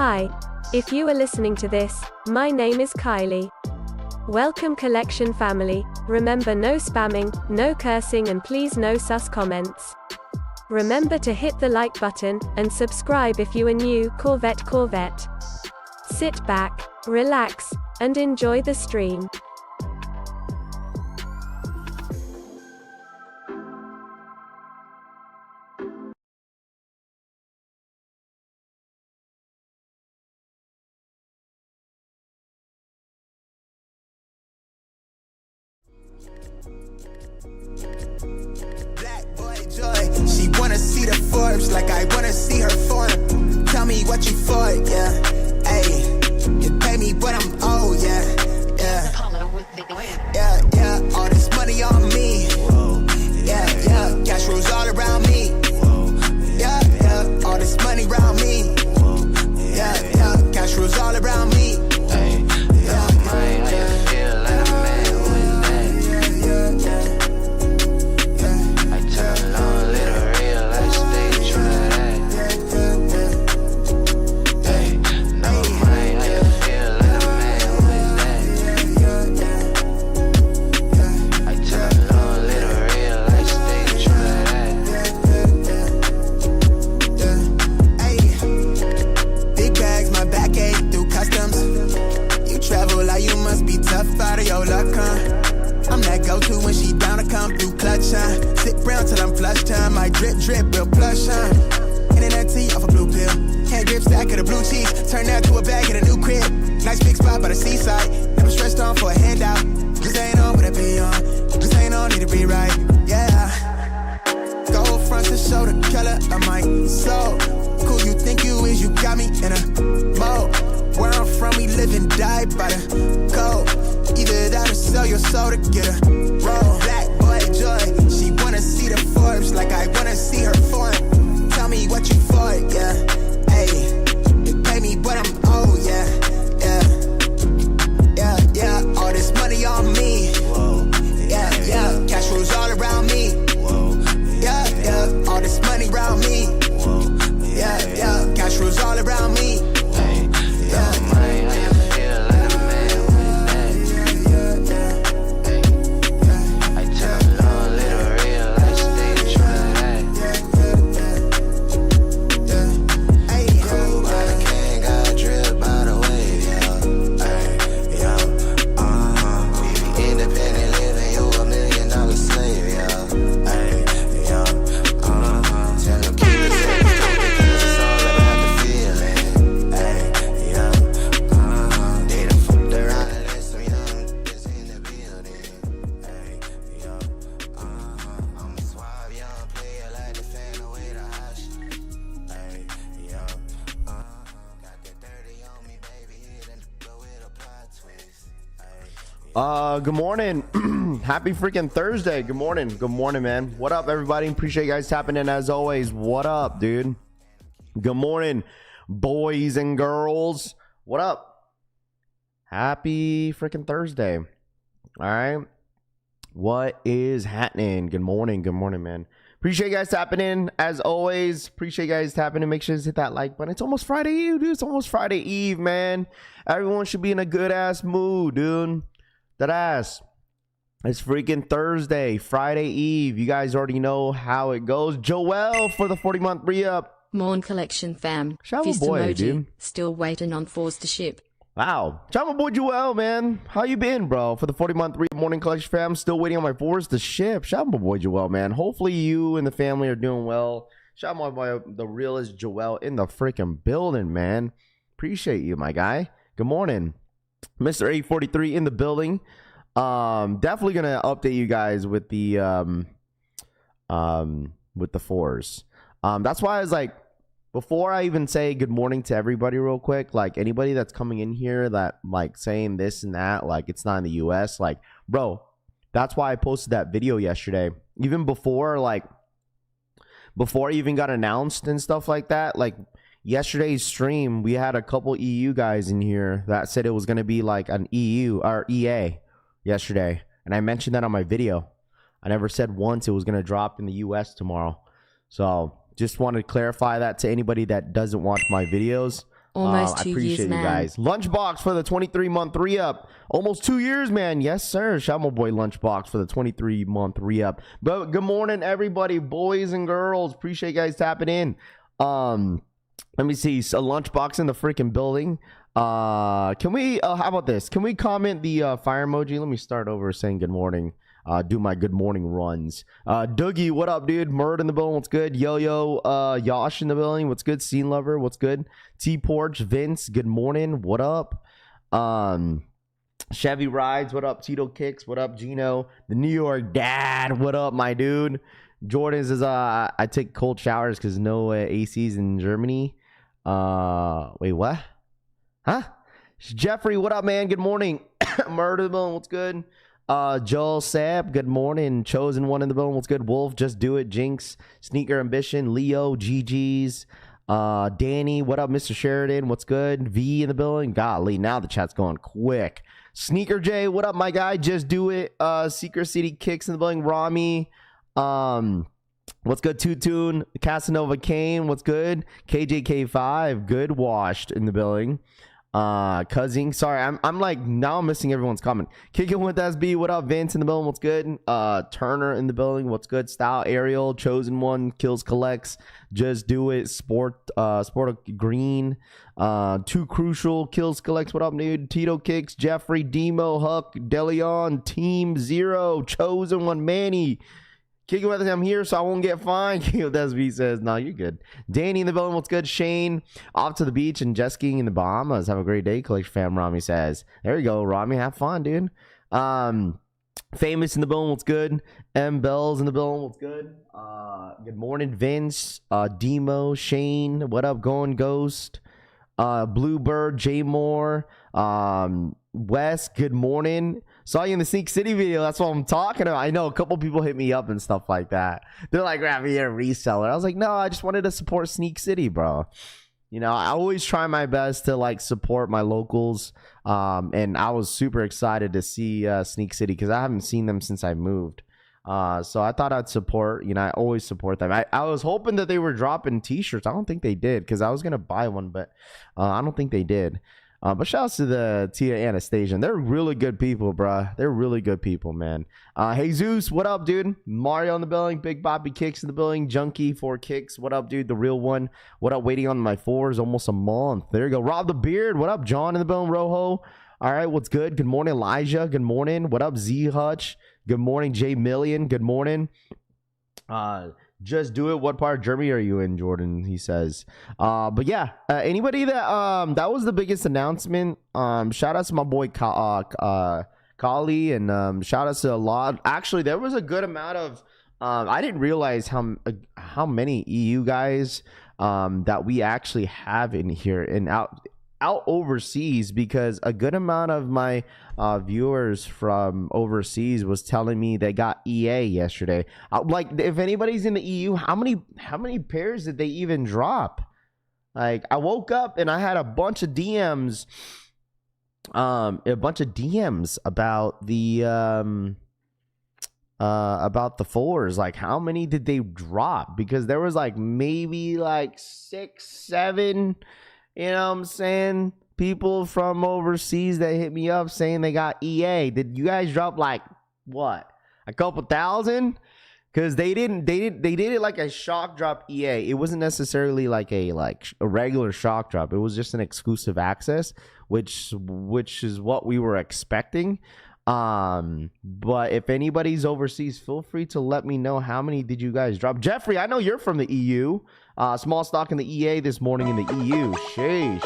Hi. If you are listening to this, my name is Kylie. Welcome collection family. Remember, no spamming, no cursing, and please no sus comments. Remember to hit the like button, and subscribe if you are new. Corvette. Sit back, relax, and enjoy the stream. She wanna see the Forbes like I wanna see her form. Tell me what you for, yeah. Ayy, you pay me what I'm owed, yeah. Yeah. All this money on me. Yeah. Cash rolls all around me. Yeah. All this money around me. Yeah. Cash rolls all around me. Drip, real plush, Internet tea off a blue pill. Hand grip stack of the blue cheese. Turn that to a bag in a new crib. Nice big spot by the seaside. Never stressed on for a handout. Just ain't on what I be on. Just ain't on, need to be right. Yeah. Gold fronts to show the color of my soul. Cool you think you is, you got me in a mode. Where I'm from, we live and die by the code. Either that or sell your soul to get a roll. Black boy joy. She wanna see the Forbes like I wanna see her form. Tell me what you for, yeah. Ayy, you pay me what I'm owed, yeah. All this money on me. Yeah. Cash rolls all around me. Yeah. All this money around me. Yeah. Cash rolls all around me. Good morning. Happy freaking Thursday. Good morning, man. What up, everybody? Appreciate you guys tapping in as always. What up, dude? Good morning, boys and girls. What up? Happy freaking Thursday. All right. What is happening? Good morning, man. Appreciate you guys tapping in as always. Appreciate you guys tapping in. Make sure to hit that like button. It's almost Friday Eve, dude. It's almost Friday Eve, man. Everyone should be in a good ass mood, dude. That ass. It's freaking Thursday, Friday Eve. You guys already know how it goes. Joel for the 40-month re-up. Morn collection fam. Shout Fist boy, emoji. dude. Still waiting on fours to ship. Wow. Shout my boy Joel, man. How you been, bro? For the 40-month re-up morning collection fam. Still waiting on my fours to ship. Shout my boy Joel, man. Hopefully you and the family are doing well. Shout my boy, the realest Joel in the freaking building, man. Appreciate you, my guy. Good morning. Mr. 843 in the building. Definitely gonna update you guys with the fours. That's why I was like, before I even say good morning to everybody real quick, like anybody that's coming in here that like saying this and that, like it's not in the US, like bro, that's why I posted that video yesterday. Even before I even got announced and stuff like that, like yesterday's stream, we had a couple EU guys in here that said it was going to be like an EU or EA yesterday. And I mentioned that on my video. I never said once it was going to drop in the US tomorrow. So just wanted to clarify that to anybody that doesn't watch my videos. Almost I 2 appreciate years, you man. guys. Lunchbox for the 23-month re-up. Almost 2 years, man. Yes, sir. Shout out my boy Lunchbox for the 23-month re-up. But good morning, everybody, boys and girls. Appreciate you guys tapping in. Let me see. A Lunchbox in the freaking building. Can we? How about this? Can we comment the fire emoji? Let me start over saying good morning. Do my good morning runs. Doogie, what up, dude? Murd in the building, what's good? Yo, Yosh in the building, what's good? Scene Lover, what's good? T Porch, Vince, good morning, what up? Chevy Rides, what up? Tito Kicks, what up? Gino, the New York Dad, what up, my dude? Jordan says, I take cold showers because no ACs in Germany. Wait, what? Huh? Jeffrey, what up, man? Good morning. Murder in the building, what's good? Joel Sab, good morning. Chosen One in the building, what's good? Wolf, Just Do It. Jinx, Sneaker Ambition, Leo, GG's, Danny, what up? Mr. Sheridan, what's good? V in the building. Golly, now the chat's going quick. Sneaker J, what up, my guy? Just Do It. Secret City Kicks in the building. Rami, what's good? Tutune, Casanova Kane, what's good? KJK5, good. Washed in the building. Cousin, sorry, I'm like, now I'm missing everyone's comment. Kicking with SB, what up? Vince in the building, what's good? Turner in the building, what's good? Style, Ariel, Chosen One, Kills Collects, Just Do It, Sport Green, Too Crucial, Kills Collects, what up, dude? Tito Kicks, Jeffrey, Demo, Huck, Deleon, Team Zero, Chosen One, Manny. Kicking with I'm here, so I won't get fined. SB says, no, you're good. Danny in the building, what's good? Shane, off to the beach and jet skiing in the Bahamas. Have a great day, Collection Fam, Rami says. There you go, Rami. Have fun, dude. Famous in the building, what's good? M. Bells in the building, what's good? Good morning, Vince, Demo, Shane, what up, Going Ghost? Bluebird, J. Moore, Wes, good morning. Saw you in the Sneak City video. That's what I'm talking about. I know a couple people hit me up and stuff like that. They're like, grab me a reseller. I was like, no, I just wanted to support Sneak City, bro. You know, I always try my best to like support my locals. And I was super excited to see Sneak City because I haven't seen them since I moved. So I thought I'd support, you know, I always support them. I was hoping that they were dropping t-shirts. I don't think they did because I was going to buy one, but I don't think they did. But shouts to the Tia Anastasia. They're really good people, bruh. They're really good people, man. Hey, Zeus, what up, dude? Mario in the building. Big Bobby Kicks in the building. Junkie 4 Kicks. What up, dude? The real one. What up? Waiting on my 4s almost a month. There you go. Rob the Beard. What up? John in the building. Rojo. All right, what's good? Good morning, Elijah. Good morning. What up, Z Hutch? Good morning, J Million. Good morning. Just Do It. What part of Germany are you in, Jordan? He says. But yeah, anybody that that was the biggest announcement. Shout out to my boy Kali, and shout out to a lot. Actually, there was a good amount of. I didn't realize how many EU guys that we actually have in here and out overseas, because a good amount of my viewers from overseas was telling me they got EA yesterday. Like, if anybody's in the EU, how many pairs did they even drop? Like, I woke up and I had a bunch of DMs about the 4s. Like, how many did they drop? Because there was like maybe like 6, 7, you know what I'm saying, people from overseas that hit me up saying they got EA. Did you guys drop like what, a couple thousand? Because they did it like a shock drop EA. It wasn't necessarily like a regular shock drop. It was just an exclusive access, which is what we were expecting. But if anybody's overseas, feel free to let me know how many did you guys drop. Jeffrey, I know you're from the EU. Small stock in the EA this morning in the EU. Sheesh.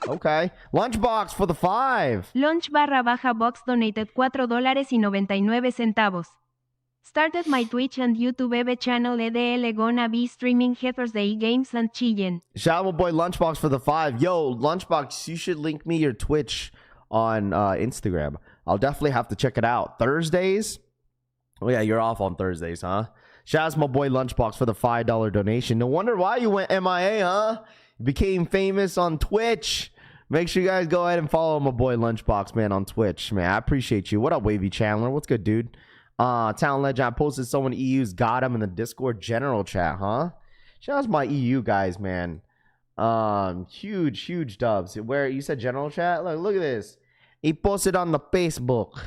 Okay. Lunchbox for the 5. Launch_box donated $4.99. Started my Twitch and YouTube EV channel EDL gonna be streaming Thursday games and chillin'. Shout out my boy Lunchbox for the 5. Yo, Lunchbox, you should link me your Twitch on Instagram. I'll definitely have to check it out. Thursdays? Oh yeah, you're off on Thursdays, huh? Shout out to my boy Lunchbox for the $5 donation. No wonder why you went MIA, huh? You became famous on Twitch. Make sure you guys go ahead and follow my boy Lunchbox, man, on Twitch. Man, I appreciate you. What up, Wavy Chandler? What's good, dude? Talent Legend, I posted someone EU's got him in the Discord general chat, huh? Shout out to my EU guys, man. Huge dubs. Where you said general chat? Look at this. He posted on the Facebook.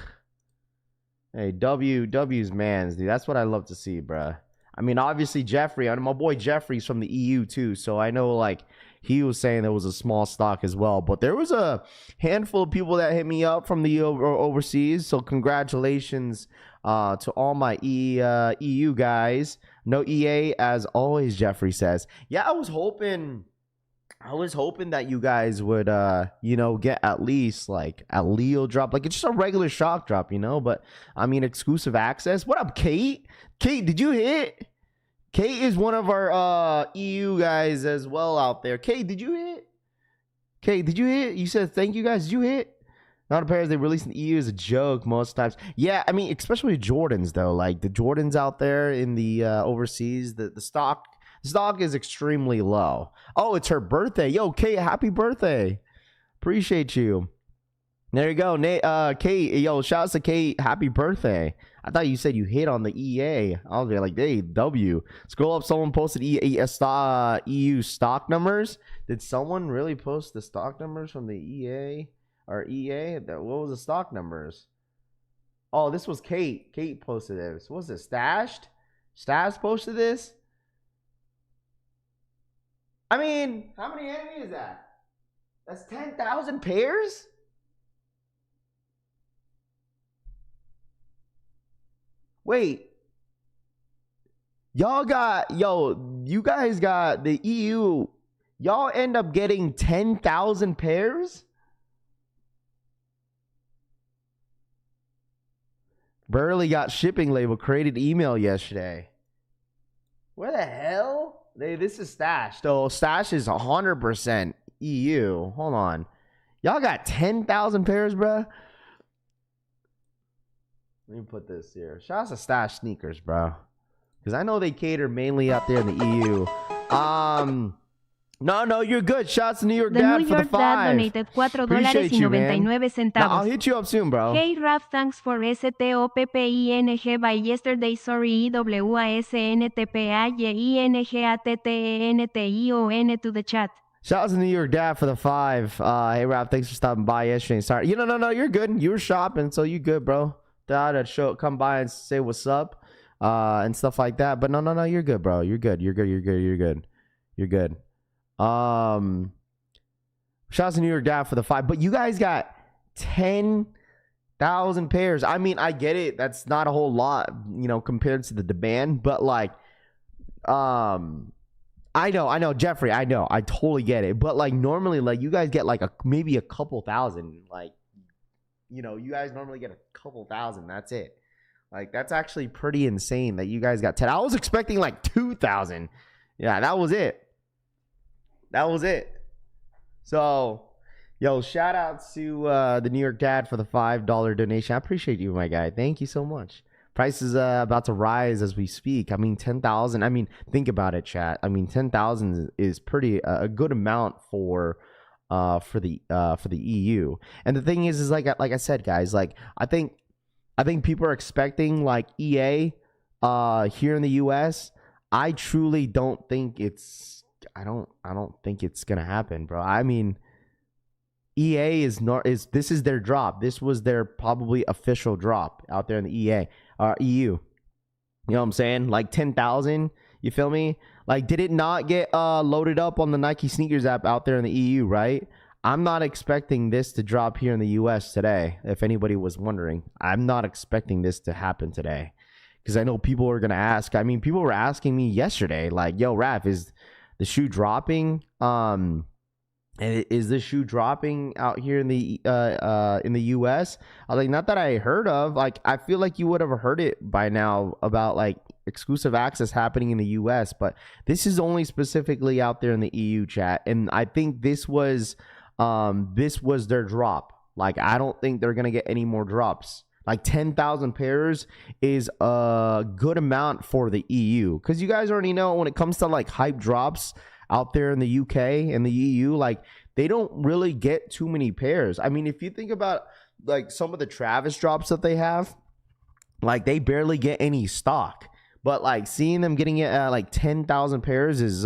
Hey, W's mans, dude. That's what I love to see, bruh. I mean, obviously Jeffrey. My boy Jeffrey's from the EU too, so I know like he was saying there was a small stock as well. But there was a handful of people that hit me up from the overseas. So congratulations to all my EU guys. No EA as always, Jeffrey says. Yeah, I was hoping that you guys would get at least like a Leo drop, like it's just a regular shock drop, but I mean exclusive access. What up, Kate? Did you hit? Kate is one of our EU guys as well out there. Kate, did you hit? You said thank you guys. Did you hit? Not apparent they release in the EU is a joke most times. Yeah, I mean, especially Jordans though. Like the Jordans out there in the overseas, the stock is extremely low. Oh, it's her birthday. Yo, Kate, happy birthday. Appreciate you. There you go. Kate, yo, shouts to Kate. Happy birthday. I thought you said you hit on the EA. I was like, hey, W. Scroll up. Someone posted EU stock numbers. Did someone really post the stock numbers from the EA? Or EA? What was the stock numbers? Oh, this was Kate. Kate posted this. What was it? Stashed? Stash posted this? I mean, how many enemy is that? That's 10,000 pairs? Wait. You guys got the EU. Y'all end up getting 10,000 pairs? Burley got shipping label, created email yesterday. Where the hell? This is Stash. So Stash is 100% EU. Hold on. Y'all got 10,000 pairs, bruh? Let me put this here. Shout out to Stash sneakers, bro. Because I know they cater mainly out there in the EU. No, you're good. Shouts to New York Dad for the 5. Dad donated $4.99. I'll hit you up soon, bro. Hey, Raf, thanks for STOPPING by yesterday. Sorry, EWASNTPAYINGATTENTION to the chat. Shout out to New York Dad for the 5. Hey, Raf, thanks for stopping by yesterday. Sorry. No, you're good. You were shopping, so you good, bro. Thought I'd come by and say what's up and stuff like that. But no, you're good, bro. You're good. Shout out to New York Dad for the 5. But you guys got 10,000 pairs. I mean, I get it. That's not a whole lot, compared to the demand. But like, I know, Jeffrey. I know. I totally get it. But like, normally, like, you guys get like maybe a couple thousand. Like, you guys normally get a couple thousand. That's it. Like, that's actually pretty insane that you guys got 10. I was expecting like 2,000. Yeah, that was it. So, yo, shout out to the New York Dad for the $5 donation. I appreciate you, my guy. Thank you so much. Price is about to rise as we speak. I mean, 10,000. I mean, think about it, chat. I mean, 10,000 is pretty a good amount for the EU. And the thing is like I said, guys, like I think people are expecting like EA here in the US. I truly don't think it's gonna happen, bro. I mean, EA this is their drop. This was their probably official drop out there in the EU. You know what I'm saying? Like 10,000. You feel me? Like, did it not get loaded up on the Nike sneakers app out there in the EU, right? I'm not expecting this to drop here in the US today. If anybody was wondering, I'm not expecting this to happen today. Because I know people are going to ask. I mean, people were asking me yesterday, like, yo, Raph, is the shoe dropping? Is this shoe dropping out here in the US? I was like, not that I heard of. Like, I feel like you would have heard it by now about like exclusive access happening in the US, but this is only specifically out there in the EU, chat. And I think this was their drop. Like, I don't think they're gonna get any more drops. Like 10,000 pairs is a good amount for the EU, because you guys already know when it comes to like hype drops out there in the UK and the EU, like they don't really get too many pairs. I mean, if you think about like some of the Travis drops that they have, like they barely get any stock. But like seeing them getting it at like 10,000 pairs is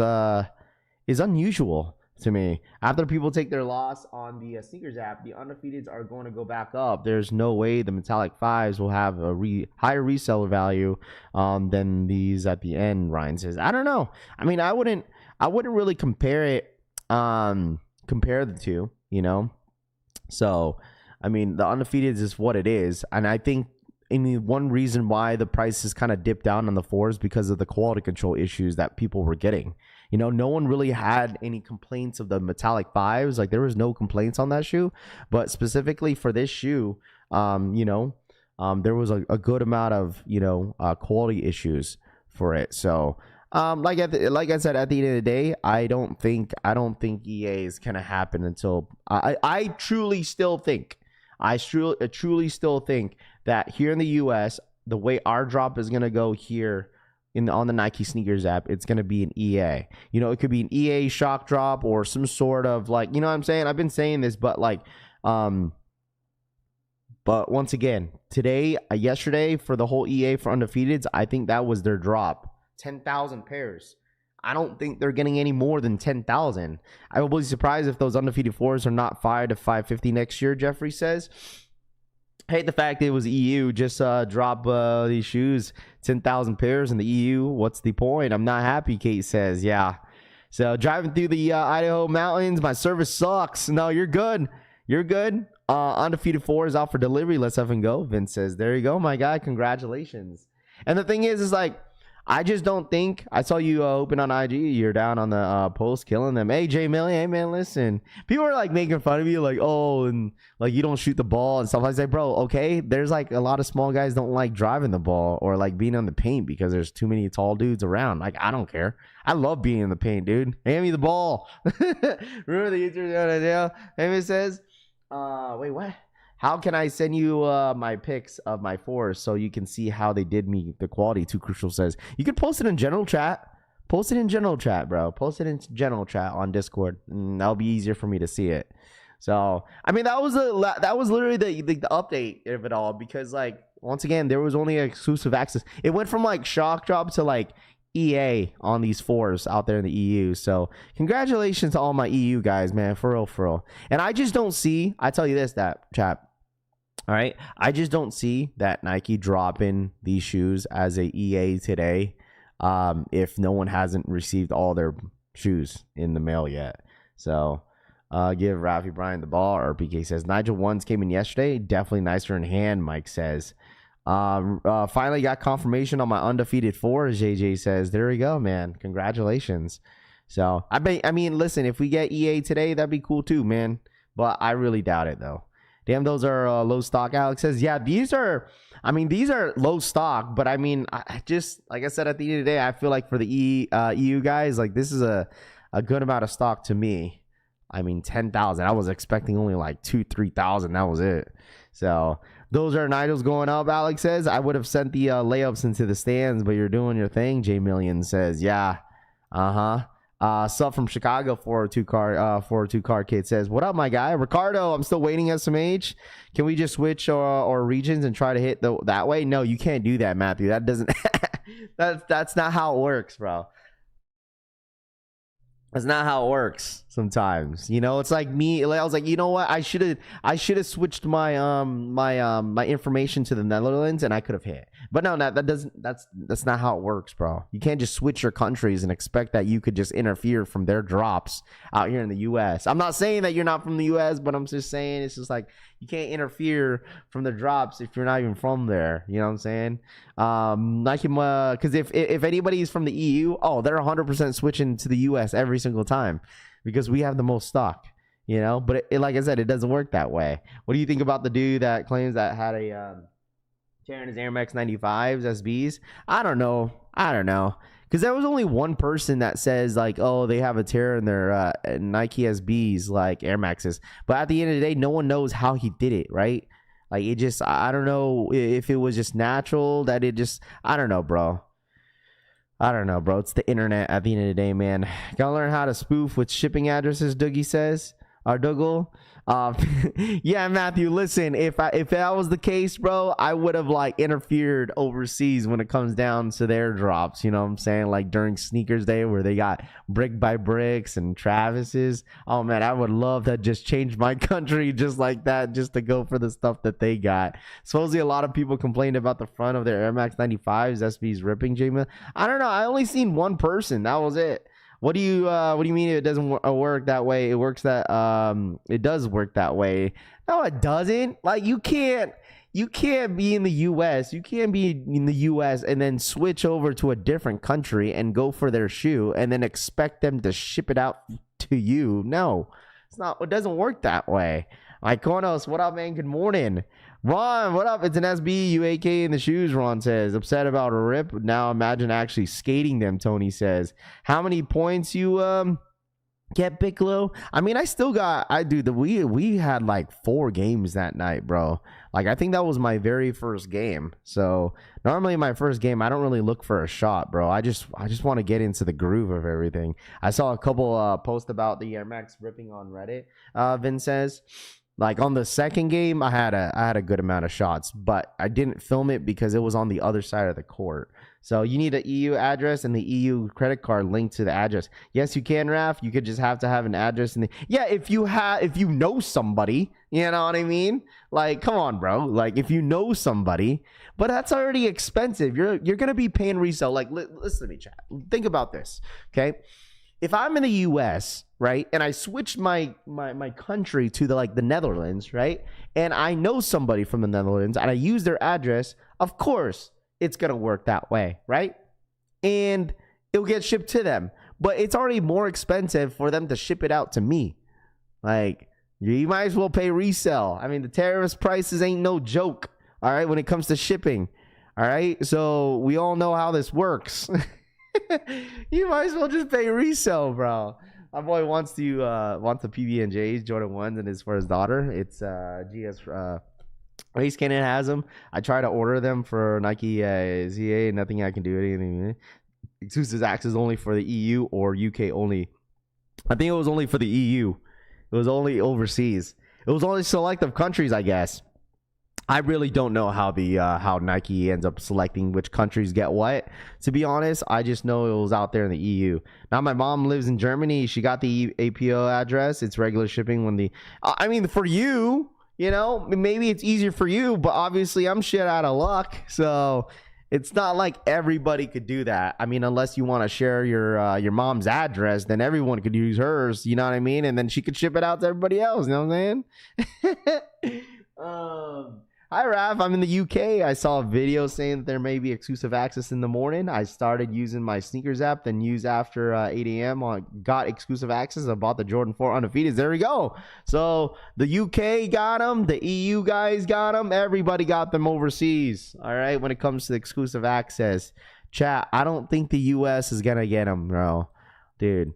unusual. to me. After people take their loss on the sneakers app, the Undefeateds are going to go back up. There's no way the metallic 5s will have a higher reseller value than these at the end, Ryan says. I don't know. I mean, I wouldn't really compare the two, you know? So, I mean, the Undefeateds is what it is. And I think one reason why the price has kind of dipped down on the 4s because of the quality control issues that people were getting. You know, no one really had any complaints of the metallic 5s. Like, there was no complaints on that shoe. But specifically for this shoe, you know, there was a good amount of, you know, quality issues for it. So, like I said, at the end of the day, I don't think EA is gonna happen until I truly still think that here in the US, the way our drop is gonna go here on the Nike sneakers app, it's gonna be an EA. You know, it could be an EA shock drop or some sort of, like, you know what I'm saying? I've been saying this, but like, but once again, yesterday for the whole EA for Undefeateds, I think that was their drop. 10,000 pairs. I don't think they're getting any more than 10,000. I will be surprised if those Undefeated 4s are not 5 to 550 next year, Jeffrey says. I hate the fact that it was EU. Just drop these shoes, 10,000 pairs in the EU. What's the point? I'm not happy, Kate says. Yeah. So driving through the Idaho mountains, my service sucks. No, you're good. You're good. Undefeated 4 is out for delivery. Let's have him go. Vince says, there you go, my guy. Congratulations. And the thing is like, I just don't think I saw you open on IG. You're down on the post killing them. Hey, J Millie, hey man, listen. People are like making fun of you, like, oh, and like you don't shoot the ball and stuff. I say, bro, okay. There's like a lot of small guys don't like driving the ball or like being on the paint because there's too many tall dudes around. Like, I don't care. I love being in the paint, dude. Hand me the ball. Remember the answer? Amy says, wait, what? How can I send you my pics of my 4s so you can see how they did me the quality? Too Crucial says you can post it in general chat. Post it in general chat, bro. Post it in general chat on Discord, and that'll be easier for me to see it. So I mean, that was literally the update of it all, because like once again there was only exclusive access. It went from like shock drop to like EA on these 4s out there in the EU. So congratulations to all my EU guys, man, for real. And I just don't see. I tell you this, that chat. All right, I just don't see that Nike dropping these shoes as a EA today if no one hasn't received all their shoes in the mail yet. So give Rafi Bryant the ball. Or PK says Nigel 1s came in yesterday. Definitely nicer in hand, Mike says. Finally got confirmation on my Undefeated 4s, JJ says. There we go, man. Congratulations. So I mean, listen, if we get EA today, that'd be cool too, man. But I really doubt it though. Damn, those are low stock. Alex says, yeah, these are low stock, but I mean, I just, like I said, at the end of the day, I feel like for the EU guys, like this is a good amount of stock to me. I mean, 10,000. I was expecting only like 2,000-3,000. That was it. So those are Nigel's going up. Alex says, I would have sent the layups into the stands, but you're doing your thing. J Million says, yeah. Sub from Chicago 402 car kid says, what up, my guy? Ricardo, I'm still waiting SMH. Can we just switch our regions and try to hit that way? No, you can't do that, Matthew. That doesn't that's not how it works, bro. That's not how it works sometimes. You know, it's like me. I was like, you know what? I should have switched my my information to the Netherlands and I could have hit. But no, that's not how it works, bro. You can't just switch your countries and expect that you could just interfere from their drops out here in the US. I'm not saying that you're not from the US, but I'm just saying it's just like you can't interfere from the drops if you're not even from there. You know what I'm saying? Like him, because if anybody is from the EU, oh, they're 100% switching to the US every single time because we have the most stock. You know, but like I said, it doesn't work that way. What do you think about the dude that claims that had a tearing his Air Max 95s SBs? I don't know. Because there was only one person that says like, oh, they have a tear in their Nike SBs, like Air Maxes. But at the end of the day, no one knows how he did it, right? Like it just, I don't know if it was just natural that it just, I don't know, bro. It's the internet at the end of the day, man. Gotta learn how to spoof with shipping addresses, Dougie says. Ardugo. Yeah, Matthew, listen, if that was the case, bro, I would have like interfered overseas when it comes down to their drops. You know what I'm saying? Like during Sneakers Day where they got Brick by Bricks and Travis's. Oh man, I would love to just change my country just like that, just to go for the stuff that they got. Supposedly a lot of people complained about the front of their Air Max 95s. SB's ripping, Jama. I don't know. I only seen one person. That was it. What do you mean it doesn't work that way? It works that it does work that way. No, it doesn't. Like you can't be in the US. You can't be in the US and then switch over to a different country and go for their shoe and then expect them to ship it out to you. No. It's not. It doesn't work that way. Iconos, what up, man? Good morning. Ron, what up? It's an SB, UAK in the shoes, Ron says. Upset about a rip. Now imagine actually skating them, Tony says. How many points you get, Piccolo? I mean, we had like 4 games that night, bro. Like, I think that was my very first game. So normally my first game, I don't really look for a shot, bro. I just want to get into the groove of everything. I saw a couple posts about the Air Max ripping on Reddit, Vin says. Like on the second game, I had a good amount of shots, but I didn't film it because it was on the other side of the court. So you need an EU address and the EU credit card linked to the address. Yes, you can, Raf. You could just have to have an address. If you know somebody, you know what I mean? Like, come on, bro. Like, if you know somebody, but that's already expensive. You're gonna be paying resale. Like, listen to me, chat. Think about this, okay? If I'm in the U.S., right, and I switch my country to the Netherlands, right, and I know somebody from the Netherlands, and I use their address, of course, it's going to work that way, right? And it'll get shipped to them. But it's already more expensive for them to ship it out to me. Like, you might as well pay resale. I mean, the tariffs prices ain't no joke, all right, when it comes to shipping, all right? So we all know how this works. You might as well just pay resale, bro. My boy wants the PB&Js, Jordan 1s, and it's for his daughter. It's GS Race Cannon has them. I try to order them for Nike ZA. Nothing I can do. Anything. Exclusive access only for the EU or UK only. I think it was only for the EU. It was only overseas. It was only selective countries, I guess. I really don't know how Nike ends up selecting which countries get what. To be honest, I just know it was out there in the EU. Now my mom lives in Germany. She got the APO address. It's regular shipping I mean, for you, you know, maybe it's easier for you, but obviously I'm shit out of luck. So it's not like everybody could do that. I mean, unless you want to share your mom's address, then everyone could use hers. You know what I mean? And then she could ship it out to everybody else. You know what I'm saying? Hi, Raph. I'm in the UK. I saw a video saying that there may be exclusive access in the morning. I started using my sneakers app, then used after 8 a.m. Got exclusive access. I bought the Jordan 4 Undefeated. There we go. So the UK got them. The EU guys got them. Everybody got them overseas. All right, when it comes to exclusive access. Chat, I don't think the US is going to get them, bro. Dude,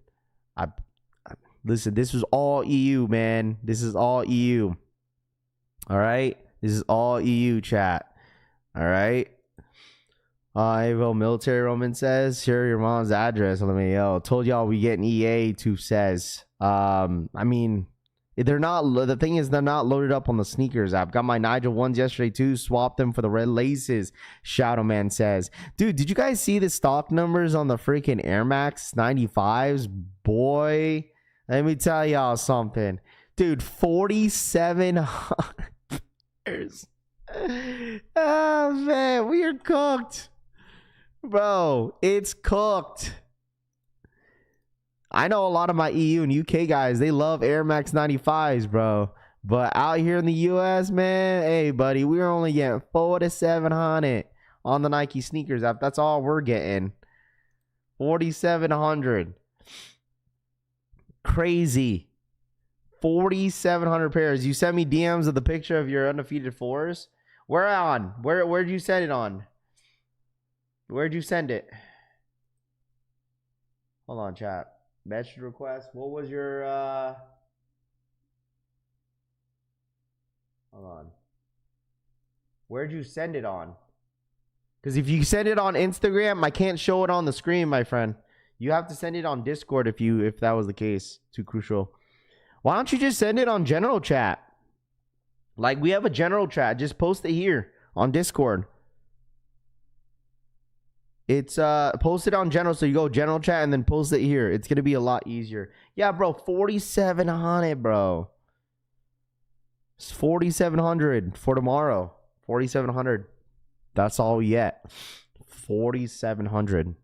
listen, this was all EU, man. This is all EU. All right? This is all EU, chat. All right. Evo Military Roman says, share your mom's address. Let me told y'all we get an EA. Tooth says. I mean, they're not. The thing is, they're not loaded up on the sneakers app. Got my Nigel ones yesterday too. Swapped them for the red laces. Shadow Man says, dude, did you guys see the stock numbers on the freaking Air Max 95s? Boy, let me tell y'all something, dude. 4,700. Oh man, we are cooked, bro. It's cooked. I know a lot of my EU and UK guys, they love Air Max 95s, bro. But out here in the US, man, hey buddy, we're only getting 4,700 on the Nike sneakers app. That's all we're getting. 4,700. Crazy. 4,700 pairs. You sent me DMs of the picture of your undefeated 4s. Where on? Where'd you send it on? Where'd you send it? Hold on, chat. Message request. What was your hold on. Where'd you send it on? Because if you send it on Instagram, I can't show it on the screen, my friend. You have to send it on Discord if that was the case. Too crucial. Why don't you just send it on general chat? Like, we have a general chat. Just post it here on Discord. It's posted on general, so you go general chat and then post it here. It's gonna be a lot easier. Yeah, bro, 4,700, bro. It's 4,700 for tomorrow. 4,700. That's all we get. 4,700.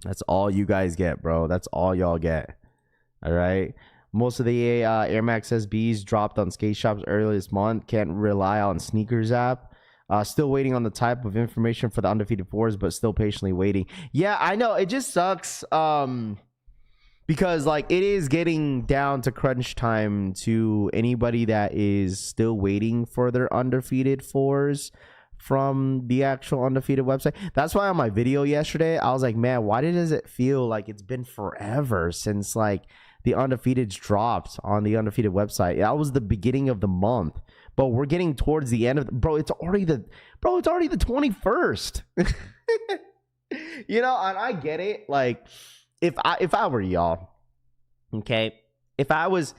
That's all you guys get, bro. That's all y'all get. All right. Most of the Air Max SBs dropped on skate shops earlier this month. Can't rely on sneakers app. Still waiting on the type of information for the undefeated fours, but still patiently waiting. Yeah, I know. It just sucks. Because like it is getting down to crunch time to anybody that is still waiting for their undefeated fours from the actual undefeated website. That's why on my video yesterday, I was like, man, why does it feel like it's been forever since like the undefeateds dropped on the undefeated website? That was the beginning of the month. But we're getting towards the end of it's already the 21st. You know, and I get it. Like if I were y'all, okay, if I was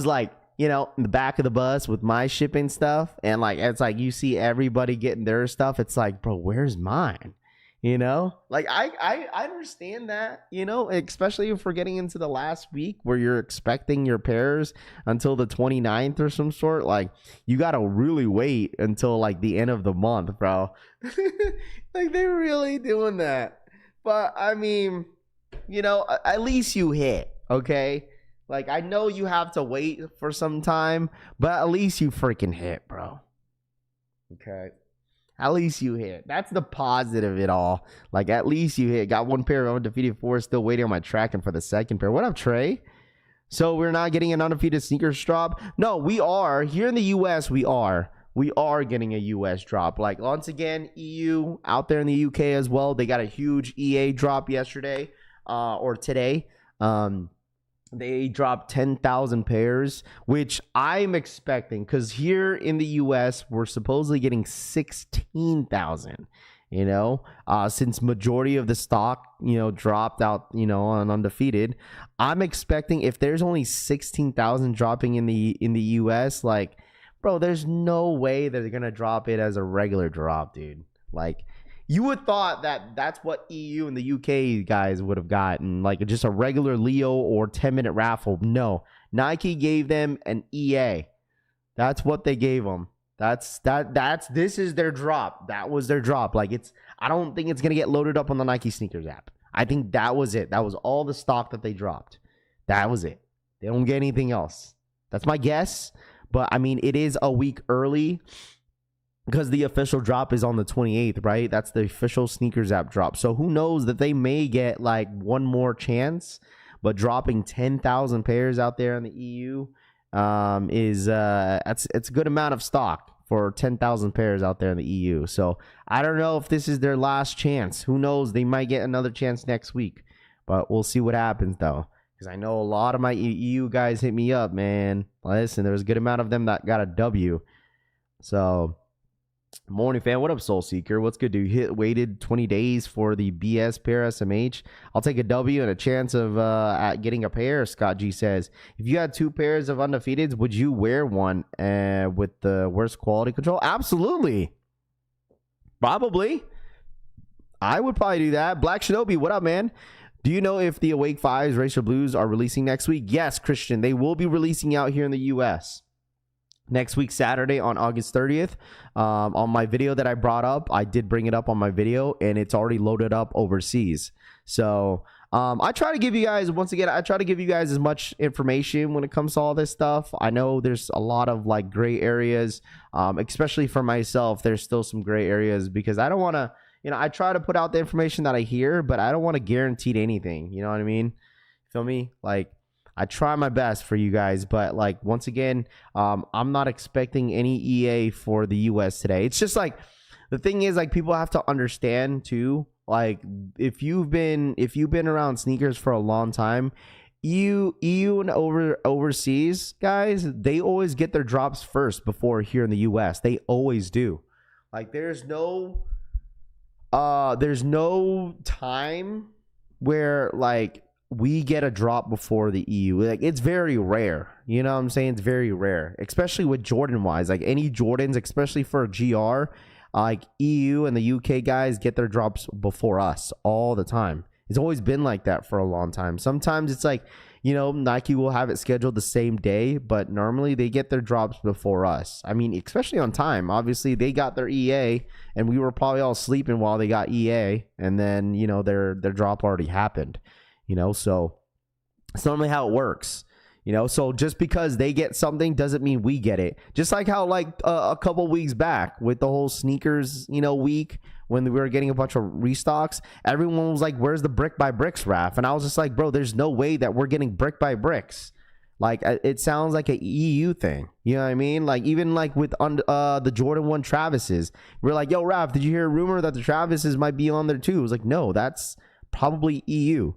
like, you know, in the back of the bus with my shipping stuff, and like it's like you see everybody getting their stuff, it's like, bro, where's mine? You know, like I understand that, you know, especially if we're getting into the last week where you're expecting your pairs until the 29th or some sort. Like you got to really wait until like the end of the month, bro. Like they're really doing that. But I mean, you know, at least you hit. Okay. Like I know you have to wait for some time, but at least you freaking hit, bro. Okay. At least you hit. That's the positive of it all. Like, at least you hit. Got one pair of undefeated fours. Still waiting on my tracking for the second pair. What up, Trey? So we're not getting an undefeated sneakers drop? No, we are. Here in the U.S., we are. We are getting a U.S. drop. Like, once again, EU out there in the U.K. as well. They got a huge EA drop yesterday or today. They dropped 10,000 pairs, which I'm expecting, because here in the U.S., we're supposedly getting 16,000, you know, since majority of the stock, you know, dropped out, you know, on undefeated. I'm expecting if there's only 16,000 dropping in the U.S., like, bro, there's no way that they're going to drop it as a regular drop, dude. Like, you would thought that that's what EU and the UK guys would have gotten, like just a regular Leo or 10-minute raffle. No, Nike gave them an EA. That's what they gave them. This is their drop. That was their drop. Like I don't think it's gonna get loaded up on the Nike sneakers app. I think that was it. That was all the stock that they dropped. That was it. They don't get anything else. That's my guess. But I mean, it is a week early, because the official drop is on the 28th, right? That's the official sneakers app drop. So who knows that they may get like one more chance, but dropping 10,000 pairs out there in the EU it's a good amount of stock for 10,000 pairs out there in the EU. So I don't know if this is their last chance. Who knows? They might get another chance next week, but we'll see what happens though. Because I know a lot of my EU guys hit me up, man. Listen, there was a good amount of them that got a W. So morning fan, what up, Soul Seeker? What's good, dude? Waited 20 days for the BS pair SMH. I'll take a W and a chance of at getting a pair. Scott G says, if you had two pairs of undefeateds, would you wear one with the worst quality control? Absolutely. Probably. I would probably do that. Black Shinobi, what up, man? Do you know if the Awake 5s Racer Blues are releasing next week? Yes, Christian. They will be releasing out here in the U.S. next week, Saturday on August 30th. On my video that I brought up, I did bring it up on my video, and it's already loaded up overseas. So I try to give you guys, once again, I try to give you guys as much information when it comes to all this stuff. I know there's a lot of like gray areas, especially for myself. There's still some gray areas because I don't want to, you know, I try to put out the information that I hear, but I don't want to guarantee anything. You know what I mean? Feel me? Like, I try my best for you guys, but like once again, I'm not expecting any EA for the US today. It's just like the thing is, like, people have to understand too. Like if you've been around sneakers for a long time, EU and overseas guys, they always get their drops first before here in the US. They always do. Like there's no time where like we get a drop before the EU. Like, it's very rare. You know what I'm saying? It's very rare, especially with Jordan wise. Like, any Jordans, especially for a GR, like EU and the UK guys get their drops before us all the time. It's always been like that for a long time. Sometimes it's like, you know, Nike will have it scheduled the same day, but normally they get their drops before us. I mean, especially on time. Obviously, they got their EA, and we were probably all sleeping while they got EA, and then, you know, their drop already happened. You know, so it's normally how it works. You know, so just because they get something doesn't mean we get it. Just like how, like, a couple weeks back with the whole sneakers, you know, week, when we were getting a bunch of restocks, everyone was like, where's the brick by bricks, Raf? And I was just like, bro, there's no way that we're getting brick by bricks. Like, it sounds like a EU thing. You know what I mean? Like, even like with the Jordan 1 Travises, we're like, yo, Raf, did you hear a rumor that the Travises might be on there too? It was like, no, that's probably EU.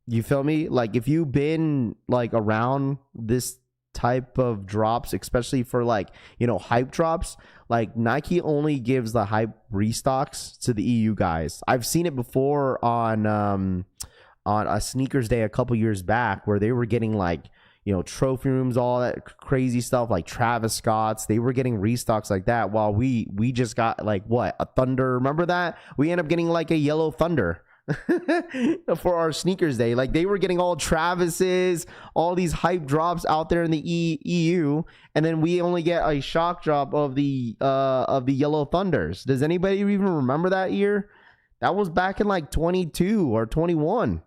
You feel me? Like, if you've been like around this type of drops, especially for like, you know, hype drops, like Nike only gives the hype restocks to the EU guys. I've seen it before on a sneakers day a couple years back where they were getting like, you know, trophy rooms, all that crazy stuff, like Travis Scott's. They were getting restocks like that, while we just got like what, a Thunder. Remember that? We ended up getting like a yellow Thunder for our sneakers day. Like, they were getting all Travis's, all these hype drops out there in the EU, and then we only get a shock drop of the yellow Thunders. Does anybody even remember that year? That was back in like 22 or 21,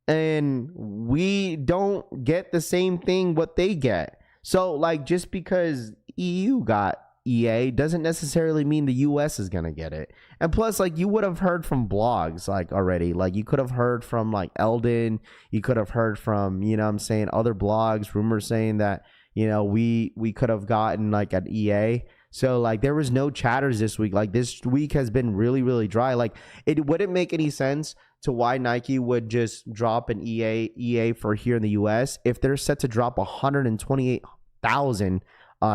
and we don't get the same thing what they get. So, like, just because EU got EA doesn't necessarily mean the US is gonna get it. And plus, like, you would have heard from blogs like already. Like, you could have heard from like Eldon, you could have heard from, you know what I'm saying, other blogs, rumors saying that, you know, we could have gotten like an EA. So like, there was no chatters this week. Like, this week has been really, really dry. Like, it wouldn't make any sense to why Nike would just drop an EA for here in the US if they're set to drop 128,000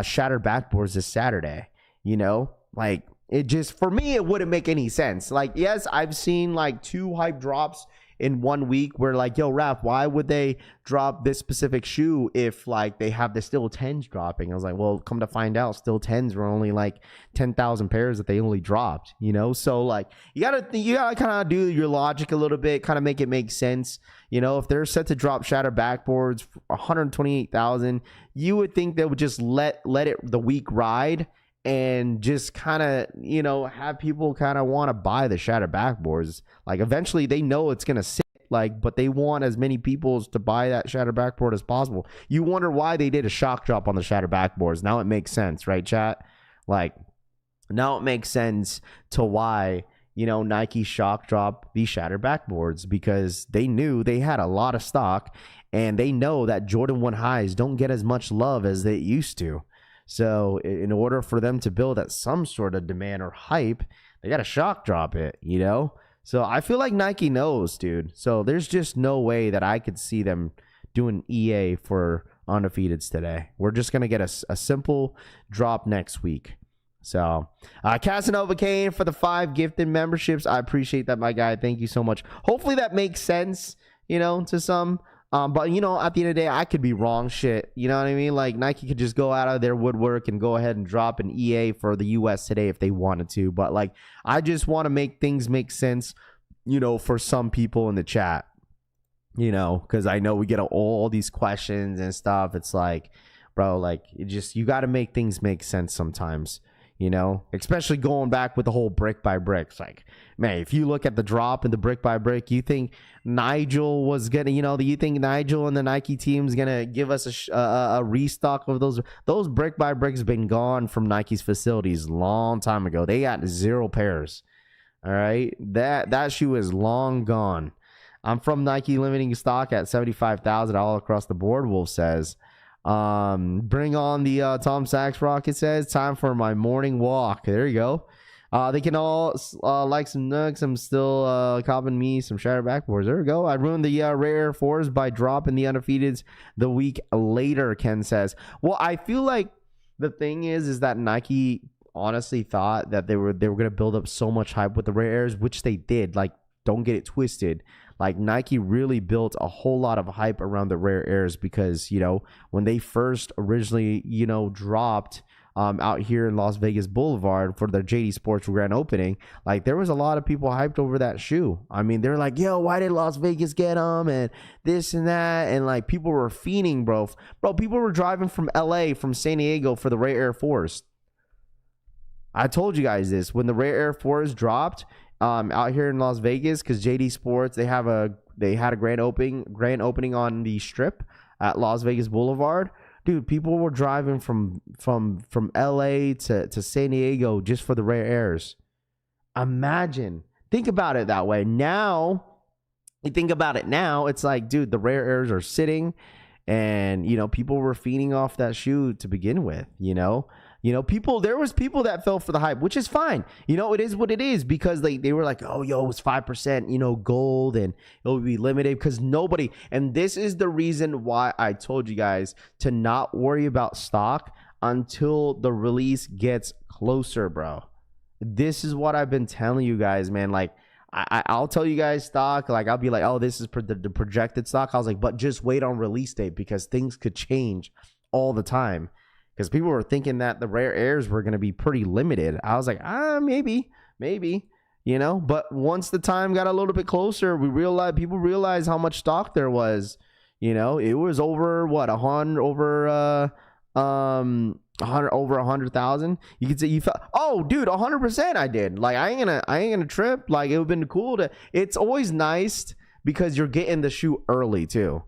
shattered backboards this Saturday. You know, like, it just, for me, it wouldn't make any sense. Like, yes, I've seen like 2 hype drops in 1 week where like, yo, Raph, why would they drop this specific shoe if like they have the Still 10s dropping? I was like, well, come to find out, Still 10s were only like 10,000 pairs that they only dropped, you know? So like, you gotta kind of do your logic a little bit, kind of make it make sense. You know, if they're set to drop shattered backboards 128,000, you would think they would just let it the week ride and just kind of, you know, have people kind of want to buy the shattered backboards. Like, eventually they know it's going to sit, like, but they want as many people to buy that shattered backboard as possible. You wonder why they did a shock drop on the shattered backboards. Now it makes sense, right, chat? Like, now it makes sense to why, you know, Nike shock drop these shattered backboards, because they knew they had a lot of stock, and they know that Jordan 1 highs don't get as much love as they used to. So in order for them to build at some sort of demand or hype, they got to shock drop it, you know? So I feel like Nike knows, dude. So there's just no way that I could see them doing EA for Undefeateds today. We're just going to get a simple drop next week. So Casanova Kane for the 5 gifted memberships. I appreciate that, my guy. Thank you so much. Hopefully that makes sense, you know, to some. But, you know, at the end of the day, I could be wrong. Shit. You know what I mean? Like, Nike could just go out of their woodwork and go ahead and drop an EA for the US today if they wanted to. But, like, I just want to make things make sense, you know, for some people in the chat, you know, because I know we get all these questions and stuff. It's like, bro, like, you got to make things make sense sometimes. You know, especially going back with the whole brick by bricks. Like, man, if you look at the drop and the brick by brick, you think Nigel was gonna, you know, you think Nigel and the Nike team's gonna give us a restock of those brick by bricks? Been gone from Nike's facilities long time ago. They got 0 pairs. All right, that shoe is long gone. I'm from Nike limiting stock at 75,000 all across the board. Wolf says. Bring on the Tom Sachs rocket. Says time for my morning walk. There you go. They can all like some nugs. I'm still copping me some shattered backboards. There we go. I ruined the rare 4s by dropping the Undefeateds the week later, Ken says. Well, I feel like the thing is that Nike honestly thought that they were going to build up so much hype with the rares, which they did. Like, don't get it twisted. like Nike really built a whole lot of hype around the rare airs because, you know, when they first originally, you know, dropped out here in Las Vegas Boulevard for their JD Sports grand opening, like there was a lot of people hyped over that shoe. I mean, they're like, yo, why did Las Vegas get them and this and that? And like people were fiending, bro. People were driving from LA, from San Diego for the Rare Air 4s. I told you guys this when the Rare Air 4s dropped out here in Las Vegas, because JD Sports, they had a grand opening on the Strip at Las Vegas Boulevard. Dude, people were driving from LA to San Diego just for the Rare Airs. Imagine. Think about it that way. Now, you think about it now, it's like, dude, the Rare Airs are sitting and, you know, people were feeding off that shoe to begin with, you know? There was people that fell for the hype, which is fine. You know, it is what it is, because they were like, oh, yo, it's 5%, you know, gold, and it will be limited, because nobody, and this is the reason why I told you guys to not worry about stock until the release gets closer, bro. This is what I've been telling you guys, man. Like, I'll tell you guys stock, like I'll be like, oh, this is the projected stock. I was like, but just wait on release date, because things could change all the time. Because people were thinking that the Rare Airs were going to be pretty limited. I was like, maybe, you know. But once the time got a little bit closer, people realized how much stock there was. You know, it was over what, over 100,000. You could say you felt, oh, dude, 100%. I did. Like, I ain't gonna trip. Like, it would have been cool to. It's always nice because you're getting the shoe early too.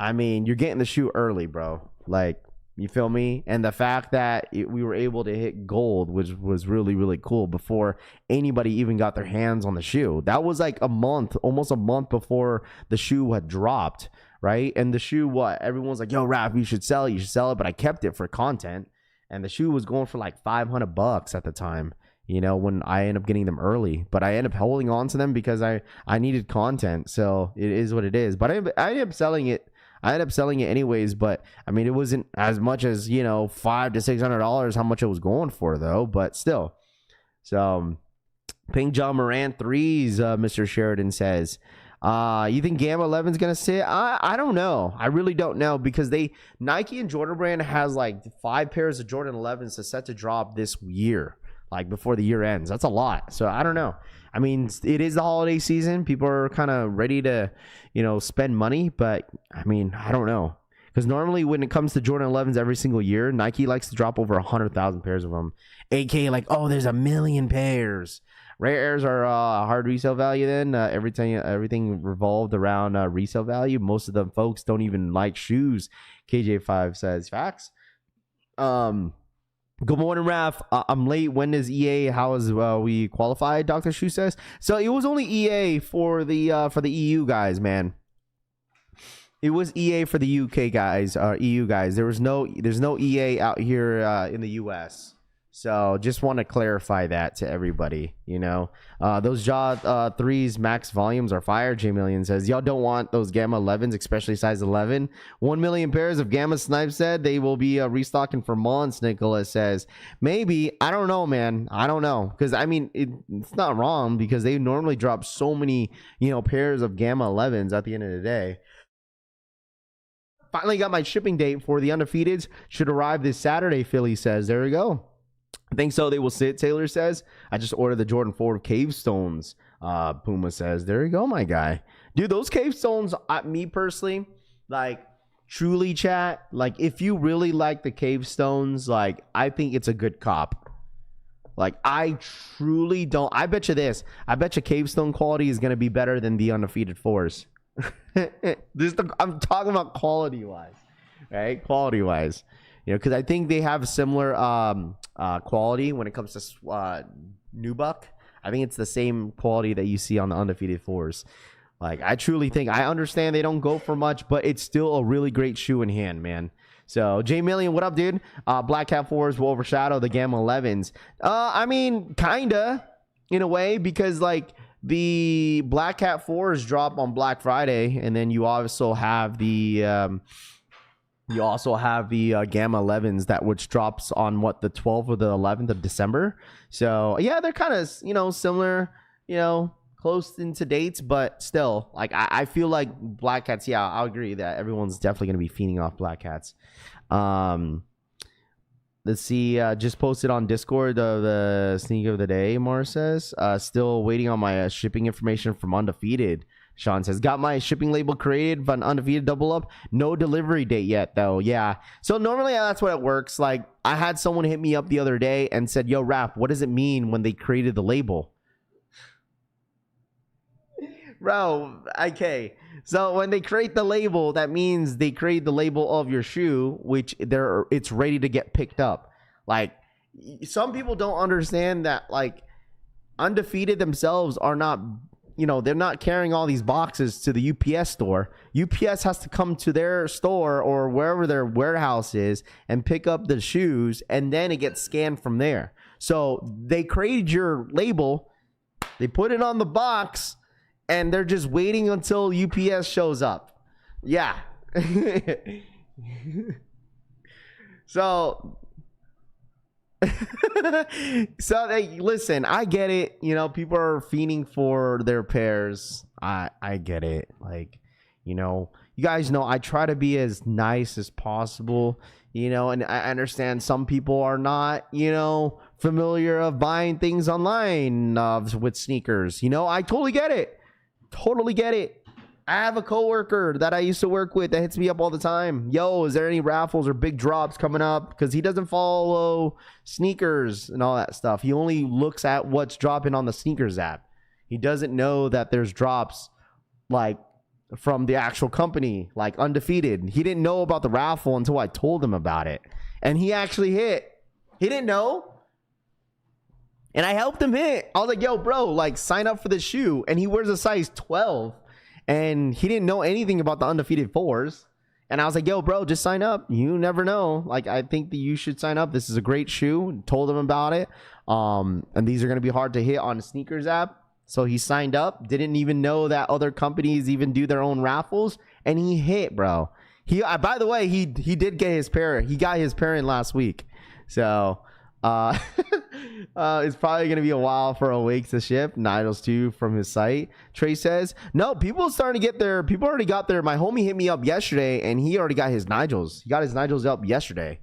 I mean, you're getting the shoe early, bro. Like. You feel me? And the fact that we were able to hit gold, which was really, really cool, before anybody even got their hands on the shoe. That was like almost a month before the shoe had dropped, right? And the shoe, everyone's like, yo, Raph, you should sell it. But I kept it for content. And the shoe was going for like $500 at the time, you know, when I ended up getting them early. But I ended up holding on to them because I needed content. So it is what it is. But I ended up selling it. Anyways, but I mean, it wasn't as much as, you know, $500 to $600 how much it was going for, though, but still. So Pink John Moran 3s, Mr. Sheridan says, you think Gamma 11 is going to sit? I don't know. I really don't know, because Nike and Jordan Brand has like 5 pairs of Jordan 11s set to drop this year, like before the year ends. That's a lot. So I don't know. I mean, it is the holiday season. People are kind of ready to, you know, spend money. But, I mean, I don't know. Because normally when it comes to Jordan 11s every single year, Nike likes to drop over 100,000 pairs of them. AK, like, oh, there's 1 million pairs. Rare Airs are hard resale value then. Everything revolved around resale value. Most of the folks don't even like shoes. KJ5 says, facts. Good morning, Raph. I'm late. When is EA? How is we qualified? Dr. Shu says. So it was only EA for the EU guys, man. It was EA for the UK guys, EU guys. there's no EA out here in the US. So just want to clarify that to everybody, you know. Those Jaw 3s max volumes are fire. J Million says, y'all don't want those Gamma 11s, especially size 11. 1 million pairs of Gamma Snipe said they will be restocking for months, Nicholas says. Maybe. I don't know, man. I don't know. Because, I mean, it's not wrong, because they normally drop so many, you know, pairs of Gamma 11s at the end of the day. Finally got my shipping date for the Undefeateds. Should arrive this Saturday, Philly says. There we go. I think so. They will sit, Taylor says. I just ordered the Jordan 4 Cave Stones. Puma says, there you go, my guy. Dude, those Cave Stones, me personally, like, truly, chat, like, if you really like the Cave Stones, like, I think it's a good cop. Like, I truly don't. I bet you this. I bet you Cave Stone quality is going to be better than the Undefeated 4s. I'm talking about quality-wise, right? Quality-wise. You know, because I think they have similar quality when it comes to Nubuck. I think it's the same quality that you see on the Undefeated 4s. Like, I truly think, I understand they don't go for much, but it's still a really great shoe in hand, man. So, J Million, what up, dude? Black Cat 4s will overshadow the Gamma 11s. I mean, kinda, in a way, because, like, the Black Cat 4s drop on Black Friday, and then you also have the Gamma 11s which drops on the 12th or the 11th of December. So yeah, they're kind of, you know, similar, you know, close into dates, but still, like I feel like black cats. Yeah, I'll agree that everyone's definitely gonna be feeding off black cats. Let's see. Just posted on Discord the sneak of the day. Mars says, still waiting on my shipping information from Undefeated. Sean says, got my shipping label created for an Undefeated double up. No delivery date yet, though. Yeah. So normally that's what it works. Like, I had someone hit me up the other day and said, yo, Rap, what does it mean when they created the label? Bro, okay. So when they create the label, that means they create the label of your shoe, which it's ready to get picked up. Like, some people don't understand that, like, Undefeated themselves are not... they're not carrying all these boxes to the UPS store. UPS has to come to their store or wherever their warehouse is and pick up the shoes, and then it gets scanned from there. So they created your label, they put it on the box, and they're just waiting until UPS shows up. Yeah. So... so listen, I get it. People are fiending for their pairs. I get it. Like, you guys know I try to be as nice as possible, and I understand some people are not, familiar of buying things online with sneakers. I totally get it. Totally get it. I have a coworker that I used to work with that hits me up all the time. Yo, is there any raffles or big drops coming up? Because he doesn't follow sneakers and all that stuff. He only looks at what's dropping on the sneakers app. He doesn't know that there's drops like from the actual company, like Undefeated. He didn't know about the raffle until I told him about it. And he actually hit. He didn't know. And I helped him hit. I was like, yo, bro, like sign up for the shoe. And he wears a size 12. And he didn't know anything about the Undefeated 4s. And I was like, yo, bro, just sign up. You never know. Like, I think that you should sign up. This is a great shoe. Told him about it. And these are going to be hard to hit on the sneakers app. So he signed up. Didn't even know that other companies even do their own raffles. And he hit, bro. By the way, he did get his pair. He got his pair in last week. So... it's probably gonna be a while for Awake to ship. Nigel's too from his site. Trey says, no, people are starting to get their. People already got their. My homie hit me up yesterday, and he already got his Nigels. He got his Nigels up yesterday,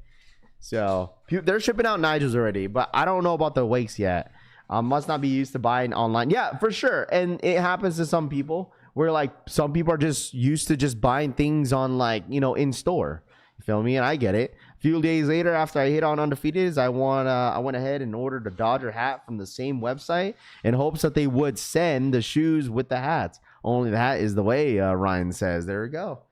so they're shipping out Nigels already. But I don't know about the Awakes yet. Must not be used to buying online. Yeah, for sure, and it happens to some people where like some people are just used to just buying things on like in store. You feel me? And I get it. A few days later, after I hit on Undefeated, I went ahead and ordered a Dodger hat from the same website in hopes that they would send the shoes with the hats. Only the hat is the way, Ryan says. There we go.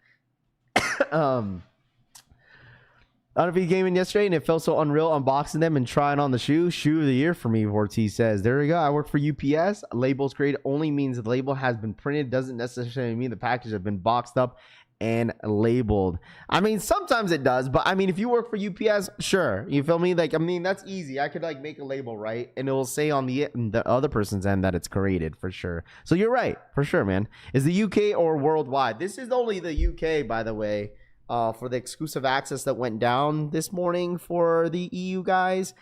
Undefeated gaming yesterday, and it felt so unreal unboxing them and trying on the shoe. Shoe of the year for me, Ortiz says. There we go. I work for UPS. Labels created only means the label has been printed. Doesn't necessarily mean the package has been boxed up and labeled. I mean, sometimes it does, but I mean, if you work for UPS, sure, you feel me? Like, I mean, that's easy. I could like make a label, right? And it will say on the other person's end that it's created for sure. So you're right, for sure, man. Is the UK or worldwide? This is only the UK, by the way, for the exclusive access that went down this morning for the EU guys.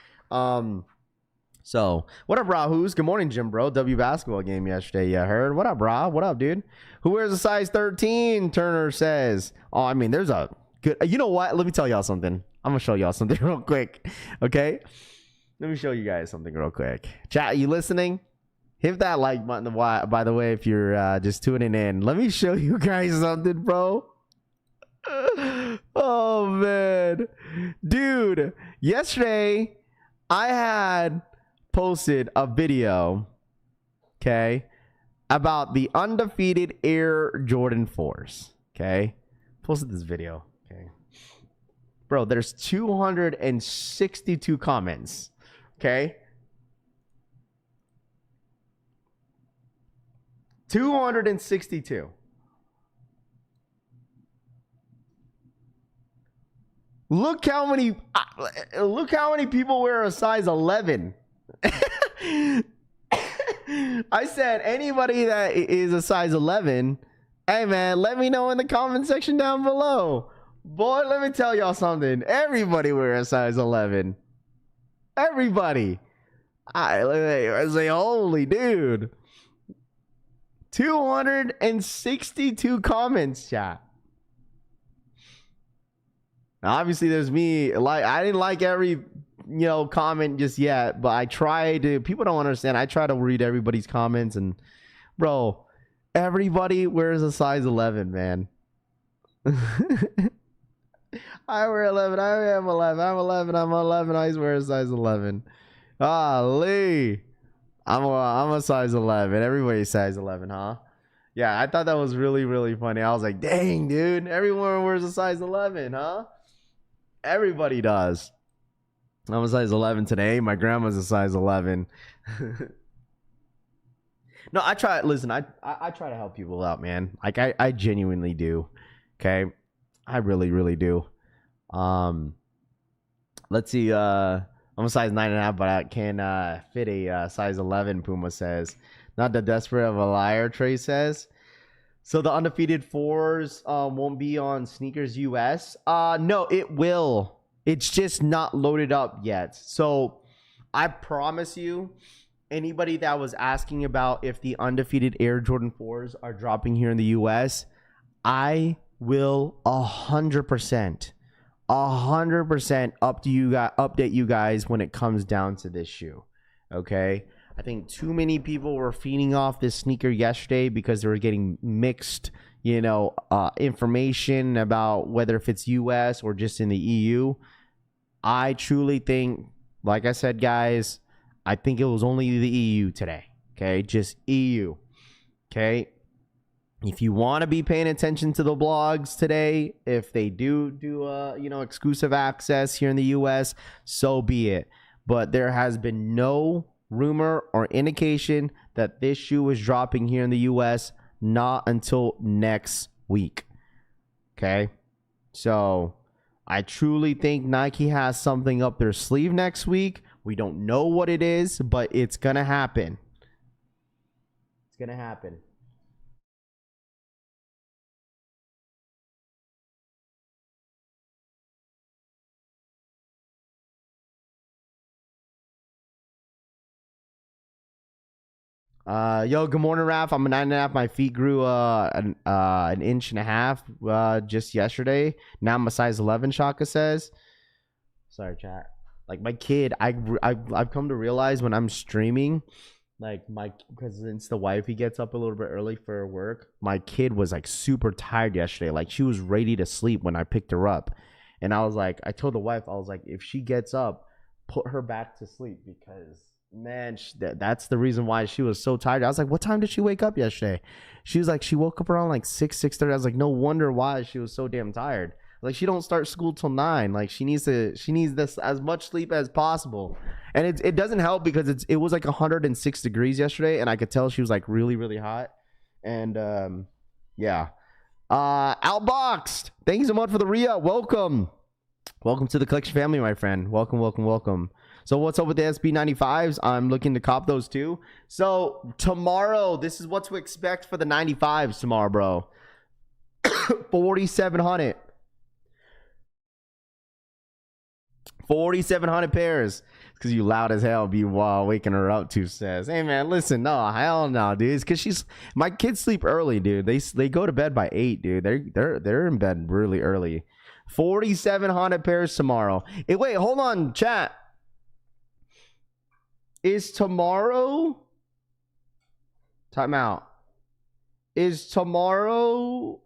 So, what up, Rahu's? Good morning, Jim, bro. W basketball game yesterday, you heard? What up, Ra? What up, dude? Who wears a size 13? Turner says. Oh, I mean, there's a good... You know what? Let me tell y'all something. I'm going to show y'all something real quick, okay? Let me show you guys something real quick. Chat, you listening? Hit that like button, by the way, if you're just tuning in. Let me show you guys something, bro. Oh, man. Dude, yesterday, I had... posted a video, okay, about the Undefeated Air Jordan 4s, okay? Posted this video, okay? Bro, there's 262 comments, okay? 262. Look how many people wear a size 11. I said anybody that is a size 11, hey man, let me know in the comment section down below. Boy, let me tell y'all something. Everybody wears a size 11. Everybody. I say, holy dude. 262 comments, chat. Now, obviously, there's me. Like, I didn't like every, comment just yet, but I try to. People don't understand. I try to read everybody's comments, and bro, everybody wears a size 11, man. I wear 11. I am 11. I'm 11. I'm 11. I wear a size 11. Lee, I'm a size 11. Everybody's size 11, huh? Yeah, I thought that was really, really funny. I was like, dang, dude, everyone wears a size 11, huh? Everybody does. I'm a size 11 today. My grandma's a size 11. No, I try. Listen, I try to help people out, man. Like I genuinely do. Okay, I really, really do. Let's see. I'm a size 9.5, but I can fit a size 11. Puma says, not the desperate of a liar. Trey says. So the undefeated 4s won't be on Sneakers US. No, it will. It's just not loaded up yet. So I promise you, anybody that was asking about if the undefeated Air Jordan 4s are dropping here in the US, I will 100% update you guys when it comes down to this shoe. Okay? I think too many people were feeding off this sneaker yesterday because they were getting mixed, information about whether if it's US or just in the EU. I truly think, like I said, guys, I think it was only the EU today. Okay, just EU. Okay. If you want to be paying attention to the blogs today, if they do exclusive access here in the US, so be it. But there has been no rumor or indication that this shoe is dropping here in the US, not until next week. Okay, so I truly think Nike has something up their sleeve next week. We don't know what it is, but it's gonna happen. It's gonna happen. Yo, good morning, Raph. I'm a 9.5. My feet grew an 1.5 inches just yesterday. Now I'm a size 11. Shaka says. Sorry, chat. Like my kid, I've come to realize when I'm streaming, like because since the wifey gets up a little bit early for work, my kid was like super tired yesterday. Like she was ready to sleep when I picked her up, and I was like, I told the wife, I was like, if she gets up, put her back to sleep because. Man, that's the reason why she was so tired. I was like, what time did she wake up yesterday? She was like, she woke up around like 6:30. I was like, no wonder why she was so damn tired. Like, she don't start school till 9. Like, she needs this as much sleep as possible. And it doesn't help because it was like 106 degrees yesterday, and I could tell she was like really, really hot. And yeah. Outboxed, thank you so much for the Ria. Welcome to the collection family, my friend. Welcome. So what's up with the SB95s? I'm looking to cop those too. So tomorrow, this is what to expect for the 95s tomorrow, bro. 4,700. 4,700 pairs. Because you loud as hell be while waking her up too, says. Hey man, listen, no, hell no, dude. It's because my kids sleep early, dude. They go to bed by 8, dude. They're in bed really early. 4,700 pairs tomorrow. Hey, wait, hold on, chat. Is tomorrow time out? Is tomorrow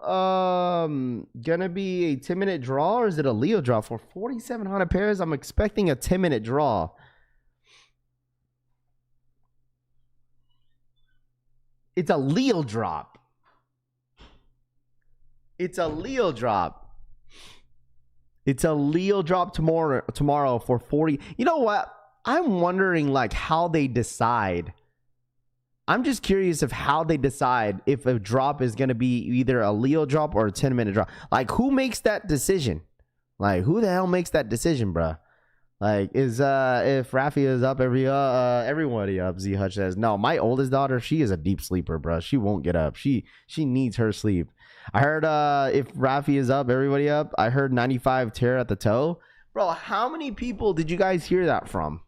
gonna be a 10-minute draw, or is it a Leo draw for 4,700 pairs? I'm expecting a 10-minute draw. It's a Leo drop. It's a Leo drop. It's a Leo drop tomorrow for 40. You know what? I'm wondering like how they decide. I'm just curious of how they decide if a drop is going to be either a Leo drop or a 10-minute drop. Like, who makes that decision? Like, who the hell makes that decision, bruh? Like, is if Rafi is up everybody up, Z Hutch says. No, my oldest daughter, she is a deep sleeper, bruh. She won't get up. She needs her sleep. I heard if Rafi is up, everybody up. I heard 95 tear at the toe. Bro, how many people did you guys hear that from?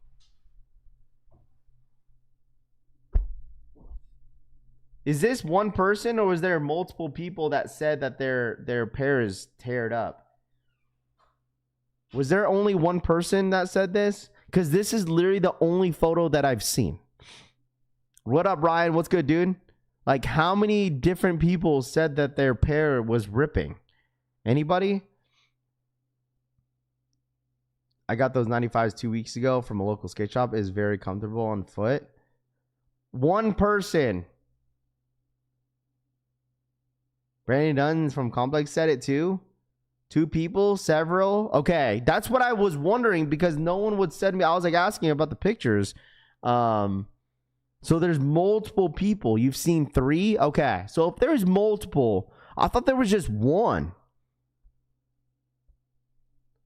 Is this one person, or was there multiple people that said that their pair is teared up? Was there only one person that said this? Because this is literally the only photo that I've seen. What up, Ryan? What's good, dude? Like, how many different people said that their pair was ripping? Anybody? I got those 95s 2 weeks ago from a local skate shop. Is very comfortable on foot. One person. Brandon Duns from Complex said it too. 2 people, several. Okay, that's what I was wondering, because no one would send me. I was like asking about the pictures. So there's multiple people. You've seen 3. Okay, so if there's multiple, I thought there was just one.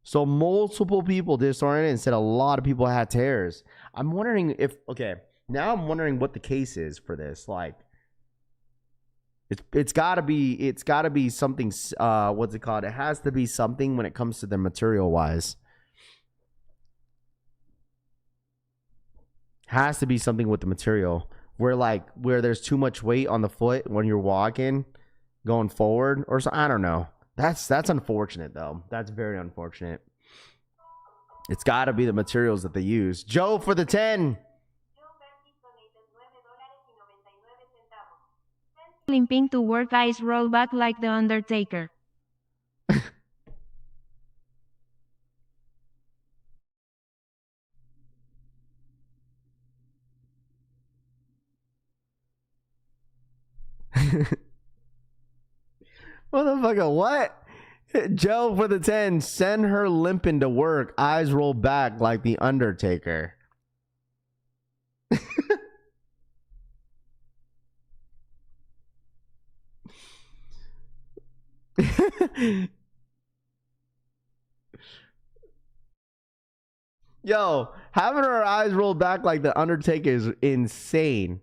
So multiple people disoriented and said a lot of people had tears. I'm wondering if, okay, now I'm wondering what the case is for this. Like, it's gotta be something, what's it called? It has to be something when it comes to the material wise. Has to be something with the material where there's too much weight on the foot when you're walking, going forward, or so. I don't know. That's unfortunate though. That's very unfortunate. It's got to be the materials that they use. Joe for the 10. Limping to work, eyes roll back like the Undertaker. Motherfucker, what? Joe for the 10. Send her limping to work, eyes roll back like the Undertaker. Yo, having her eyes rolled back like the Undertaker is insane.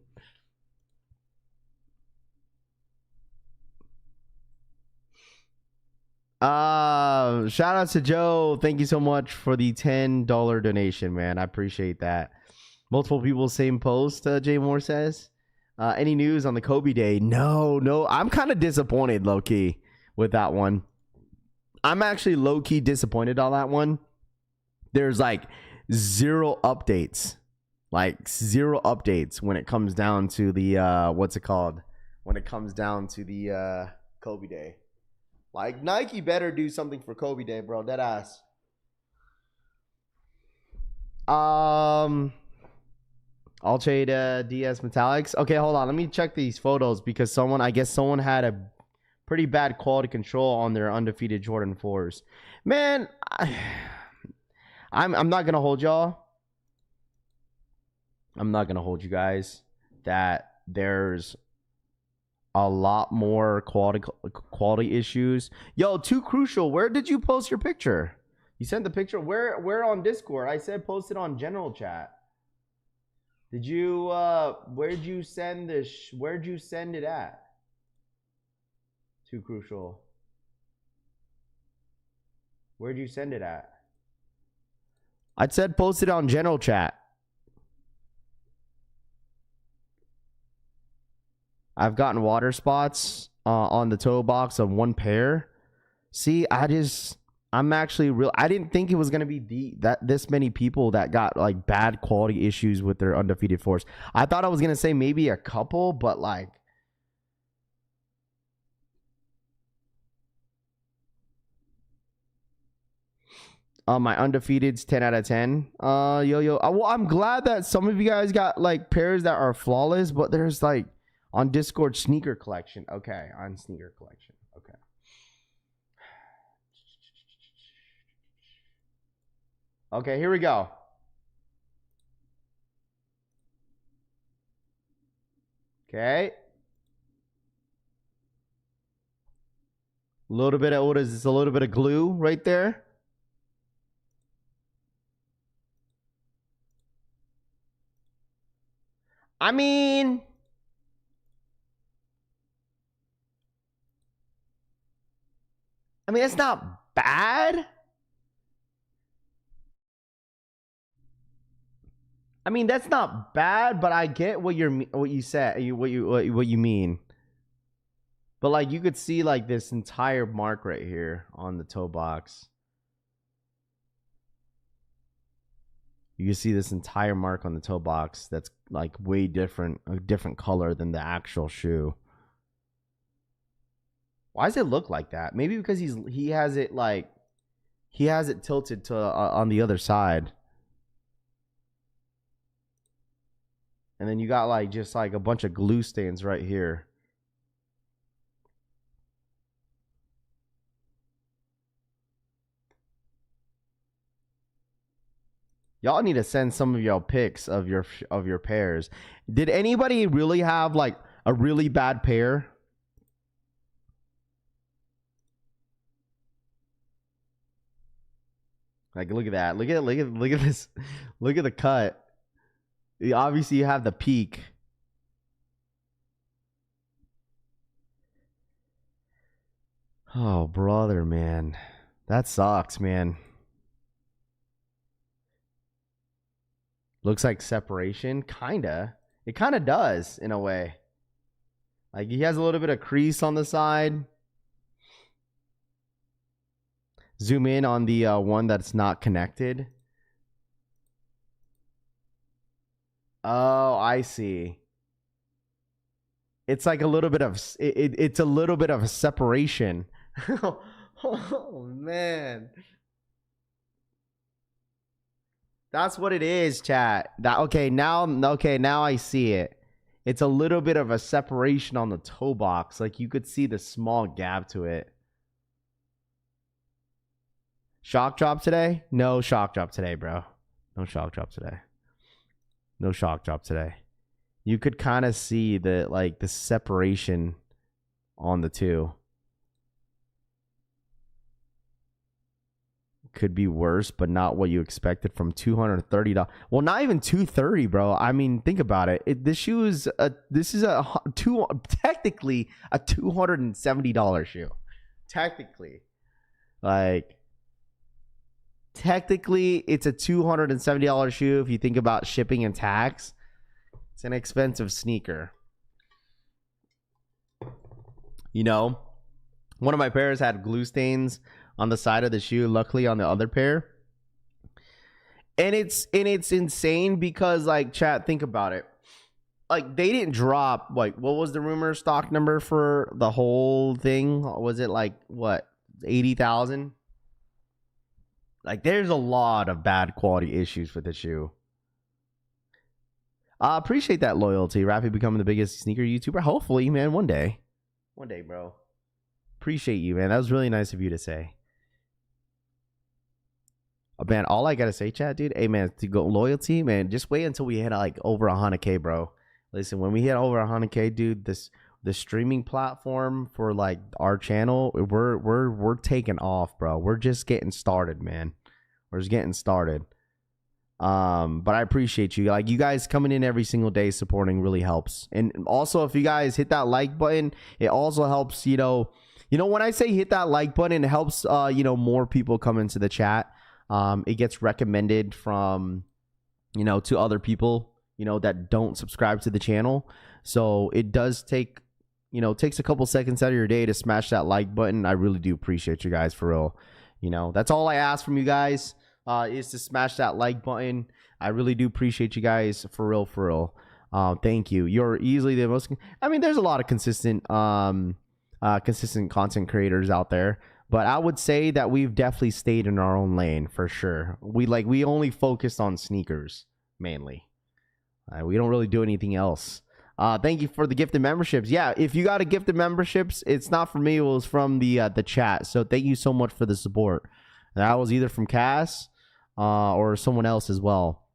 Shout out to Joe. Thank you so much for the $10 donation, man. I appreciate that. Multiple people, same post, Jay Moore says. Any news on the Kobe Day? No. I'm kind of disappointed, low-key, with that one. I'm actually low-key disappointed on that one. There's like 0 updates. Like 0 updates when it comes down to the, what's it called? When it comes down to the Kobe Day. Like, Nike better do something for Kobe Day, bro. Dead ass. I'll trade DS Metallics. Okay, hold on. Let me check these photos because I guess someone had a pretty bad quality control on their undefeated Jordan 4s. Man, I'm not gonna hold y'all. I'm not gonna hold you guys that there's a lot more quality issues. Yo, Too Crucial, where did you post your picture? You sent the picture where on Discord? I said post it on general chat. Did you where'd you send this? Where'd you send it at? Too Crucial. Where'd you send it at? I said post it on general chat. I've gotten water spots on the toe box of one pair. See, I'm actually real. I didn't think it was gonna be this many people that got like bad quality issues with their undefeated force. I thought I was gonna say maybe a couple, but like, my undefeated's 10 out of 10. Well, I'm glad that some of you guys got like pairs that are flawless, but there's like on Discord sneaker collection. Okay, on sneaker collection. Okay. Okay, here we go. Okay. A little bit of, what is this? A little bit of glue right there. I mean, it's not bad. I mean, that's not bad, but I get what you said, what you mean. But like, you could see like this entire mark right here on the toe box. You can see this entire mark on the toe box that's like way different, a different color than the actual shoe. Why does it look like that? Maybe because he has it tilted to on the other side. And then you got like just like a bunch of glue stains right here. Y'all need to send some of y'all pics of your pairs. Did anybody really have like a really bad pair? Like, look at that. Look at this. Look at the cut. Obviously, you have the peak. Oh, brother, man. That sucks, man. Looks like separation. Kinda. It kind of does, in a way. Like, he has a little bit of crease on the side. Zoom in on the one that's not connected. Oh, I see. It's like a little bit of it's a little bit of a separation. Oh man. That's what it is, chat. Okay, now I see it. It's a little bit of a separation on the toe box. Like, you could see the small gap to it. Shock drop today? No shock drop today, bro. No shock drop today. No shock drop today. You could kind of see the separation on the two. Could be worse, but not what you expected from $230. Well, not even $230, bro. I mean, think about it. This shoe is technically a $270 shoe. Technically, it's a $270 shoe. If you think about shipping and tax, it's an expensive sneaker. You know, one of my pairs had glue stains on the side of the shoe. Luckily, on the other pair, and it's insane because, like, chat, think about it. Like, they didn't drop, like, what was the rumor stock number for the whole thing? Was it like what, 80,000? Like, there's a lot of bad quality issues with the shoe. Appreciate that loyalty. Rafi becoming the biggest sneaker YouTuber. Hopefully, man, one day. One day, bro. Appreciate you, man. That was really nice of you to say. Oh, man, all I gotta say, chat, dude, hey, man, to go loyalty, man, just wait until we hit like over 100K, bro. Listen, when we hit over 100K, dude, the streaming platform for like our channel, we're taking off, bro. We're just getting started, man. We're just getting started. But I appreciate you. Like, you guys coming in every single day supporting really helps. And also, if you guys hit that like button, it also helps, you know, when I say hit that like button, it helps more people come into the chat. It gets recommended from, to other people, that don't subscribe to the channel. So it does take, takes a couple seconds out of your day to smash that like button. I really do appreciate you guys, for real. That's all I ask from you guys, is to smash that like button. I really do appreciate you guys, for real. Thank you. You're easily the most, there's a lot of consistent content creators out there. But I would say that we've definitely stayed in our own lane, for sure. We only focused on sneakers, mainly. We don't really do anything else. Thank you for the gifted memberships. Yeah, if you got a gifted memberships, it's not from me. It was from the chat. So thank you so much for the support. That was either from Cass or someone else as well.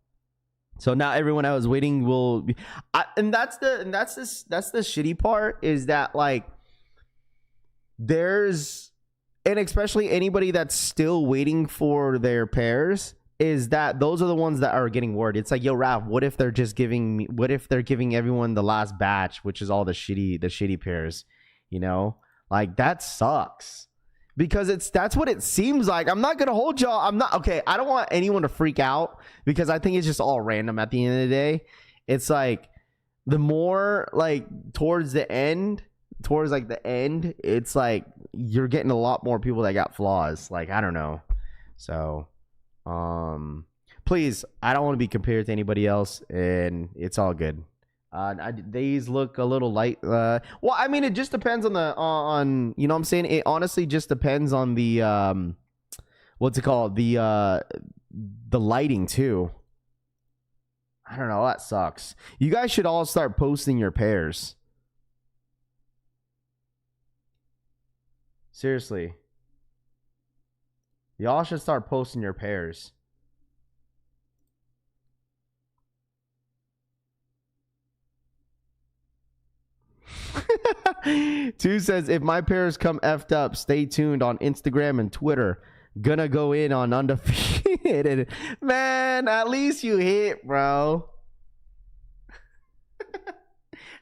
So now everyone I was waiting will be, and that's the shitty part, is that, like, and especially anybody that's still waiting for their pairs, is that those are the ones that are getting word. It's like, yo, Raph, what if they're giving everyone the last batch, which is all the shitty pairs, like, that sucks. because that's what it seems like. I'm not gonna hold y'all. I'm not okay. I don't want anyone to freak out because I think it's just all random at the end of the day. It's like the more like towards the end, it's like you're getting a lot more people that got flaws. Like, I don't know. So please, I don't want to be compared to anybody else, and it's all good. These look a little light. Well, I mean, it just depends on you know what I'm saying? It honestly just depends on the what's it called? The lighting too. I don't know, that sucks. You guys should all start posting your pairs. Seriously. Y'all should start posting your pairs. Two says, if my pairs come effed up, stay tuned on Instagram and Twitter. Gonna go in on Undefeated. Man, at least you hit, bro.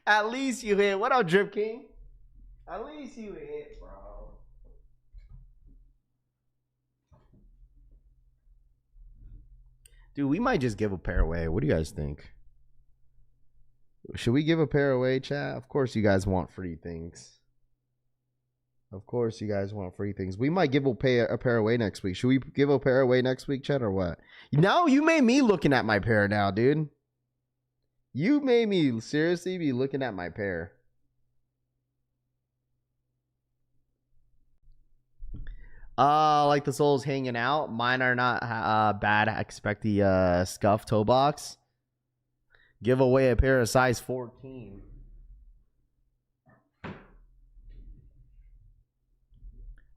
At least you hit. What up, Drip King? At least you hit, bro. Dude, we might just give a pair away. What do you guys think? Should we give a pair away, chat? Of course you guys want free things. Of course you guys want free things. We might give a pair away next week. Should we give a pair away next week, chat, or what? Now you made me looking at my pair now, dude. You made me seriously be looking at my pair. Like the soles hanging out. Mine are not bad. I expect the scuff toe box. Give away a pair of size 14.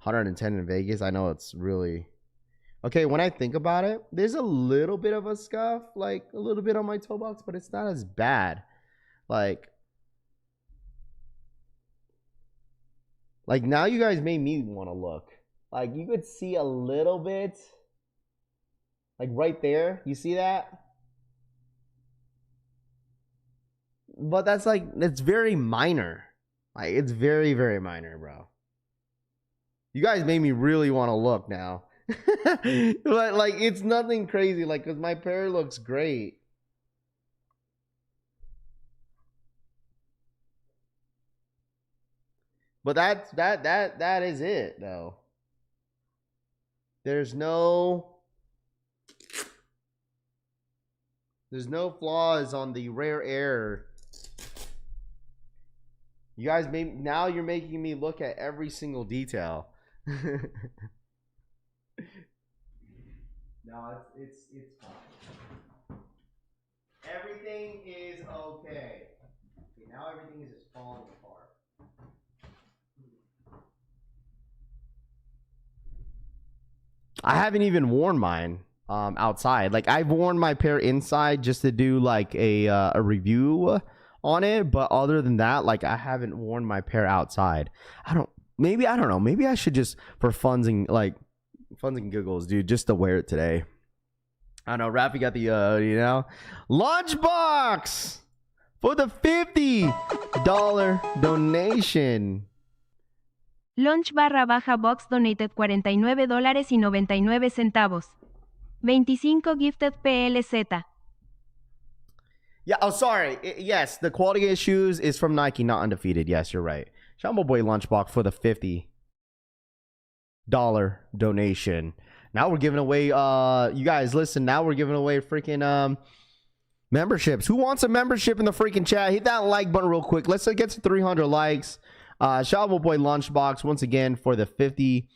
$110 in Vegas. I know it's really okay. When I think about it, there's a little bit of a scuff, like a little bit on my toe box, but it's not as bad. Like now you guys made me want to look. Like you could see a little bit, like right there. You see that? But that's like, it's very minor. Like it's very, very minor, bro. You guys made me really want to look now. But like it's nothing crazy, like, because my pair looks great. But that is it though. There's no flaws on the rare air. You guys now you're making me look at every single detail. No, it's fine. Everything is okay. Okay, now everything is just falling apart. I haven't even worn mine outside. Like I've worn my pair inside just to do like a review on it, but other than that, like I haven't worn my pair outside. I don't know. Maybe I should just for funs and giggles, dude, just to wear it today. I know Rafi got the lunchbox for the $50 donation. Launch / box donated $49.99. 25 gifted PLZ. Yeah, oh, sorry. Yes, the quality issues is from Nike, not Undefeated. Yes, you're right. Shambo Boy Lunchbox for the $50 donation. Now we're giving away, you guys, listen, now we're giving away freaking memberships. Who wants a membership in the freaking chat? Hit that like button real quick. Let's get to 300 likes. Shambo Boy Lunchbox, once again, for the $50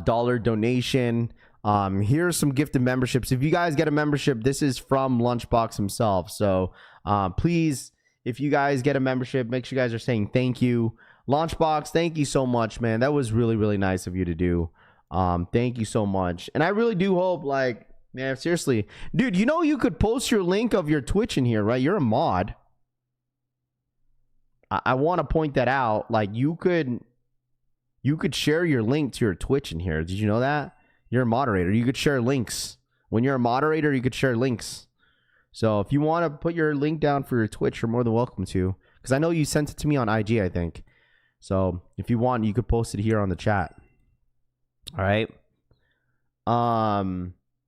donation. Here's some gifted memberships. If you guys get a membership, this is from Lunchbox himself. So please, if you guys get a membership, make sure you guys are saying thank you. Launchbox, thank you so much, man. That was really, really nice of you to do. Thank you so much. And I really do hope, like, man, seriously, dude, you know you could post your link of your Twitch in here, right? You're a mod. I want to point that out. Like, you could share your link to your Twitch in here. Did you know that? You're a moderator. You could share links. When you're a moderator, you could share links. So if you want to put your link down for your Twitch, you're more than welcome to. Because I know you sent it to me on IG, I think. So if you want, you could post it here on the chat. All right.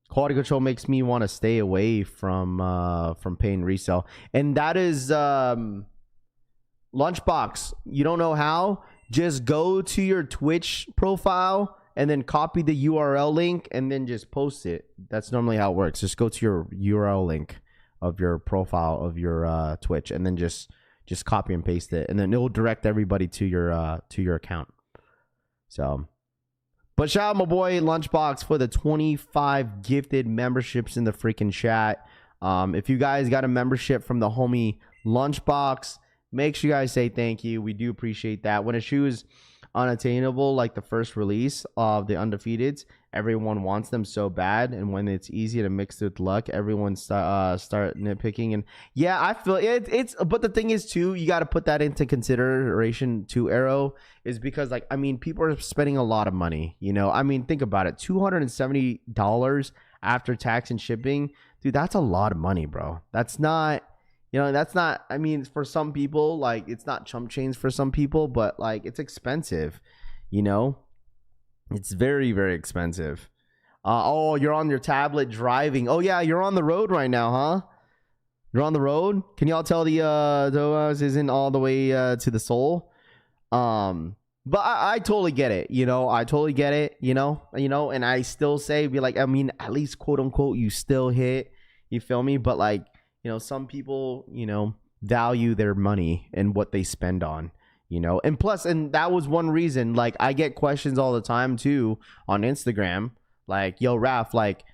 Quality control makes me want to stay away from paying resale, and that is Lunchbox. You don't know how? Just go to your Twitch profile and then copy the URL link and then just post it. That's normally how it works. Just go to your URL link of your profile of your Twitch and then just copy and paste it, and then it will direct everybody to your account. So, but shout out my boy Lunchbox for the 25 gifted memberships in the freaking chat. If you guys got a membership from the homie Lunchbox, make sure you guys say thank you. We do appreciate that. When a shoe is unattainable, like the first release of the Undefeateds, everyone wants them so bad, and when it's easy to mix with luck, everyone start nitpicking. And yeah, I feel it's but the thing is too, you got to put that into consideration too, Arrow, is because, like, I mean, people are spending a lot of money, you know. I mean, think about it, $270 after tax and shipping, dude. That's a lot of money, bro. That's not, you know, that's not, I mean, for some people, like, it's not chump change for some people, but like, it's expensive, you know. It's very, very expensive. Oh, you're on your tablet driving. Oh yeah, you're on the road right now, huh? You're on the road. Can y'all tell the DOAS isn't all the way to the soul? But I totally get it. You know, I totally get it. You know, and I still say, be like, I mean, at least quote unquote, you still hit. You feel me? But like, you know, some people, you know, value their money and what they spend on. You know, and plus, and that was one reason, like, I get questions all the time too on Instagram, like, yo, Raph, like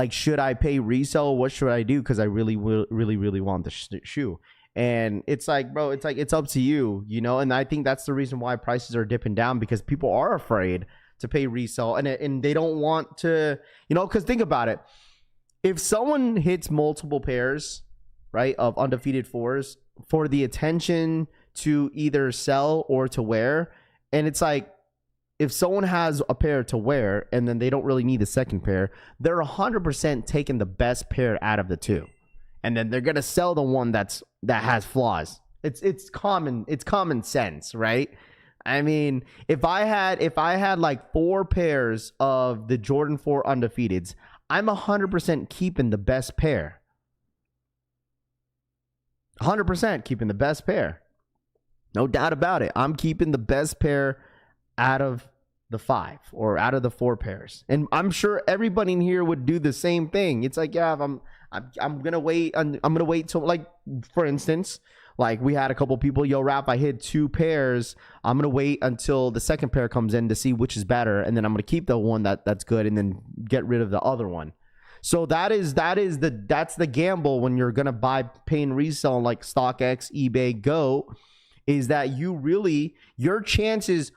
should I pay resale? What should I do? Because I really want the shoe. And it's like, bro, it's like, it's up to you, you know. And I think that's the reason why prices are dipping down, because people are afraid to pay resale, and they don't want to, you know, because think about it. If someone hits multiple pairs, right, of Undefeated 4s, for the attention to either sell or to wear, and it's like, if someone has a pair to wear and then they don't really need the second pair, they're 100% taking the best pair out of the two, and then they're gonna sell the one that has flaws. It's common sense, right? I mean, if I had like 4 pairs of the Jordan 4 Undefeateds, I'm 100% keeping the best pair. 100% keeping the best pair. No doubt about it. I'm keeping the best pair out of the 5 or out of the 4 pairs. And I'm sure everybody in here would do the same thing. It's like, yeah, I'm going to wait. I'm going to wait till, like, for instance, like, we had a couple people, yo, Raph, I hit 2 pairs. I'm going to wait until the second pair comes in to see which is better. And then I'm going to keep the one that's good and then get rid of the other one. So that's the gamble when you're gonna buy, pay and resell on like StockX, eBay, Go, is that your chances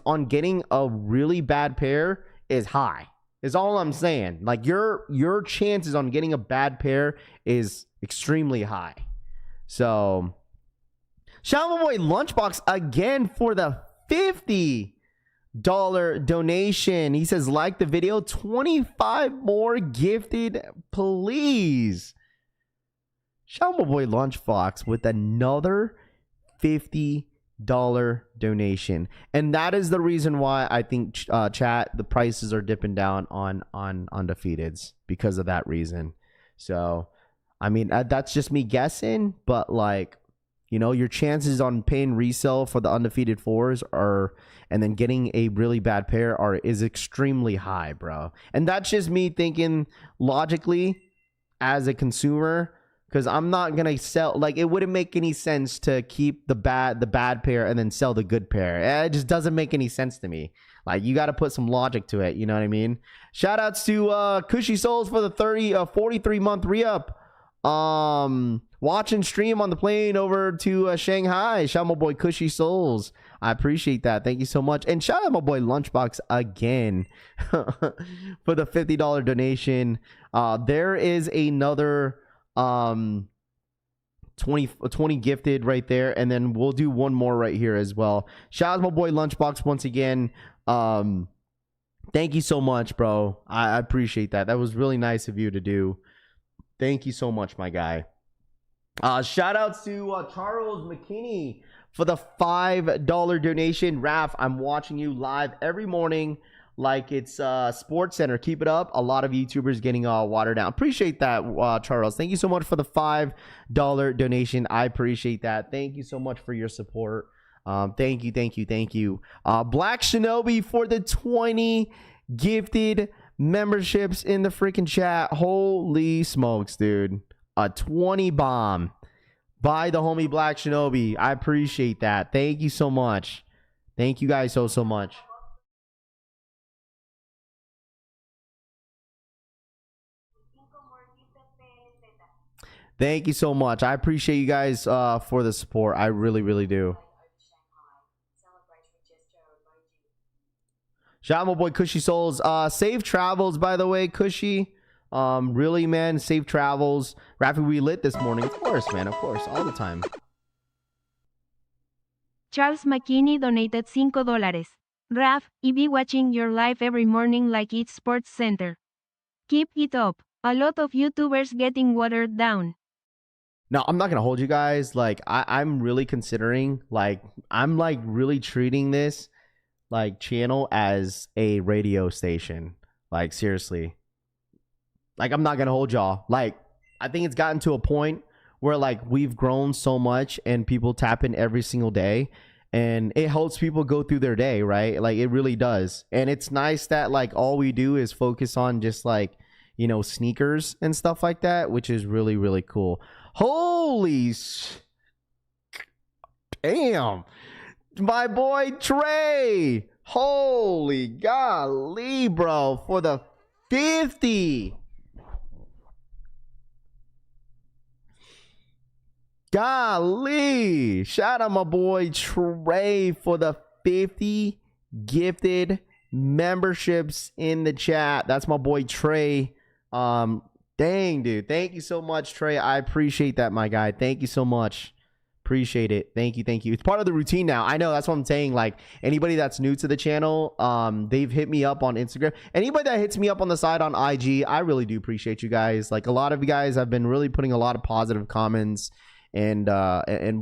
on getting a really bad pair is high. Is all I'm saying. Like, your chances on getting a bad pair is extremely high. So shout out my boy Lunchbox again for the $50 donation. He says, like the video, 25 more gifted, please. Shout out my boy Lunchbox with another $50 donation. And that is the reason why I think chat, the prices are dipping down on Undefeateds, because of that reason. So I mean, that's just me guessing, but like, you know, your chances on paying resale for the Undefeated 4s and then getting a really bad pair is extremely high, bro. And that's just me thinking logically as a consumer, because I'm not gonna sell, like, it wouldn't make any sense to keep the bad pair and then sell the good pair. It just doesn't make any sense to me. Like, you got to put some logic to it, you know what I mean? Shout outs to Cushy Souls for the 43-month re-up. Watch and stream on the plane over to Shanghai. Shout out my boy Cushy Souls. I appreciate that. Thank you so much. And shout out my boy Lunchbox again for the $50 donation. There is another 20 gifted right there, and then we'll do one more right here as well. Shout out to my boy Lunchbox once again. Thank you so much, bro. I appreciate that. That was really nice of you to do. Thank you so much, my guy. Shout outs to Charles McKinney for the $5 donation. Raph, I'm watching you live every morning like it's Sports Center. Keep it up. A lot of YouTubers getting watered down. Appreciate that, Charles. Thank you so much for the $5 donation. I appreciate that. Thank you so much for your support. Thank you. Black Shinobi for the 20 gifted memberships in the freaking chat. Holy smokes, dude. A 20 bomb by the homie Black Shinobi. I appreciate that. Thank you so much. Thank you guys so much. Thank you so much. I appreciate you guys for the support. I really do. Shout out my boy Cushy Souls. Safe travels, by the way, Cushy. Really, man, safe travels. Rafi, we lit this morning. Of course, man. Of course. All the time. Charles McKinney donated $5. Raf, I be watching your live every morning like it's Sports Center. Keep it up. A lot of YouTubers getting watered down. Now, I'm not going to hold you guys. Like, I'm really considering, like, I'm like really treating this like channel as a radio station. Like, seriously. Like, I'm not going to hold y'all. Like, I think it's gotten to a point where like we've grown so much and people tap in every single day and it helps people go through their day, right? Like, it really does. And it's nice that like all we do is focus on just like, you know, sneakers and stuff like that, which is really cool. Holy damn, my boy Trey. Holy golly, bro, for the 50. Golly, shout out my boy Trey for the 50 gifted memberships in the chat. That's my boy Trey. Dang, dude. Thank you so much, Trey. I appreciate that, my guy. Thank you so much. Appreciate it. Thank you. It's part of the routine now. I know, that's what I'm saying. Like, anybody that's new to the channel, they've hit me up on Instagram. Anybody that hits me up on the side on IG, I really do appreciate you guys. Like, a lot of you guys have been really putting a lot of positive comments and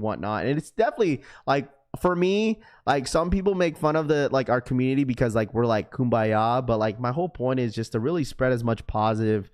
whatnot. And it's definitely like, for me, like, some people make fun of the like our community because like we're like kumbaya, but like my whole point is just to really spread as much positive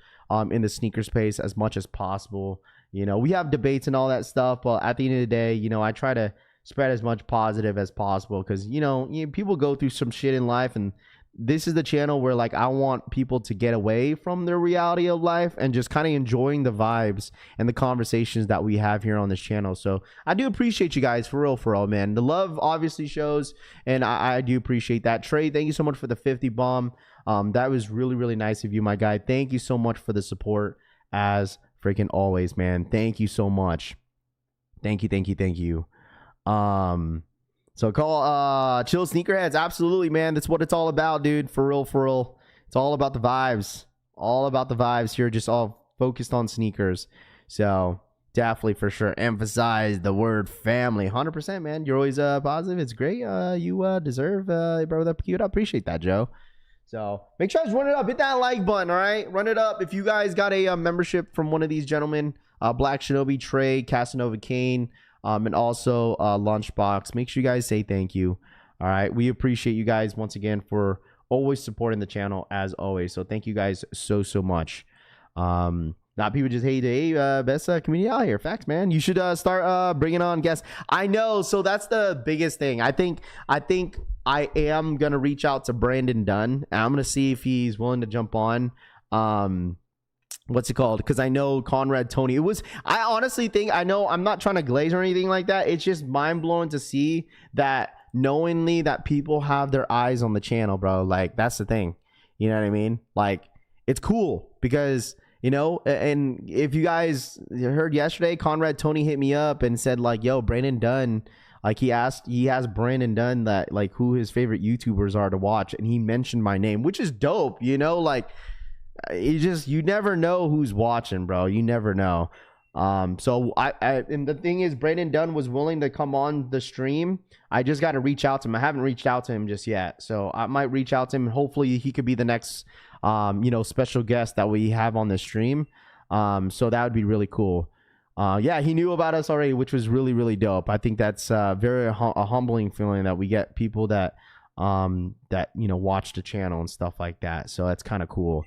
in the sneaker space as much as possible. You know, we have debates and all that stuff, but at the end of the day, you know, I try to spread as much positive as possible because, you know, people go through some shit in life, and this is the channel where like I want people to get away from their reality of life and just kind of enjoying the vibes and the conversations that we have here on this channel. So I do appreciate you guys, for real, man. The love obviously shows, and I do appreciate that. Trey, thank you so much for the 50 bomb. That was really nice of you, my guy. Thank you so much for the support as freaking always, man. Thank you so much. Thank you. So call chill sneakerheads. Absolutely, man. That's what it's all about, dude. For real. It's all about the vibes. All about the vibes here. Just all focused on sneakers. So definitely, for sure, emphasize the word family. 100%, man. You're always positive. It's great. You deserve, bro. That cute. I appreciate that, Joe. So make sure you guys run it up. Hit that like button, all right? Run it up. If you guys got a membership from one of these gentlemen, Black Shinobi, Trey, Casanova Kane, and also Lunchbox, make sure you guys say thank you. All right? We appreciate you guys once again for always supporting the channel as always. So thank you guys so much. Not people just hate, hey, best community out here. Facts, man. You should start bringing on guests. I know. So that's the biggest thing. I think I am going to reach out to Brandon Dunn. And I'm going to see if he's willing to jump on. What's it called? Because I know Conrad Tony. I honestly think, I know I'm not trying to glaze or anything like that. It's just mind blowing to see that knowingly that people have their eyes on the channel, bro. Like, that's the thing. You know what I mean? Like, it's cool because, you know, and if you guys heard yesterday, Conrad Tony hit me up and said like, yo, Brandon Dunn, like he asked Brandon Dunn that like who his favorite YouTubers are to watch. And he mentioned my name, which is dope. You know, like you never know who's watching, bro. You never know. So I and the thing is, Brandon Dunn was willing to come on the stream. I just got to reach out to him. I haven't reached out to him just yet. So I might reach out to him and hopefully he could be the next you know, special guest that we have on the stream. So that would be really cool. Yeah, he knew about us already, which was really, really dope. I think that's very a humbling feeling that we get people that watch the channel and stuff like that. So that's kind of cool.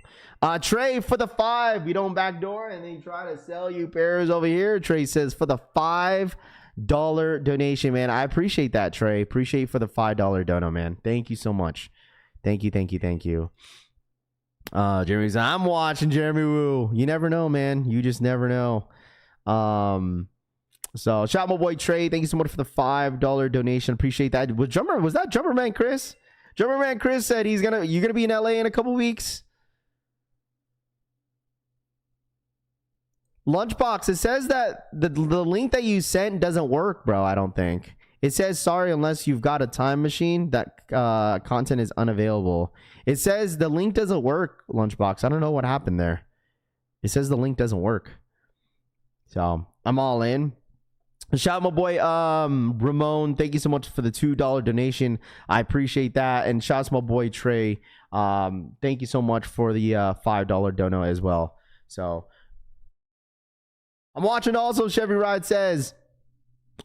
Trey, for the 5, we don't backdoor and then try to sell you pairs over here. Trey says for the $5 donation, man. I appreciate that, Trey. Appreciate for the $5 dono, man. Thank you so much. Thank you. Jeremy says, I'm watching Jeremy Woo. You never know, man. You just never know. So shout out my boy Trey. Thank you so much for the $5 donation. Appreciate that. Was that Jumperman Chris? Jumperman Chris said you're gonna be in LA in a couple weeks. Lunchbox, it says that the link that you sent doesn't work, bro. I don't think. It says sorry unless you've got a time machine, that content is unavailable. It says the link doesn't work, Lunchbox. I don't know what happened there. It says the link doesn't work. So I'm all in. Shout out my boy Ramon. Thank you so much for the $2 donation. I appreciate that. And shout out to my boy Trey. Thank you so much for the $5 dono as well. So I'm watching also. Chevy Ride says,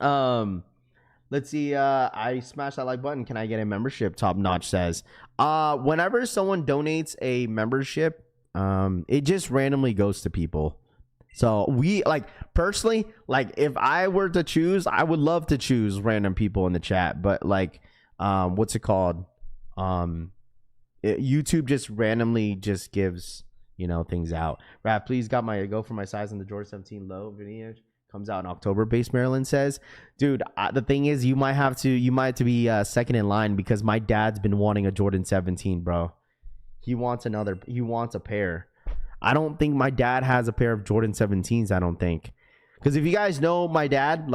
let's see. I smashed that like button. Can I get a membership? Top Notch says, whenever someone donates a membership, it just randomly goes to people. So we personally, if I were to choose, I would love to choose random people in the chat, but what's it called? YouTube just randomly just gives, things out. Raph, please go for my size on the Jordan 17 low video. Comes out in October. Base Maryland says, dude, the thing is, you might have to be second in line because my dad's been wanting a Jordan 17, bro. He wants a pair. I don't think my dad has a pair of Jordan 17s. I don't think, because if you guys know my dad,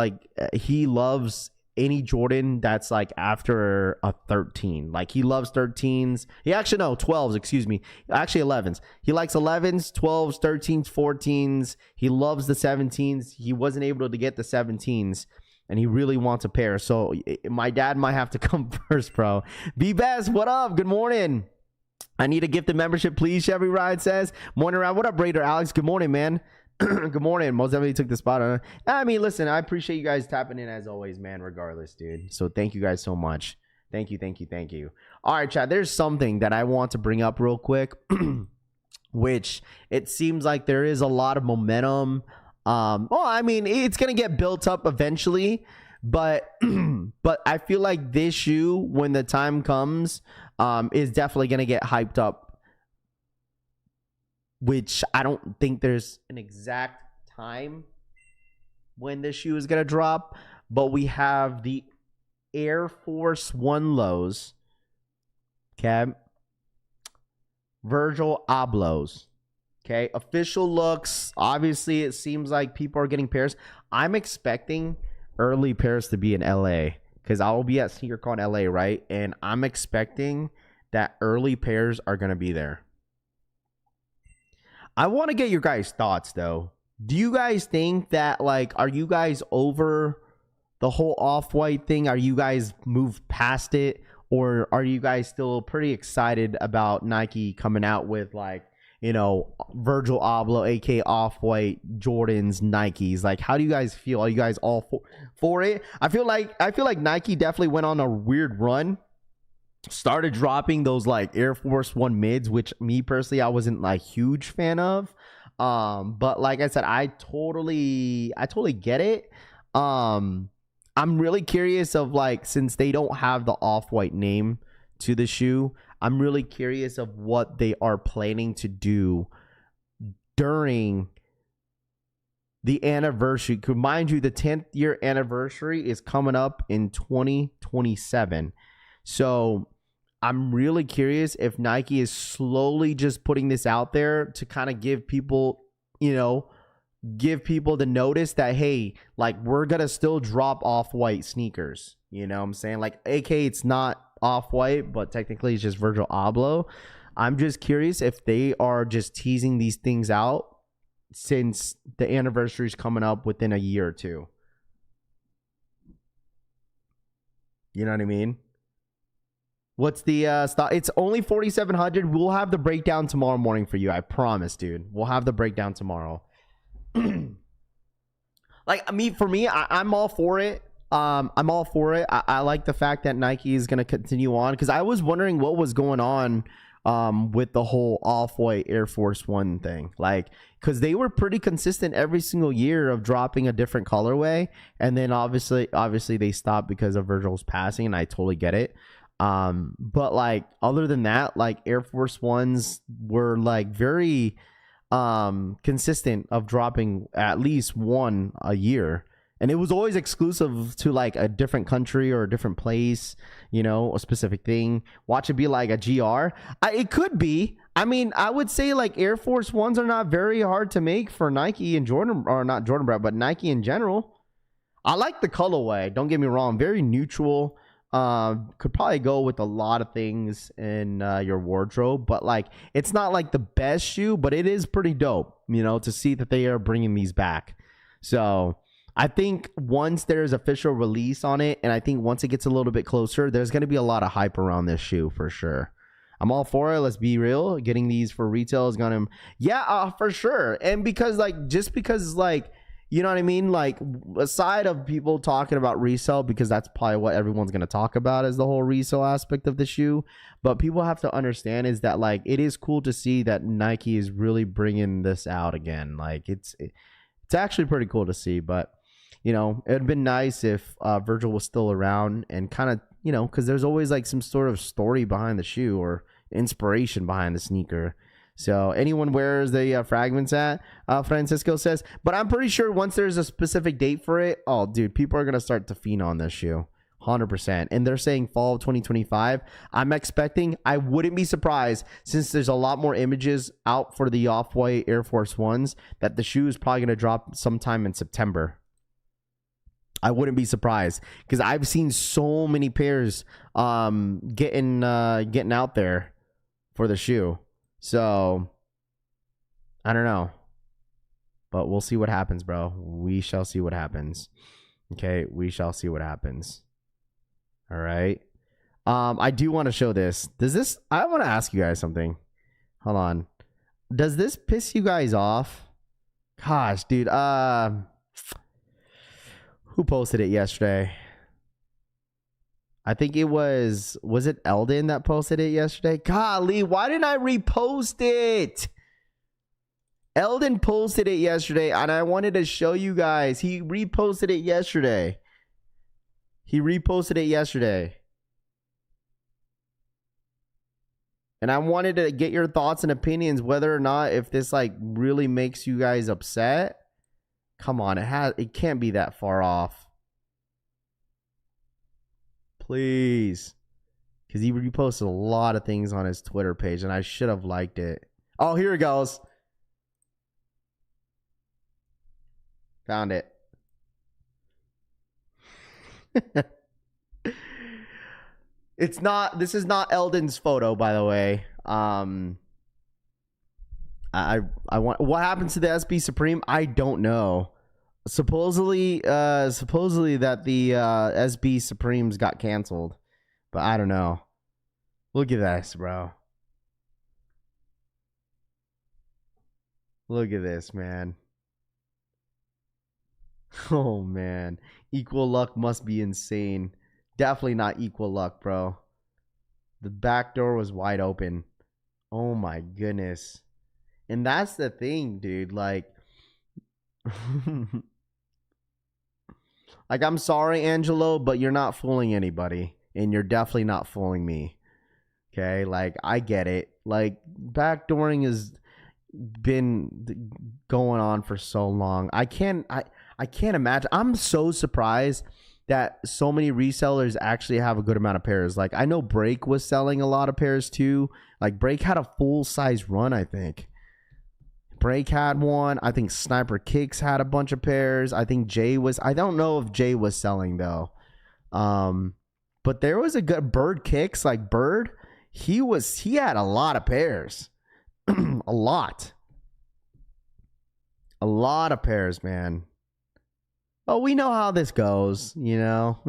he loves any Jordan that's after a 13. He loves 13s. 12s. Excuse me. Actually, 11s. He likes 11s, 12s, 13s, 14s. He loves the 17s. He wasn't able to get the 17s, and he really wants a pair. So my dad might have to come first, bro. Be best. What up? Good morning. I need a gifted membership, please. Chevy Ride says, morning around. What up, Raider Alex? Good morning, man. Good morning. Most definitely took the spot. I mean, listen, I appreciate you guys tapping in as always, man, regardless, dude. So thank you guys so much. Thank you. All right, chat. There's something that I want to bring up real quick, which it seems like there is a lot of momentum. I mean, it's going to get built up eventually, but I feel like this shoe, when the time comes, is definitely going to get hyped up, which I don't think there's an exact time when this shoe is going to drop, but we have the Air Force One lows, okay, Virgil Ablohs, okay, official looks. Obviously, it seems like people are getting pairs. I'm expecting early pairs to be in LA, because I will be at SneakerCon LA, right? And I'm expecting that early pairs are going to be there. I want to get your guys' thoughts, though. Do you guys think that, are you guys over the whole off-white thing? Are you guys moved past it? Or are you guys still pretty excited about Nike coming out with, Virgil Abloh, aka off-white Jordans, Nikes? How do you guys feel? Are you guys all for it? I feel like Nike definitely went on a weird run, started dropping those Air Force One mids, which me personally I wasn't huge fan of. But like I said, I totally get it. I'm really curious of since they don't have the off-white name to the shoe, I'm really curious of what they are planning to do during the anniversary. Mind you, the 10th year anniversary is coming up in 2027. So I'm really curious if Nike is slowly just putting this out there to kind of give people, the notice that, hey, we're going to still drop off-white sneakers. You know what I'm saying? AK, it's not off-white, but technically it's just Virgil Abloh. I'm just curious if they are just teasing these things out since the anniversary is coming up within a year or two. You know what I mean? What's the stock? It's only 4,700. We'll have the breakdown tomorrow morning for you. I promise, dude. We'll have the breakdown tomorrow. Like, I mean, for me, I'm all for it. I'm all for it. I like the fact that Nike is going to continue on, because I was wondering what was going on with the whole Off-White Air Force One thing. Like, because they were pretty consistent every single year of dropping a different colorway, and then obviously they stopped because of Virgil's passing, and I totally get it. But like, other than that, like, Air Force Ones were like very consistent of dropping at least one a year, and it was always exclusive to like a different country or a different place, you know, a specific thing. Watch it be like a GR. It could be. I mean, I would say like Air Force Ones are not very hard to make for Nike and Jordan, or not Jordan Brand, but Nike in general. I like the colorway, don't get me wrong, very neutral. Could probably go with a lot of things in your wardrobe, but like, it's not like the best shoe, but it is pretty dope, you know, to see that they are bringing these back. So I think once there's official release on it, and I think once it gets a little bit closer, there's going to be a lot of hype around this shoe for sure. I'm all for it. Let's be real. Getting these for retail is going to, for sure. And because like, just because like, you know what I mean? Like, aside of people talking about resale, because that's probably what everyone's going to talk about, is the whole resale aspect of the shoe. But people have to understand is that, like, it is cool to see that Nike is really bringing this out again. Like, it's actually pretty cool to see. But, you know, it would have been nice if Virgil was still around and kind of, you know, because there's always like some sort of story behind the shoe or inspiration behind the sneaker. So anyone wears the fragments at, Francisco says, but I'm pretty sure once there's a specific date for it, oh dude, people are going to start to fiend on this shoe 100%. And they're saying fall of 2025. I'm expecting, I wouldn't be surprised, since there's a lot more images out for the Off-White Air Force Ones, that the shoe is probably going to drop sometime in September. I wouldn't be surprised, because I've seen so many pairs getting out there for the shoe. So, I don't know. But we'll see what happens, bro. We shall see what happens. Okay, we shall see what happens. All right. I do want to show this. I want to ask you guys something. Hold on. Does this piss you guys off? Gosh, dude. Who posted it yesterday? I think it was it Eldon that posted it yesterday? Golly, why didn't I repost it? Eldon posted it yesterday, and I wanted to show you guys. He reposted it yesterday. And I wanted to get your thoughts and opinions, whether or not, if this like really makes you guys upset. Come on, it can't be that far off. Please. Because he reposted a lot of things on his Twitter page, and I should have liked it. Oh, here it goes. Found it. This is not Eldon's photo, by the way. I want, what happens to the SB Supreme? I don't know. Supposedly that the SB Supremes got canceled, but I don't know. Look at this, bro. Look at this, man. Oh man, Equal Luck must be insane. Definitely not Equal Luck, bro. The back door was wide open. Oh my goodness. And that's the thing, dude. Like like, I'm sorry, Angelo, but you're not fooling anybody, and you're definitely not fooling me. Okay, like, I get it. Like, backdooring has been going on for so long. I can't imagine. I'm so surprised that so many resellers actually have a good amount of pairs. Like, I know Break was selling a lot of pairs too. Like, Break had a full size run, I think. Break had one. I think Sniper Kicks had a bunch of pairs. I think Jay was. I don't know if Jay was selling though. But there was a good Bird Kicks, like Bird. He had a lot of pairs. A lot of pairs, man. Oh, we know how this goes, you know.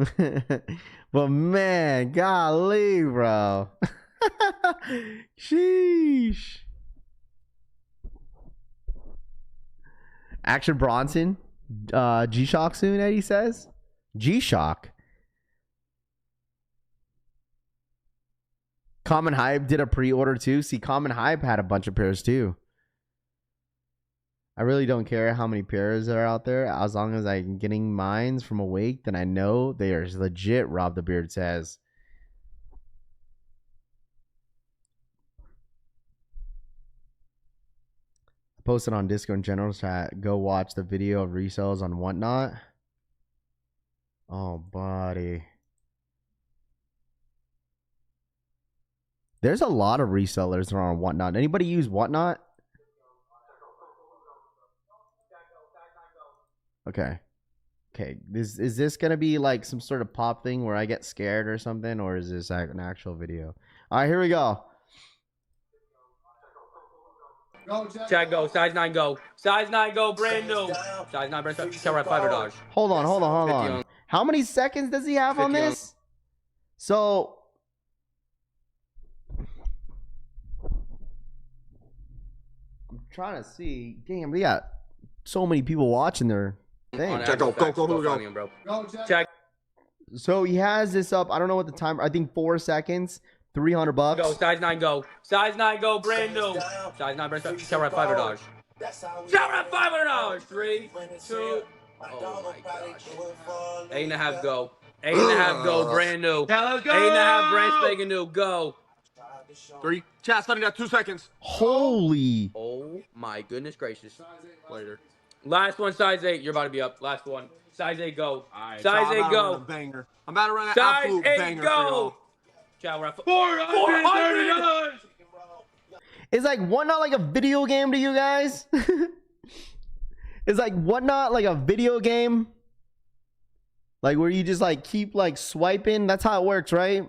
But man, golly, bro. Sheesh. Action Bronson. G-Shock soon, Eddie says. G-Shock. Common Hype did a pre-order too. See, Common Hype had a bunch of pairs too. I really don't care how many pairs are out there. As long as I'm getting mines from Awake, then I know they are legit, Rob the Beard says. I posted on Discord in general chat. Go watch the video of resells on Whatnot. Oh, buddy. There's a lot of resellers that are on Whatnot. Anybody use Whatnot? Okay. Okay. Is this going to be like some sort of pop thing where I get scared or something? Or is this an actual video? All right, here we go. Chad, go. Size 9, go. Size 9, go. Brand new. Size 9, brand new. Cover at $500. Hold on. How many seconds does he have on this? So... I'm trying to see. Damn, we got so many people watching their thing. Check, go. Go. Check. So he has this up. I don't know what the timer. I think 4 seconds. $300. Go. Size 9, go. Size 9, go. Brand new. Size 9, brand new. Cover at $500. Cover at $500. 3, 2. Oh my gosh. 8.5, go. 8.5, go. Brand new. Yeah, let's go. 8.5, brand spanking new. Go. 3. Chat starting at 2 seconds. Holy. Oh my goodness gracious. Later. Last one, size 8. You're about to be up. Last one. Size 8, go. Right, size 8, go. Banger. I'm about to run an size absolute 8, banger go. Chat, we're at $430. Is like Whatnot like a video game to you guys? Is like Whatnot like a video game? Like where you just like keep like swiping? That's how it works, right?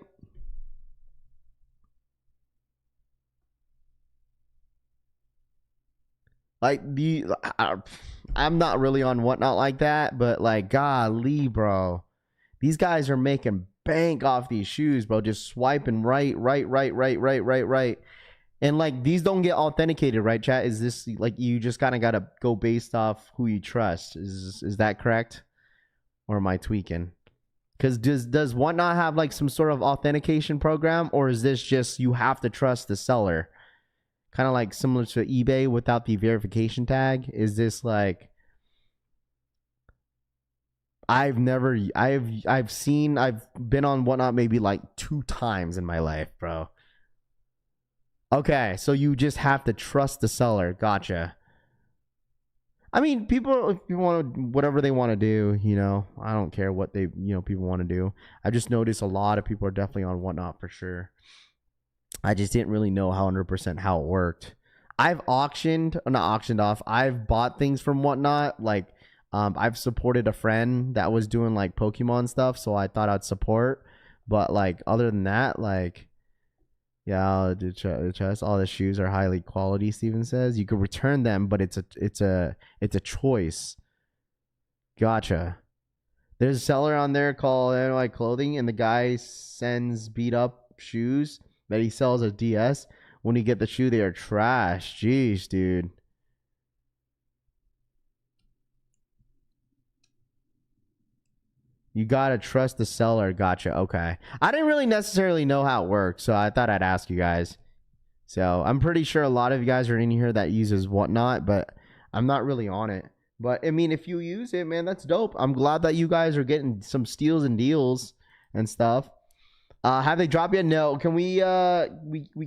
Like I'm not really on Whatnot like that, but like golly, bro, these guys are making bank off these shoes, bro. Just swiping right, and like these don't get authenticated, right? Chat, is this like you just kind of gotta go based off who you trust? Is that correct, or am I tweaking? Because does Whatnot have like some sort of authentication program, or is this just you have to trust the seller? Kind of like similar to eBay without the verification tag. Is this like I've been on Whatnot maybe like 2 times in my life, bro. Okay, so you just have to trust the seller. Gotcha. I mean, people, if you want to, whatever they want to do, you know, I don't care what they, you know, people want to do. I just noticed a lot of people are definitely on Whatnot for sure. I just didn't really know 100% how it worked. I've not auctioned off. I've bought things from Whatnot. Like, I've supported a friend that was doing like Pokemon stuff, so I thought I'd support. But like, other than that, like, yeah, all the shoes are highly quality. Steven says you could return them, but it's a choice. Gotcha. There's a seller on there called NY Clothing, and the guy sends beat up shoes that he sells at DS. When you get the shoe, they are trash. Jeez, dude. You gotta trust the seller. Gotcha. Okay. I didn't really necessarily know how it works, so I thought I'd ask you guys. So I'm pretty sure a lot of you guys are in here that uses Whatnot, but I'm not really on it. But I mean, if you use it, man, that's dope. I'm glad that you guys are getting some steals and deals and stuff. Have they dropped yet? No. Can we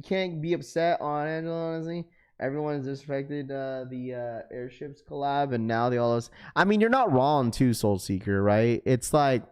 can't be upset on it, honestly. Everyone has disrespected the airships collab, and now they all those. I mean, you're not wrong too, Soul Seeker, right? It's like,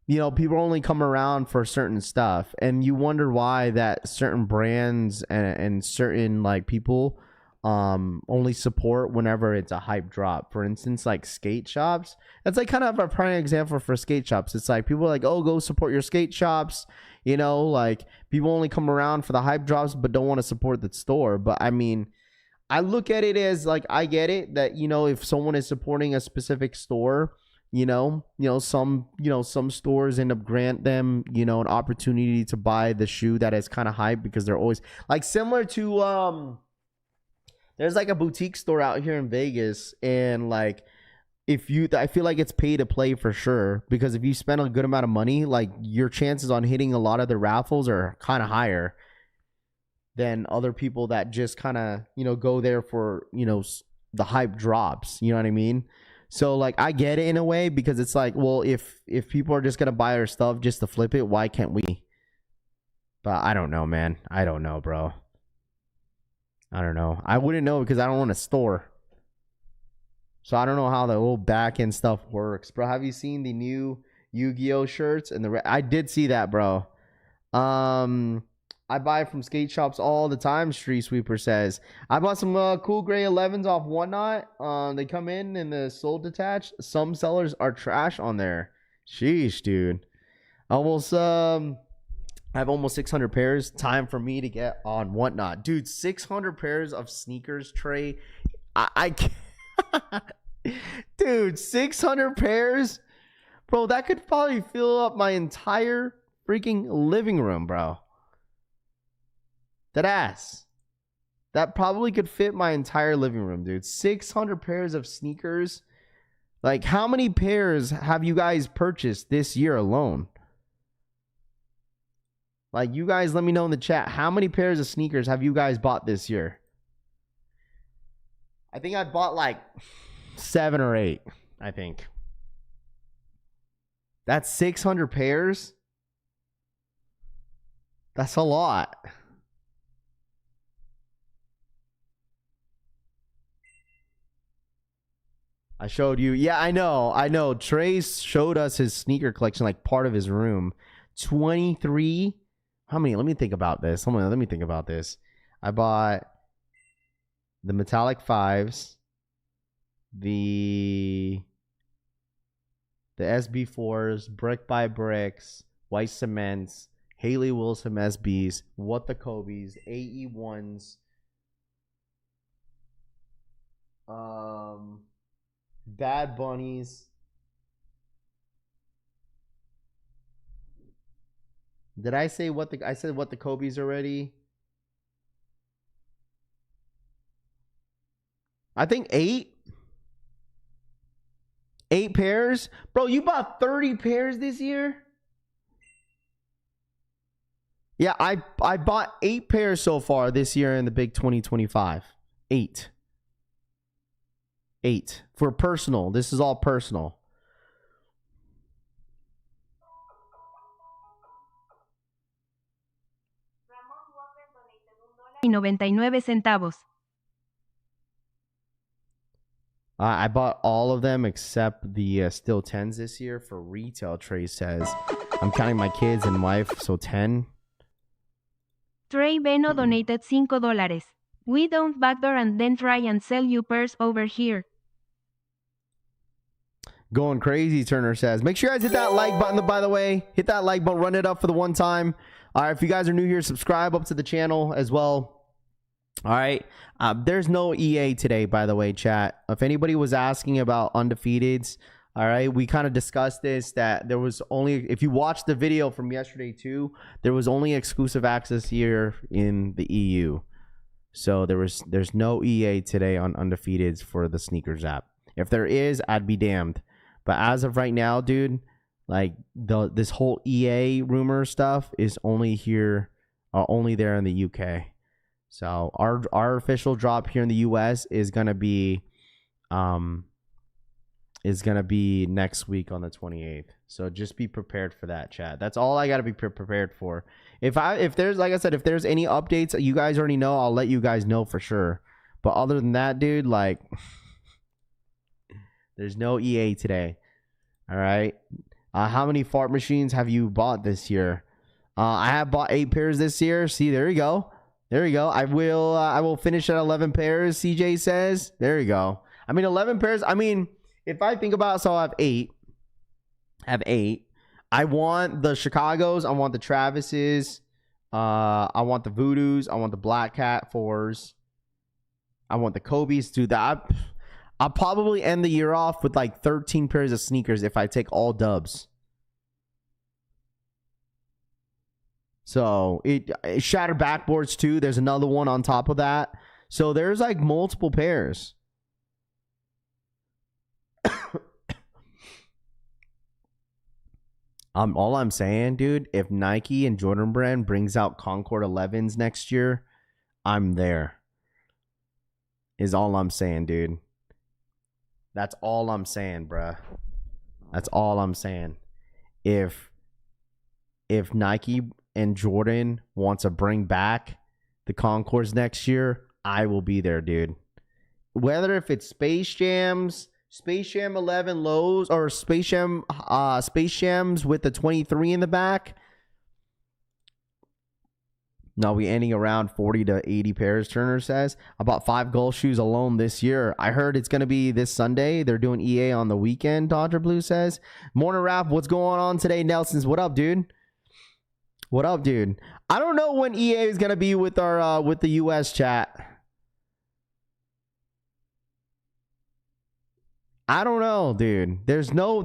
you know, people only come around for certain stuff, and you wonder why that certain brands and certain like people only support whenever it's a hype drop. For instance, like skate shops. That's like kind of a prime example for skate shops. It's like people are like, oh, go support your skate shops. You know, like people only come around for the hype drops but don't want to support the store. But I mean, I look at it as like, I get it that, you know, if someone is supporting a specific store, some stores end up grant them, you know, an opportunity to buy the shoe that is kind of hype because they're always like similar to there's like a boutique store out here in Vegas, and like I feel like it's pay to play for sure, because if you spend a good amount of money, like your chances on hitting a lot of the raffles are kind of higher than other people that just kind of, go there for, the hype drops, you know what I mean? So like I get it in a way, because it's like, well, if people are just going to buy our stuff just to flip it, why can't we? But I don't know, man. I don't know, bro. I don't know. I wouldn't know because I don't own a store. So I don't know how the whole back end stuff works, bro. Have you seen the new Yu-Gi-Oh shirts and I did see that, bro. I buy from skate shops all the time. Street Sweeper says I bought some cool gray 11s off Whatnot. They come in the sold detached. Some sellers are trash on there. Sheesh, dude. I have almost 600 pairs. Time for me to get on Whatnot, dude. 600 pairs of sneakers, Trey. I can't. Dude, 600 pairs, bro. That could probably fill up my entire freaking living room, bro. That ass. That probably could fit my entire living room, dude. 600 pairs of sneakers. Like, how many pairs have you guys purchased this year alone? Like, you guys let me know in the chat. How many pairs of sneakers have you guys bought this year? I think I bought like 7 or 8, I think. That's 600 pairs. That's a lot. I showed you. Yeah, I know. Trey showed us his sneaker collection, like part of his room. 23. How many? Let me think about this. Let me think about this. I bought the metallic 5s, the SB4s, brick by bricks, white cements, Haley Wilson SBs, what the Kobe's, AE1s, Bad Bunnies. Did I say I said what the Kobe's already? I think 8 pairs. Bro, you bought 30 pairs this year? Yeah, I bought 8 pairs so far this year in the big 2025. 8 for personal. This is all personal. $1.99. I bought all of them except the Still 10s this year for retail, Trey says. I'm counting my kids and wife, so 10. Trey Beno donated $5. We don't backdoor and then try and sell you pairs over here. Going crazy, Turner says. Make sure you guys hit that like button, by the way. Hit that like button, run it up for the one time. All right, if you guys are new here, subscribe up to the channel as well. All right. There's no EA today, by the way, chat. If anybody was asking about Undefeateds, all right, we kind of discussed this, that there was only, if you watched the video from yesterday too, there was only exclusive access here in the EU. So there's no EA today on Undefeateds for the sneakers app. If there is, I'd be damned. But as of right now, dude, like this whole EA rumor stuff is only here, only there in the UK. So our official drop here in the US is gonna be next week on the 28th. So just be prepared for that, chat. That's all I gotta be prepared for. If there's, like I said, if there's any updates that you guys already know, I'll let you guys know for sure. But other than that, dude, like there's no EA today. All right. How many fart machines have you bought this year? I have bought 8 pairs this year. See, there you go. There you go. I will finish at 11 pairs, CJ says. There you go. I mean, 11 pairs. I mean, if I think about it, so I have 8. I want the Chicagos. I want the Travises. I want the Voodoos. I want the Black Cat 4s. I want the Kobe's. Dude, I'll probably end the year off with like 13 pairs of sneakers if I take all dubs. So it shattered backboards too. There's another one on top of that. So there's like multiple pairs. All I'm saying, dude, if Nike and Jordan Brand brings out Concord 11s next year, I'm there. Is all I'm saying, dude. That's all I'm saying, bruh. That's all I'm saying. If Nike and Jordan want to bring back the Concords next year, I will be there, dude. Whether if it's Space Jam 11 lows or Space Jams with the 23 in the back. No, we ending around 40 to 80 pairs, Turner says. I bought 5 golf shoes alone this year. I heard it's going to be this Sunday. They're doing EA on the weekend, Dodger Blue says. Morning Rap, what's going on today? Nelson's, what up, dude? What up, dude? I don't know when EA is going to be with our with the US chat. I don't know, dude. There's no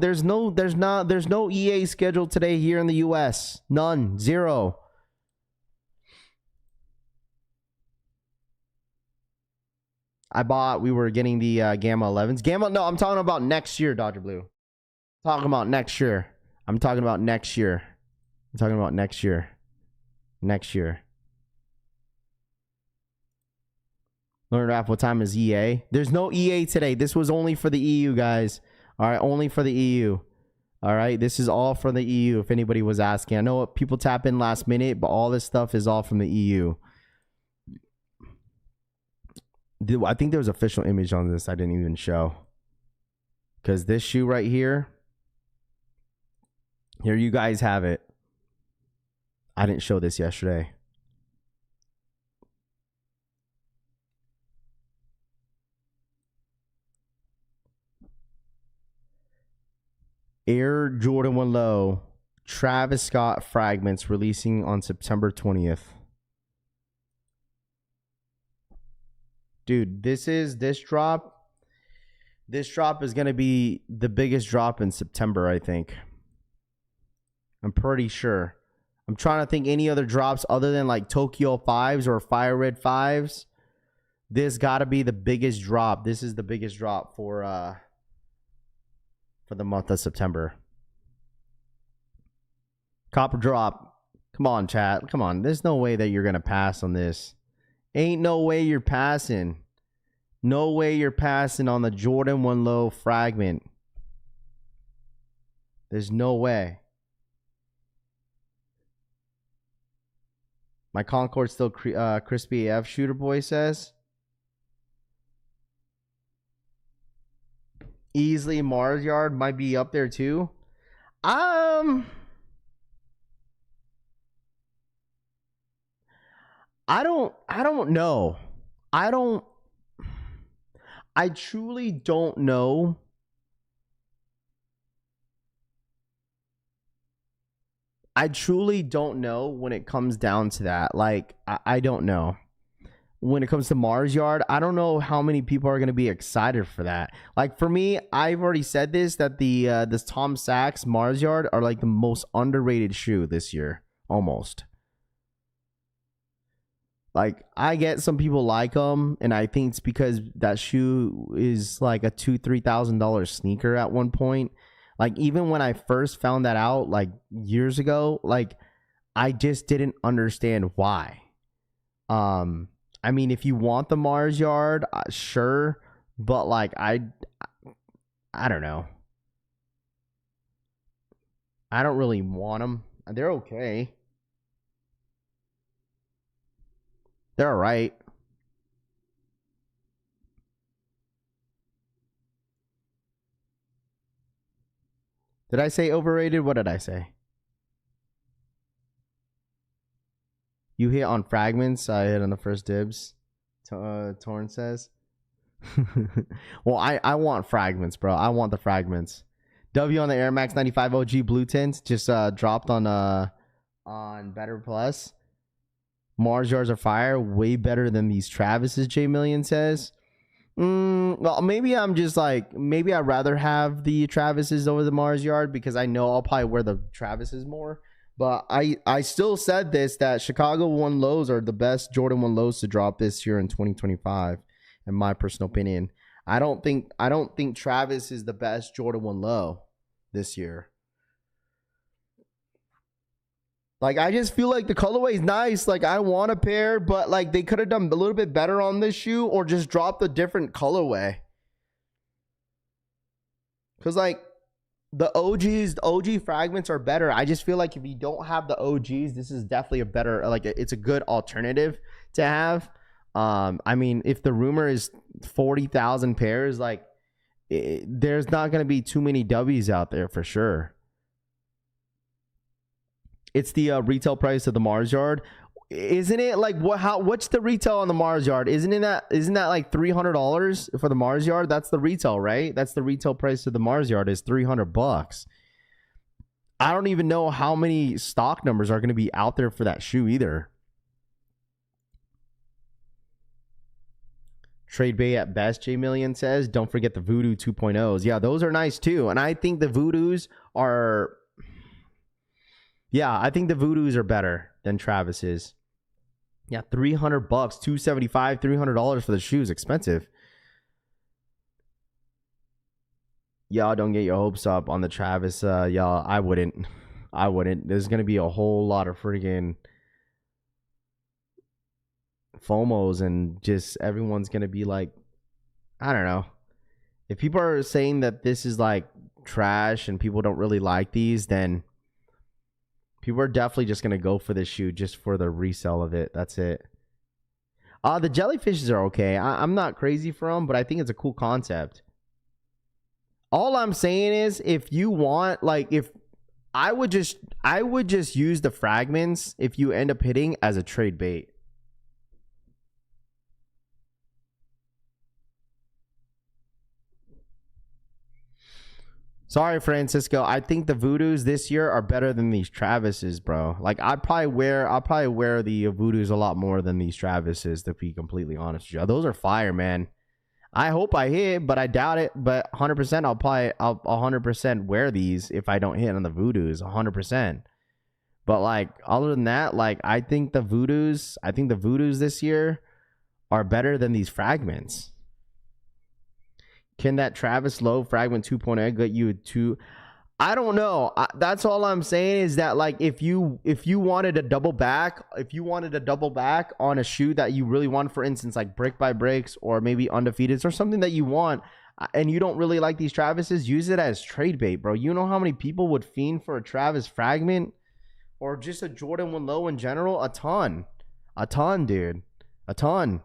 EA scheduled today here in the US. None. Zero. We were getting the Gamma 11s. No, I'm talking about next year, Dodger Blue. I'm talking about next year. Learn Rap, what time is EA? There's no EA today. This was only for the EU, guys. All right, only for the EU. All right, this is all for the EU, if anybody was asking. I know people tap in last minute, but all this stuff is all from the EU. I think there was official image on this I didn't even show. Because this shoe right here, here you guys have it. I didn't show this yesterday. Air Jordan 1 Low, Travis Scott Fragments releasing on September 20th. Dude, this drop is going to be the biggest drop in September, I think. I'm pretty sure. I'm trying to think any other drops other than like Tokyo 5s or Fire Red 5s. This got to be the biggest drop. This is the biggest drop for the month of September. Copper drop. Come on, chat. Come on. There's no way that you're going to pass on this. Ain't no way you're passing. No way you're passing on the Jordan 1 Low Fragment. There's no way. My Concord's still crispy AF, Shooter Boy says. Easily Mars Yard might be up there too. I don't know. I truly don't know. I truly don't know when it comes down to that. Like, I don't know. When it comes to Mars Yard, I don't know how many people are going to be excited for that. Like, for me, I've already said this, that this Tom Sachs Mars Yard are like the most underrated shoe this year. Almost. Like, I get some people like them, and I think it's because that shoe is like a $2,000-$3,000 sneaker at one point. Like, even when I first found that out, like, years ago, like, I just didn't understand why. I mean, if you want the Mars Yard, sure, but like, I don't know. I don't really want them. They're okay. They're all right. Did I say overrated? What did I say? You hit on Fragments. I hit on the first dibs. Torn says. Well, I want Fragments, bro. I want the Fragments. W on the Air Max 95 OG blue tint just dropped on Better Plus. Mars Yards are fire, way better than these Travis's. J Million says. Well, maybe I'm just like, maybe I'd rather have the Travis's over the Mars Yard because I know I'll probably wear the Travis's more. But I still said this, that Chicago 1 lows are the best Jordan 1 lows to drop this year in 2025, in my personal opinion. I don't think Travis is the best Jordan 1 low this year. Like, I just feel like the colorway is nice. Like, I want a pair, but like they could have done a little bit better on this shoe or just dropped a different colorway. Because like the OG fragments are better. I just feel like if you don't have the OGs, this is definitely a better, like it's a good alternative to have. I mean, if the rumor is 40,000 pairs, like there's not going to be too many W's out there for sure. It's the retail price of the Mars Yard, isn't it? Like what's the retail on the Mars Yard? Isn't that like $300 for the Mars Yard? That's the retail, right? That's the retail price of the Mars Yard is $300. I don't even know how many stock numbers are going to be out there for that shoe either. Trade bait at best, J Million says. Don't forget the Voodoo 2.0s. Yeah, those are nice too. And I think the Voodoos are... Yeah, I think the Voodoos are better than Travis's. Yeah, $300, $275, $300 for the shoes, expensive. Y'all don't get your hopes up on the Travis. Y'all, I wouldn't. There's gonna be a whole lot of freaking FOMOs, and just everyone's gonna be like, I don't know. If people are saying that this is like trash and people don't really like these, then people are definitely just going to go for this shoe just for the resale of it. That's it. The jellyfishes are okay. I'm not crazy for them, but I think it's a cool concept. All I'm saying is, if you want, like, if I would just use the fragments if you end up hitting as a trade bait. Sorry, Francisco. I think the Voodoos this year are better than these Travises, bro. Like, I'll probably wear the Voodoos a lot more than these Travises, to be completely honest with you. Those are fire, man. I hope I hit, but I doubt it. But 100%, I'll 100% wear these if I don't hit on the Voodoos, 100%. But like, other than that, like, I think the Voodoos this year are better than these fragments. Can that Travis Lowe Fragment 2.0 get you a 2? I don't know. That's all I'm saying is that, like, if you wanted a double back, on a shoe that you really want, for instance, like Brick by Bricks or maybe Undefeated or something that you want, and you don't really like these Travises, use it as trade bait, bro. You know how many people would fiend for a Travis Fragment or just a Jordan 1 Low in general? A ton, dude, a ton.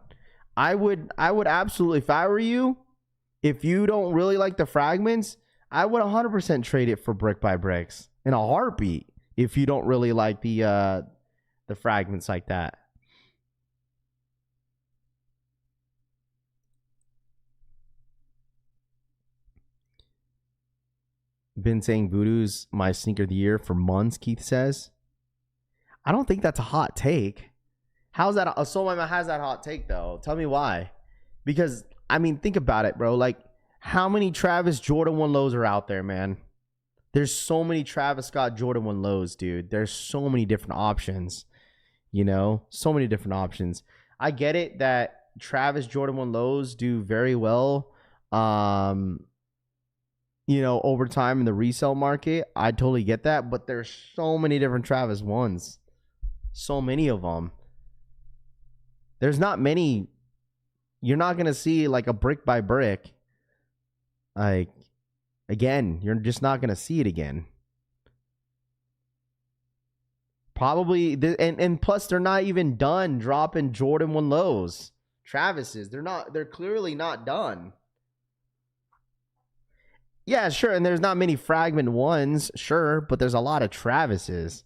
I would absolutely, if I were you. If you don't really like the fragments, I would 100% trade it for Brick by Bricks in a heartbeat. If you don't really like the fragments like that. Been saying Voodoo's my sneaker of the year for months, Keith says. I don't think that's a hot take. How's that? Soulman has that hot take though. Tell me why. Because I mean, think about it, bro. Like, how many Travis Jordan 1 Lows are out there, man? There's so many Travis Scott Jordan 1 Lows, dude. There's so many different options, you know? So many different options. I get it that Travis Jordan 1 Lows do very well, you know, over time in the resale market. I totally get that, but there's so many different Travis 1s. So many of them. There's not many. You're not going to see like a Brick by Brick. Like, again, you're just not going to see it again. Probably, and plus they're not even done dropping Jordan 1 Lows. Travis's, they're clearly not done. Yeah, sure, and there's not many Fragment 1s, sure, but there's a lot of Travis's.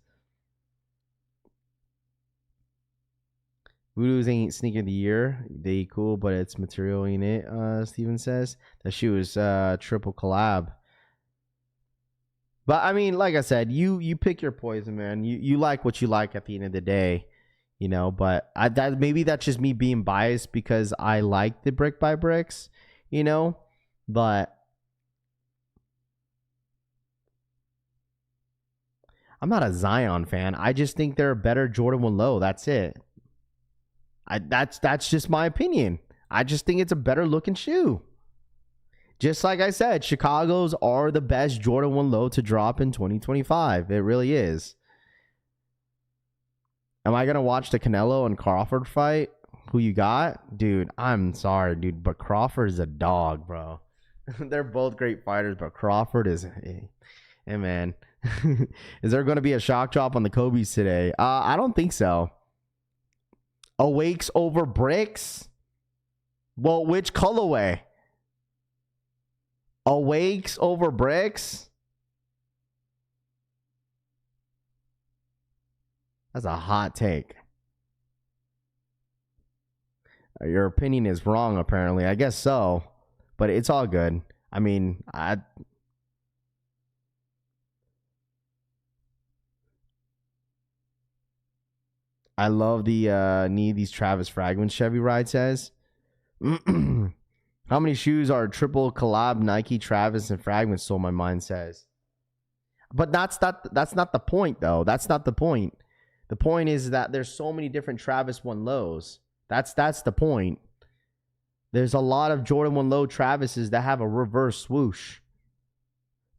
Voodoo's ain't sneaker of the year. They cool, but it's material ain't it, Steven says. That shoe is triple collab. But I mean, like I said, you pick your poison, man. You like what you like at the end of the day, you know, but maybe that's just me being biased because I like the Brick by Bricks, you know, but I'm not a Zion fan. I just think they're a better Jordan 1 Low. That's it. That's just my opinion. I just think it's a better looking shoe. Just like I said, Chicago's are the best Jordan 1 Low to drop in 2025. It really is. Am I gonna watch the Canelo and Crawford fight? Who you got? Dude, I'm sorry, dude, but Crawford is a dog, bro. They're both great fighters, but Crawford is... Hey, man. Is there going to be a shock drop on the Kobe's today? I don't think so. Awakes over bricks? Well, which colorway? Awakes over bricks? That's a hot take. Your opinion is wrong, apparently. I guess so. But it's all good. I mean, I love the need these Travis Fragment Chevy ride says. How many shoes are triple collab Nike, Travis, and Fragment sold? My mind says. But that's not the point, though. That's not the point. The point is that there's so many different Travis 1 lows. That's the point. There's a lot of Jordan 1 low Travises that have a reverse swoosh.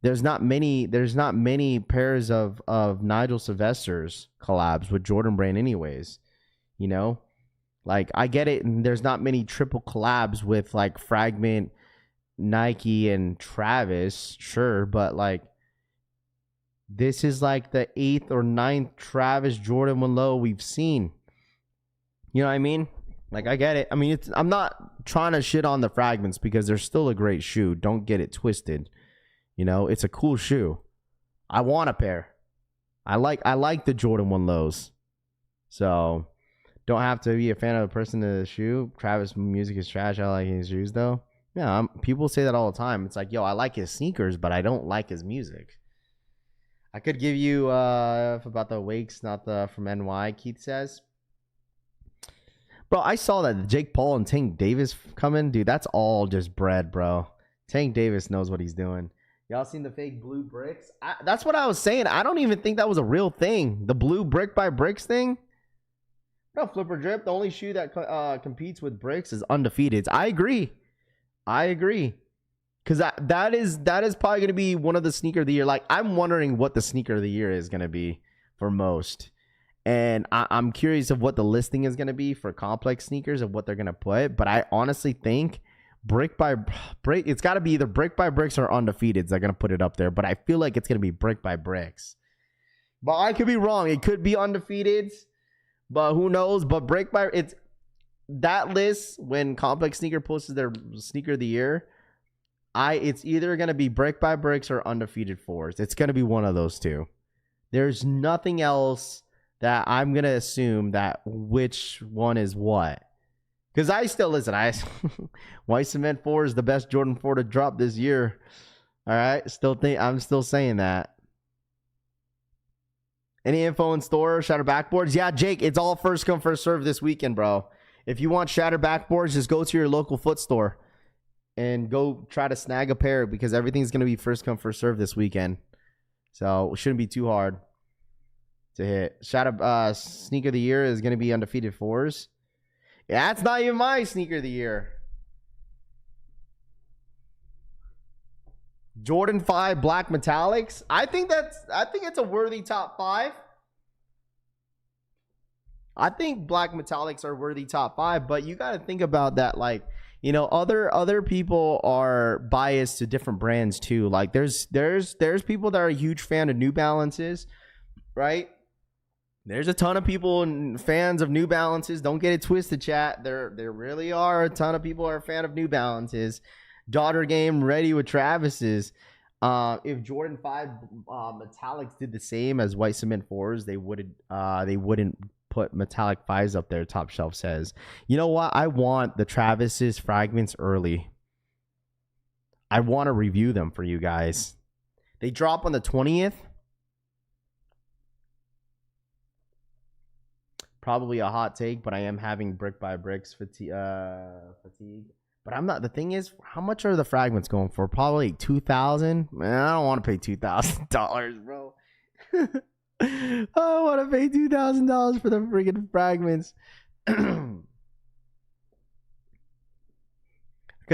There's not many pairs of Nigel Sylvester's collabs with Jordan Brand anyways. You know? Like, I get it, and there's not many triple collabs with like Fragment, Nike, and Travis, sure, but like this is like the 8th or 9th Travis Jordan 1 low we've seen. You know what I mean? Like, I get it. I mean, I'm not trying to shit on the Fragments because they're still a great shoe. Don't get it twisted. You know, it's a cool shoe. I want a pair. I like the Jordan 1 lows. So, don't have to be a fan of a person to the shoe. Travis music is trash. I like his shoes though. Yeah, people say that all the time. It's like, yo, I like his sneakers, but I don't like his music. I could give you about the Wakes, not the from NY, Keith says. Bro, I saw that Jake Paul and Tank Davis coming. Dude, that's all just bread, bro. Tank Davis knows what he's doing. Y'all seen the fake blue bricks? That's what I was saying. I don't even think that was a real thing. The blue brick by bricks thing. No, Flipper Drip. The only shoe that competes with bricks is Undefeated. I agree. Because that is probably going to be one of the sneaker of the year. Like, I'm wondering what the sneaker of the year is going to be for most. And I'm curious of what the listing is going to be for complex sneakers of what they're going to put. But I honestly think brick by brick, it's got to be either brick by bricks or Undefeated. They're going to put it up there. But I feel like it's going to be brick by bricks. But I could be wrong. It could be Undefeated. But who knows? But brick by it's that list when Complex Sneaker posts their sneaker of the year. It's either going to be brick by bricks or Undefeated 4s. It's going to be one of those two. There's nothing else that I'm going to assume that which one is what. Because I still, listen, White Cement 4 is the best Jordan 4 to drop this year. All right? I'm still saying that. Any info in store? Shatter backboards? Yeah, Jake, it's all first come, first serve this weekend, bro. If you want shatter backboards, just go to your local foot store and go try to snag a pair because everything's going to be first come, first serve this weekend. So it shouldn't be too hard to hit. Shatter sneaker of the year is going to be Undefeated 4s. Yeah, that's not even my sneaker of the year. Jordan 5 Black Metallics. I think it's a worthy top 5. I think Black Metallics are worthy top 5, but you got to think about that. Like, you know, other people are biased to different brands too. Like there's people that are a huge fan of New Balances, right? There's a ton of people and fans of New Balances. Don't get it twisted, chat. There really are a ton of people who are a fan of New Balances. Daughter game ready with Travis's. If Jordan 5 Metallics did the same as White Cement 4s, they wouldn't put Metallic 5s up there, Top Shelf says. You know what? I want the Travis's Fragments early. I want to review them for you guys. They drop on the 20th. Probably a hot take, but I am having brick by bricks fatigue. But I'm not. The thing is, how much are the Fragments going for? Probably $2,000. Man, I don't want to pay $2,000, bro. I don't want to pay $2,000 for the freaking Fragments. Because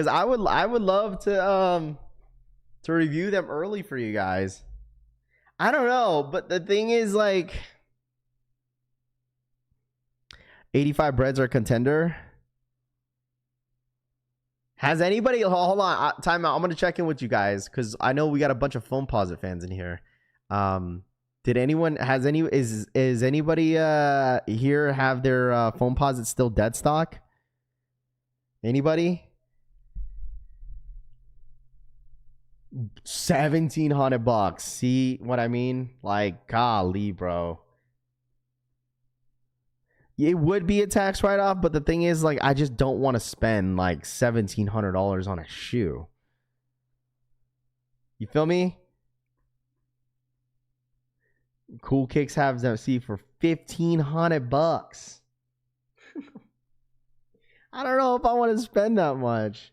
I would love to review them early for you guys. I don't know, but the thing is, like, 85 breads are a contender. Has anybody, hold on, time out. I'm going to check in with you guys because I know we got a bunch of Phone Posit fans in here. Did anyone, is anybody here have their Phone Posit still dead stock? Anybody? 1,700 bucks. See what I mean? Like, golly, bro. It would be a tax write-off, but the thing is, like, I just don't want to spend like $1,700 on a shoe. You feel me? Cool Kicks have them see for 1,500 bucks. I don't know if I want to spend that much.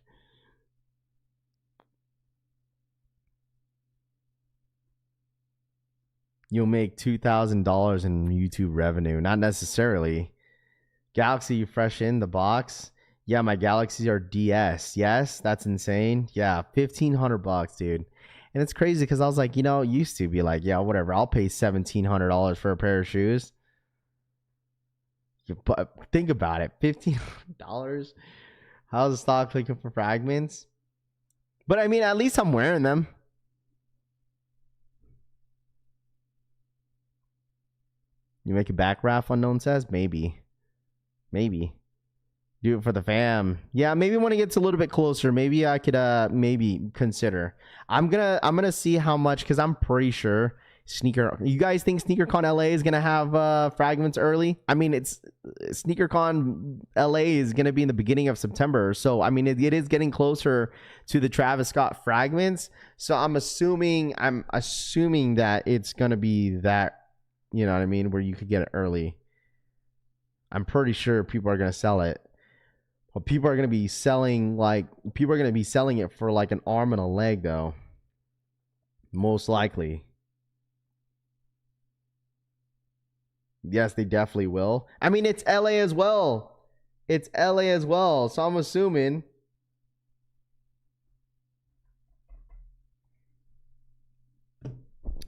You'll make $2,000 in YouTube revenue. Not necessarily. Galaxy fresh in the box. Yeah, my Galaxies are DS. Yes, that's insane. Yeah, 1,500 bucks, dude. And it's crazy because I was like, used to be like, yeah, whatever. I'll pay $1,700 for a pair of shoes. But think about it, $1,500. How's the stock looking for fragments? But I mean, at least I'm wearing them. You make a back raff, Unknown says? Maybe. Do it for the fam. Yeah, maybe when it gets a little bit closer, maybe I could maybe consider. I'm gonna see how much, because I'm pretty sure you guys think SneakerCon LA is gonna have fragments early? I mean, it's SneakerCon LA is gonna be in the beginning of September, so I mean it is getting closer to the Travis Scott fragments. So I'm assuming that it's gonna be that, you know what I mean, where you could get it early. I'm pretty sure people are gonna sell it. But people are gonna be selling it for like an arm and a leg, though. Most likely. Yes, they definitely will. I mean, it's LA as well. So I'm assuming.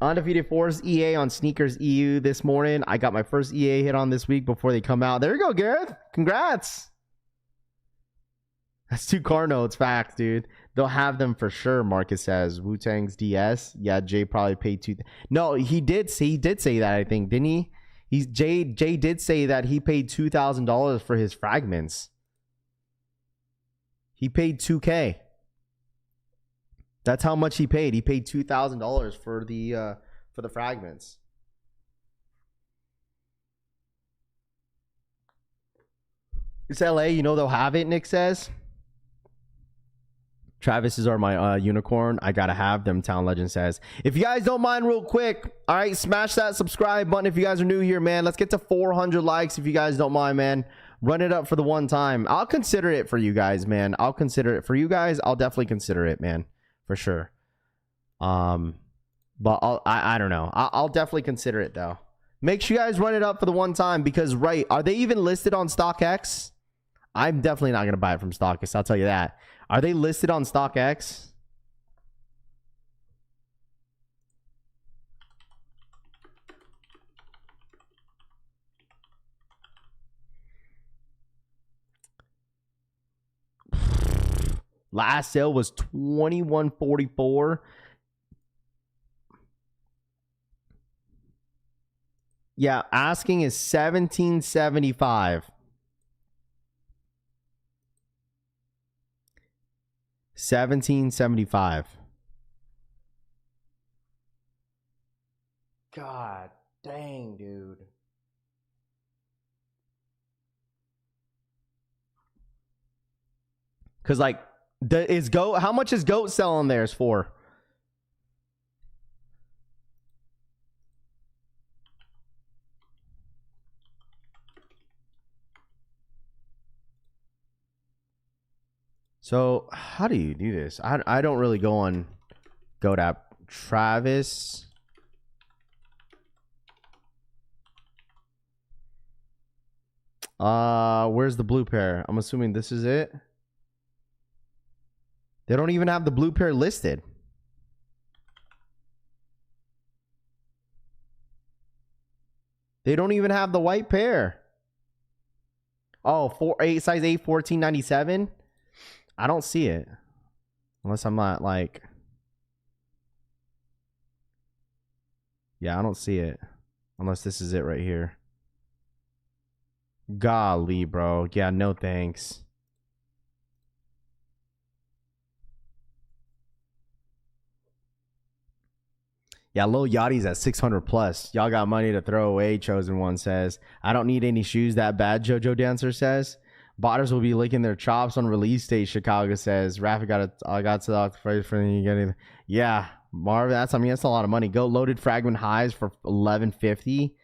Undefeated Force EA on Sneakers EU this morning. I got my first EA hit on this week before they come out. There you go, Gareth. Congrats. That's 2 car notes. Facts, dude. They'll have them for sure, Marcus says. Wu-Tang's DS. Yeah, Jay probably paid 2. No, he did say that, I think, didn't he? Jay did say that he paid $2,000 for his fragments. He paid $2K. That's how much he paid. He paid $2,000 for the fragments. It's LA, they'll have it, Nick says. Travis's are my unicorn. I gotta have them, Town Legend says. If you guys don't mind, real quick, all right, smash that subscribe button if you guys are new here, man. Let's get to 400 likes if you guys don't mind, man. Run it up for the one time. I'll consider it for you guys, man. I'll consider it for you guys. I'll definitely consider it, man, for sure. But I don't know. I'll definitely consider it though. Make sure you guys run it up for the one time, because are they even listed on StockX? I'm definitely not gonna buy it from StockX. I'll tell you that. Are they listed on StockX? Last sale was $21.44. Yeah, asking is $17.75. $17.75. God dang, dude. Cause like how much is GOAT selling theirs for? So how do you do this? I don't really go on GOAT app. Travis. Where's the blue pair? I'm assuming this is it. They don't even have the blue pair listed. They don't even have the white pair. Oh, size 8, 14.97. I don't see it. Unless I'm not like... Yeah, I don't see it. Unless this is it right here. Golly, bro. Yeah, no thanks. Yeah, Lil Yachty's at 600 plus. Y'all got money to throw away, Chosen One says. I don't need any shoes that bad, JoJo Dancer says. Botters will be licking their chops on release day, Chicago says. Rafa got to the phrase for you getting. Yeah, Marvin, that's a lot of money. Go loaded fragment highs for 1150.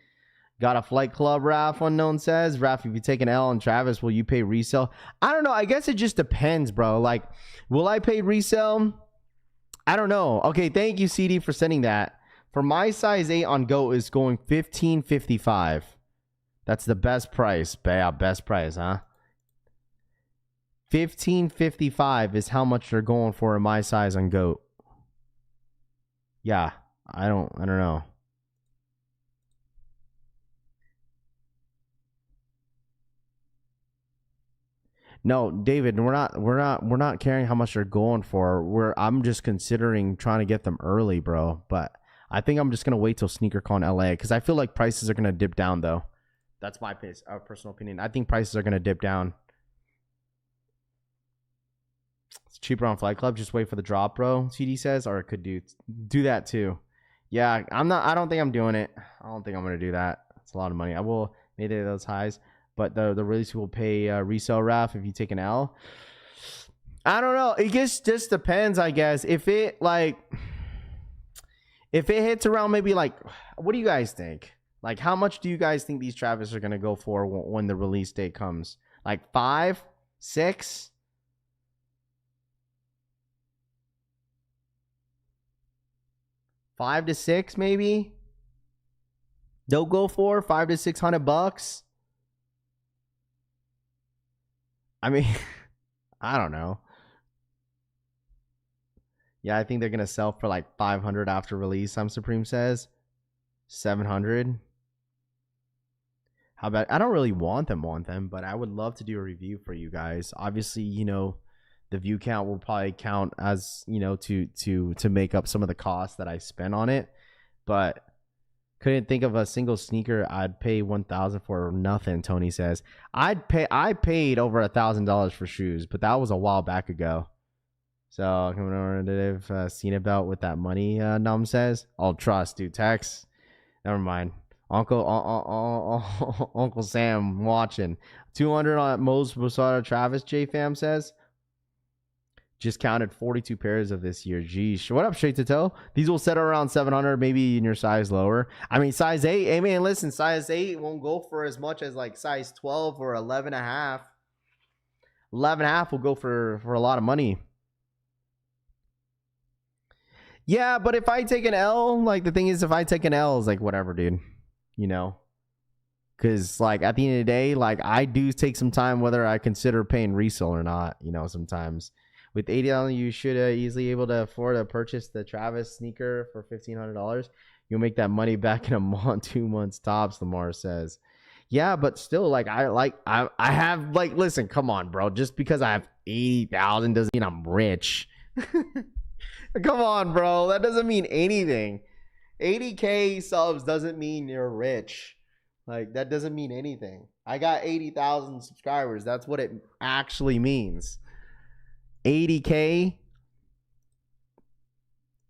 Got a flight club, Raf, unknown says. Raf, if you take an L on Travis, will you pay resale? I don't know. I guess it just depends, bro. Like, will I pay resale? I don't know. Okay, thank you, CD, for sending that. For my size 8 on GOAT is going $15.55. That's the best price. Yeah, best price, huh? $15.55 is how much they're going for in my size on GOAT. Yeah, I don't know. No, David, we're not caring how much they're going for. I'm just considering trying to get them early, bro. But I think I'm just gonna wait till SneakerCon LA because I feel like prices are gonna dip down though. That's my personal opinion. I think prices are gonna dip down. It's cheaper on Flight Club. Just wait for the drop, bro. CD says, or it could do that too. Yeah, I don't think I'm doing it. I don't think I'm gonna do that. It's a lot of money. I will maybe those highs. But the release will pay resale, Raf, if you take an L. I don't know. It just depends, I guess. If it hits around maybe like, what do you guys think? Like, how much do you guys think these Travis are going to go for when the release date comes? Like 5, 6? $5 to $6 maybe? They'll go for $500 to $600. I mean, I don't know. Yeah, I think they're going to sell for like 500 after release, Supreme says. 700. How about, I don't really want them, but I would love to do a review for you guys. Obviously, you know, the view count will probably count as, you know, to make up some of the costs that I spent on it. But couldn't think of a single sneaker I'd pay $1,000 for nothing, Tony says. I paid over $1,000 for shoes, but that was a while back ago. So coming over to have seen about with that money, Num says. Oh, trust, dude. Text. Never mind. Uncle Sam watching. 200 on Mose Bosada Travis, J Fam says. Just counted 42 pairs of this year. Geesh. What up, Straight to Toe? These will settle around 700, maybe in your size lower. I mean, size 8. Hey, man, listen, size 8 won't go for as much as like size 12 or 11.5. 11.5 will go for a lot of money. Yeah, but if I take an L, like the thing is, if I take an L, it's like whatever, dude. You know? Because, like, at the end of the day, like, I do take some time whether I consider paying resale or not, you know, sometimes. With $80, you should easily able to afford to purchase the Travis sneaker for $1,500. You'll make that money back in a month, 2 months tops, Lamar says. Yeah, but still, like, I have, like, listen, come on, bro. Just because I have 80,000 doesn't mean I'm rich. Come on, bro. That doesn't mean anything. 80K subs doesn't mean you're rich. Like, that doesn't mean anything. I got 80,000 subscribers. That's what it actually means. 80K.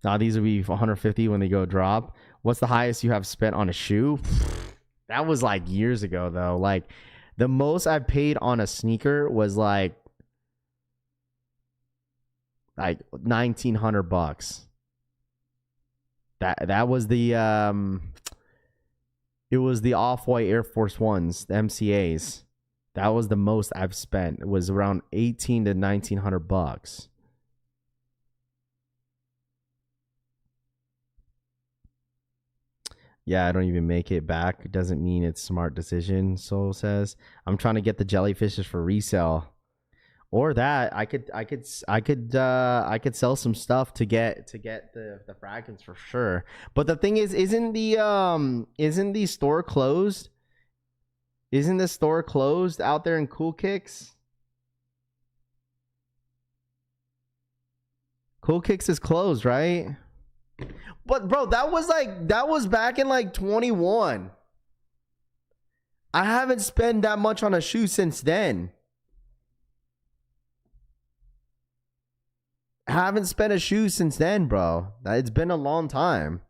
Now these will be 150 when they go drop. What's the highest you have spent on a shoe? That was like years ago though. Like the most I paid on a sneaker was like $1,900. That was the it was the Off-White Air Force Ones, the MCAs. That was the most I've spent. It was around $1,800 to $1,900. Yeah, I don't even make it back. It doesn't mean it's a smart decision, Soul says. I'm trying to get the jellyfishes for resale. Or that I could sell some stuff to get the fragments for sure. But the thing is, isn't the store closed? Isn't the store closed out there in Cool Kicks? Cool Kicks is closed, right? But bro, that was back in like 21. I haven't spent that much on a shoe since then. I haven't spent a shoe since then, bro. It's been a long time.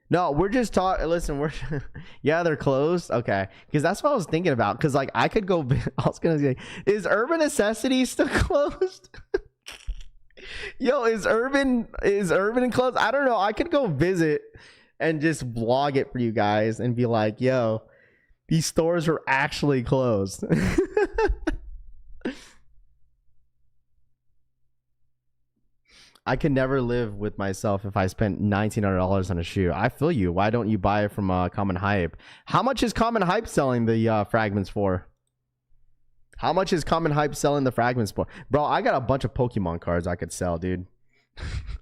No, we're just talking. Listen, we're yeah, they're closed. Okay, because that's what I was thinking about. Because like I could go. I was gonna say, is Urban Necessity still closed? Yo, is Urban closed? I don't know. I could go visit and just vlog it for you guys and be like, yo, these stores are actually closed. I could never live with myself if I spent $1,900 on a shoe. I feel you. Why don't you buy it from Common Hype? How much is Common Hype selling the fragments for? How much is Common Hype selling the fragments for? Bro, I got a bunch of Pokemon cards I could sell, dude.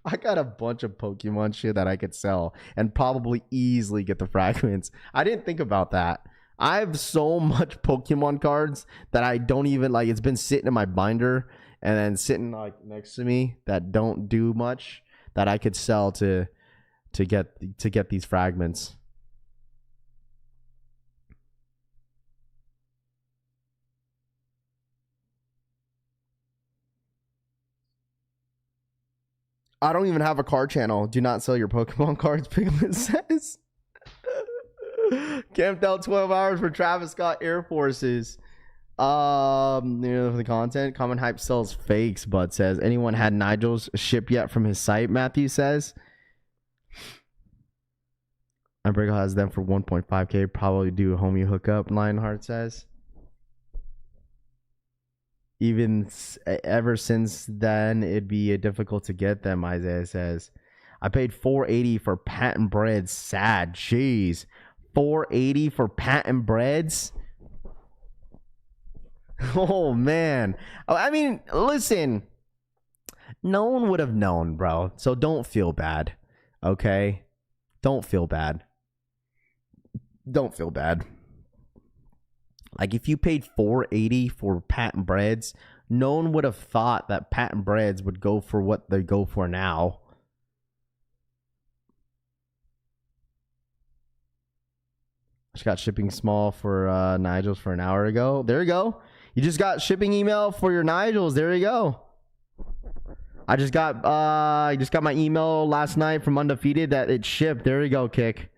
I got a bunch of Pokemon shit that I could sell and probably easily get the fragments. I didn't think about that. I have so much Pokemon cards that I don't even like. It's been sitting in my binder and then sitting like next to me that don't do much that I could sell to get these fragments. I don't even have a card channel. Do not sell your Pokemon cards, Piglet says. Camped out 12 hours for Travis Scott Air Forces. You know, for the content. Common Hype sells fakes, but says, anyone had Nigel's shipped yet from his site? Matthew says. Unbreakable has them for 1.5k. Probably do a homie hookup, Lionheart says. Even ever since then, it'd be difficult to get them, Isaiah says. I paid $480 for patent breads. Sad. Jeez. $480 for patent breads? Oh, man. I mean, listen. No one would have known, bro. So don't feel bad. Okay? Don't feel bad. Don't feel bad. Like, if you paid $480 for patent breads, no one would have thought that patent breads would go for what they go for now. Just got shipping small for Nigel's for an hour ago. There you go. You just got shipping email for your Nigel's. There you go. I just got my email last night from Undefeated that it shipped. There you go, Kick.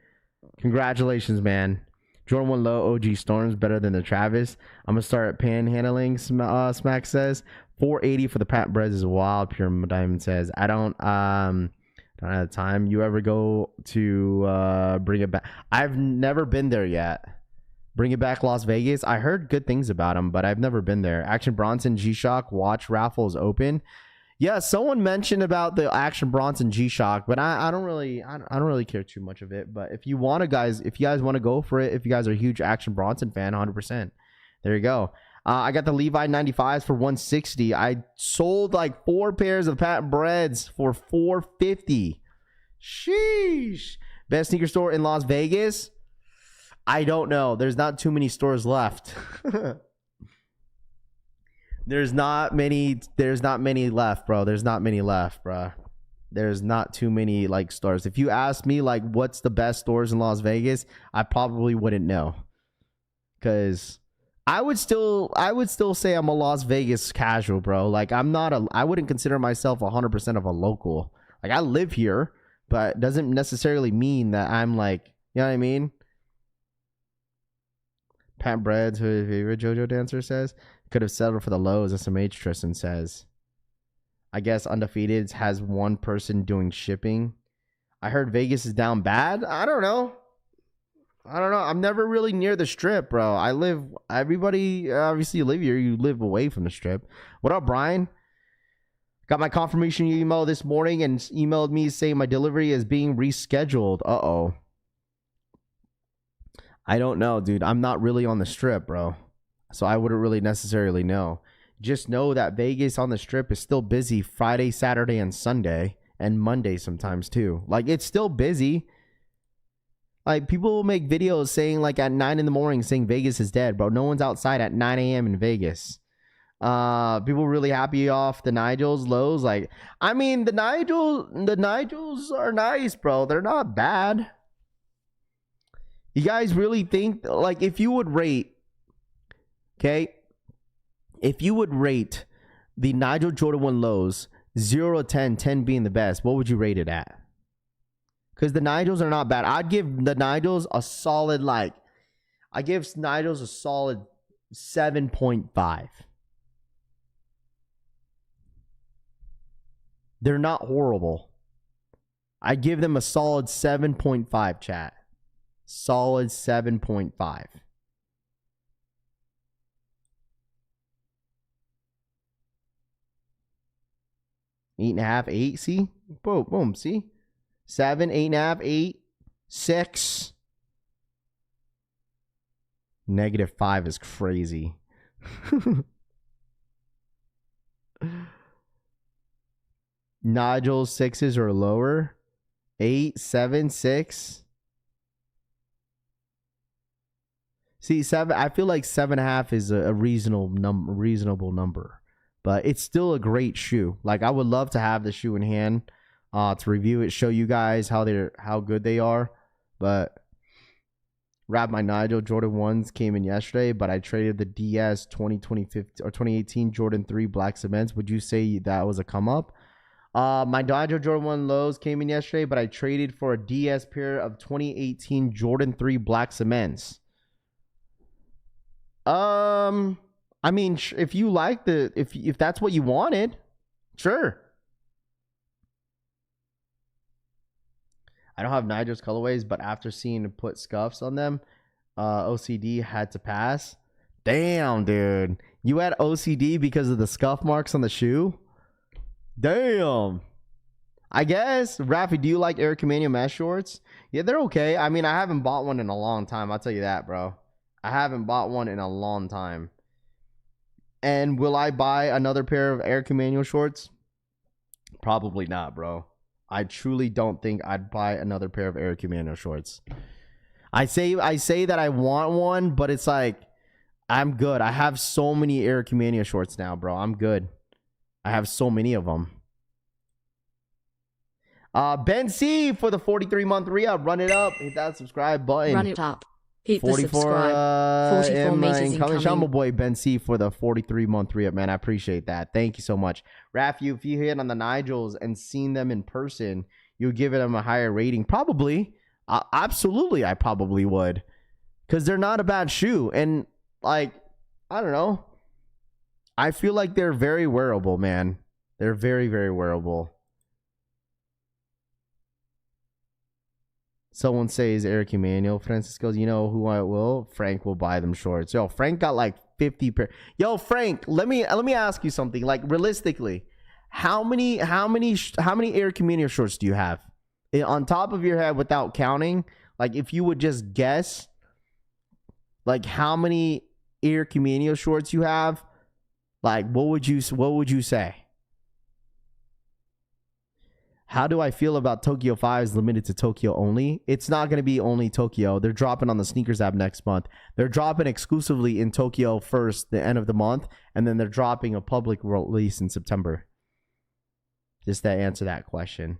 Congratulations, man. Jordan 1 low OG Storms better than the Travis. I'm gonna start panhandling. Smack says $480 for the patent breads is wild. Pure Diamond says I don't have time. You ever go to Bring It Back? I've never been there yet. Bring It Back Las Vegas. I heard good things about them, but I've never been there. Action Bronson G-Shock watch raffle is open. Yeah, someone mentioned about the Action Bronson G-Shock, but I don't really care too much of it. But if you want to, guys, if you guys want to go for it, if you guys are a huge Action Bronson fan, 100%. There you go. I got the Levi 95s for $160. I sold like 4 pairs of patent breads for $450. Sheesh. Best sneaker store in Las Vegas? I don't know. There's not too many stores left. There's not many left, bro. There's not many left, bro. There's not too many like stores. If you ask me like what's the best stores in Las Vegas, I probably wouldn't know. Cuz I would still say I'm a Las Vegas casual, bro. Like I wouldn't consider myself 100% of a local. Like I live here, but doesn't necessarily mean that I'm like, you know what I mean? Pat Breads, who is favorite JoJo dancer says. Could have settled for the lows. SMH Tristan says. I guess Undefeated has one person doing shipping. I heard Vegas is down bad. I don't know. I'm never really near the strip, bro. Everybody obviously live here. You live away from the strip. What up, Brian? Got my confirmation email this morning and emailed me saying my delivery is being rescheduled. Uh-oh. I don't know, dude. I'm not really on the strip, bro. So I wouldn't really necessarily know. just know that Vegas on the Strip is still busy Friday, Saturday, and Sunday, and Monday sometimes too. Like, it's still busy. Like, people will make videos saying, like, at 9 in the morning saying Vegas is dead, bro. No one's outside at 9 a.m. in Vegas. People really happy off the Nigels lows. Like, I mean, the Nigels are nice, bro. They're not bad. You guys really think, like, if you would rate, okay, if you would rate the Nigel Jordan 1 lows 0 to 10, 10 being the best, what would you rate it at? Because the Nigels are not bad. I'd give the Nigels a solid, like, I give Nigels a solid 7.5. They're not horrible. I give them a solid 7.5, chat. Solid 7.5. 8.5, 8. See? Boom, boom. See? 7, 8.5, 8, 6. -5 is crazy. Nigel 6s or lower. 8, 7, 6. See, 7. I feel like 7.5 is a reasonable number, but it's still a great shoe. Like, I would love to have the shoe in hand, to review it, show you guys how good they are. But my Nigel Jordan 1s came in yesterday, but I traded the DS 2018 Jordan 3 Black Cements. Would you say that was a come up? My Nigel Jordan 1 lows came in yesterday, but I traded for a DS pair of 2018 Jordan 3 Black Cements. I mean, if you like if that's what you wanted, sure. I don't have Nigel's colorways, but after seeing it put scuffs on them, OCD had to pass. Damn, dude. You had OCD because of the scuff marks on the shoe? Damn. I guess. Rafi, do you like Eric Emmanuel mesh shorts? Yeah, they're okay. I mean, I haven't bought one in a long time. I'll tell you that, bro. I haven't bought one in a long time. And will I buy another pair of Eric Emmanuel shorts? Probably not, bro. I truly don't think I'd buy another pair of Eric Emmanuel shorts. I say that I want one, but it's like, I'm good. I have so many Eric Emmanuel shorts now, bro. I'm good. I have so many of them. Ben C for the 43-month re-up. Run it up. Hit that subscribe button. Run it up. Hit the subscribe. 44 meters incoming. Shamba boy Ben C for the 43-month re-up, man. I appreciate that. Thank you so much. Raph, if you hit on the Nigels and seen them in person, you would give them a higher rating. Probably. Absolutely, I probably would. Because they're not a bad shoe. And, like, I don't know. I feel like they're very wearable, man. They're very, very wearable. Someone says Eric Emmanuel. Francisco, you know who I will? Frank will buy them shorts. Yo, Frank got like 50 pair. Yo, Frank, let me ask you something. Like, realistically, how many Eric Emmanuel shorts do you have? On top of your head, without counting, like, if you would just guess, like, how many Eric Emmanuel shorts you have, like, what would you say? How do I feel about Tokyo 5s limited to Tokyo only? It's not going to be only Tokyo. They're dropping on the sneakers app next month. They're dropping exclusively in Tokyo first, the end of the month, and then they're dropping a public release in September. Just to answer that question.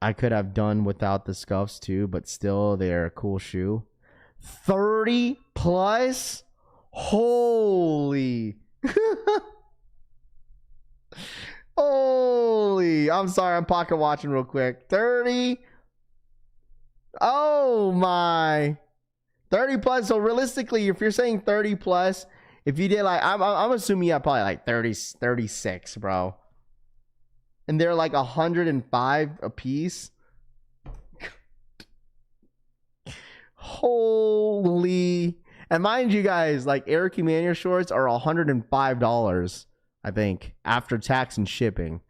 I could have done without the scuffs too, but still, they're a cool shoe. 30 plus? Holy. Holy. I'm sorry, I'm pocket watching real quick. 30. Oh my. 30 plus. So realistically, if you're saying 30 plus, if you did like, I'm assuming you have probably like 30, 36, bro. And they're like 105 a piece. Holy. And mind you guys, like, Eric Emmanuel shorts are $105, I think, after tax and shipping.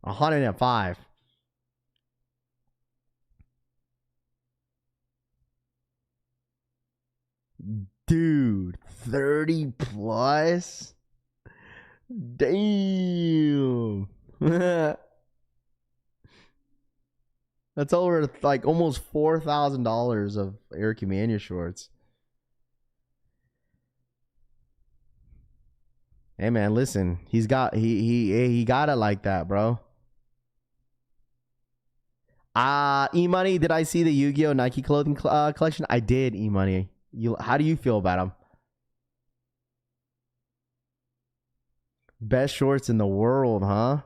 105. Dude, 30 plus. Damn. That's over like almost $4,000 of Eric Emanuel shorts. Hey man, listen, he got it like that, bro. E-Money, did I see the Yu-Gi-Oh! Nike clothing collection? I did, E-Money. How do you feel about them? Best shorts in the world, huh?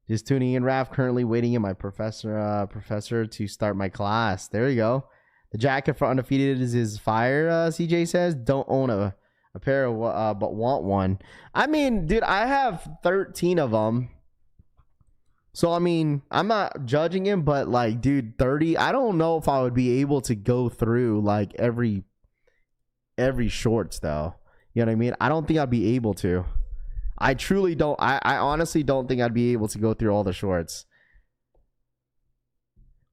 Just tuning in, Raph. Currently waiting in my professor to start my class. There you go. The jacket for Undefeated is fire, CJ says. Don't own a pair of but want one. I mean, dude, I have 13 of them. So, I mean, I'm not judging him, but like, dude, 30, I don't know if I would be able to go through like every shorts though. You know what I mean? I don't think I'd be able to. I truly don't. I honestly don't think I'd be able to go through all the shorts.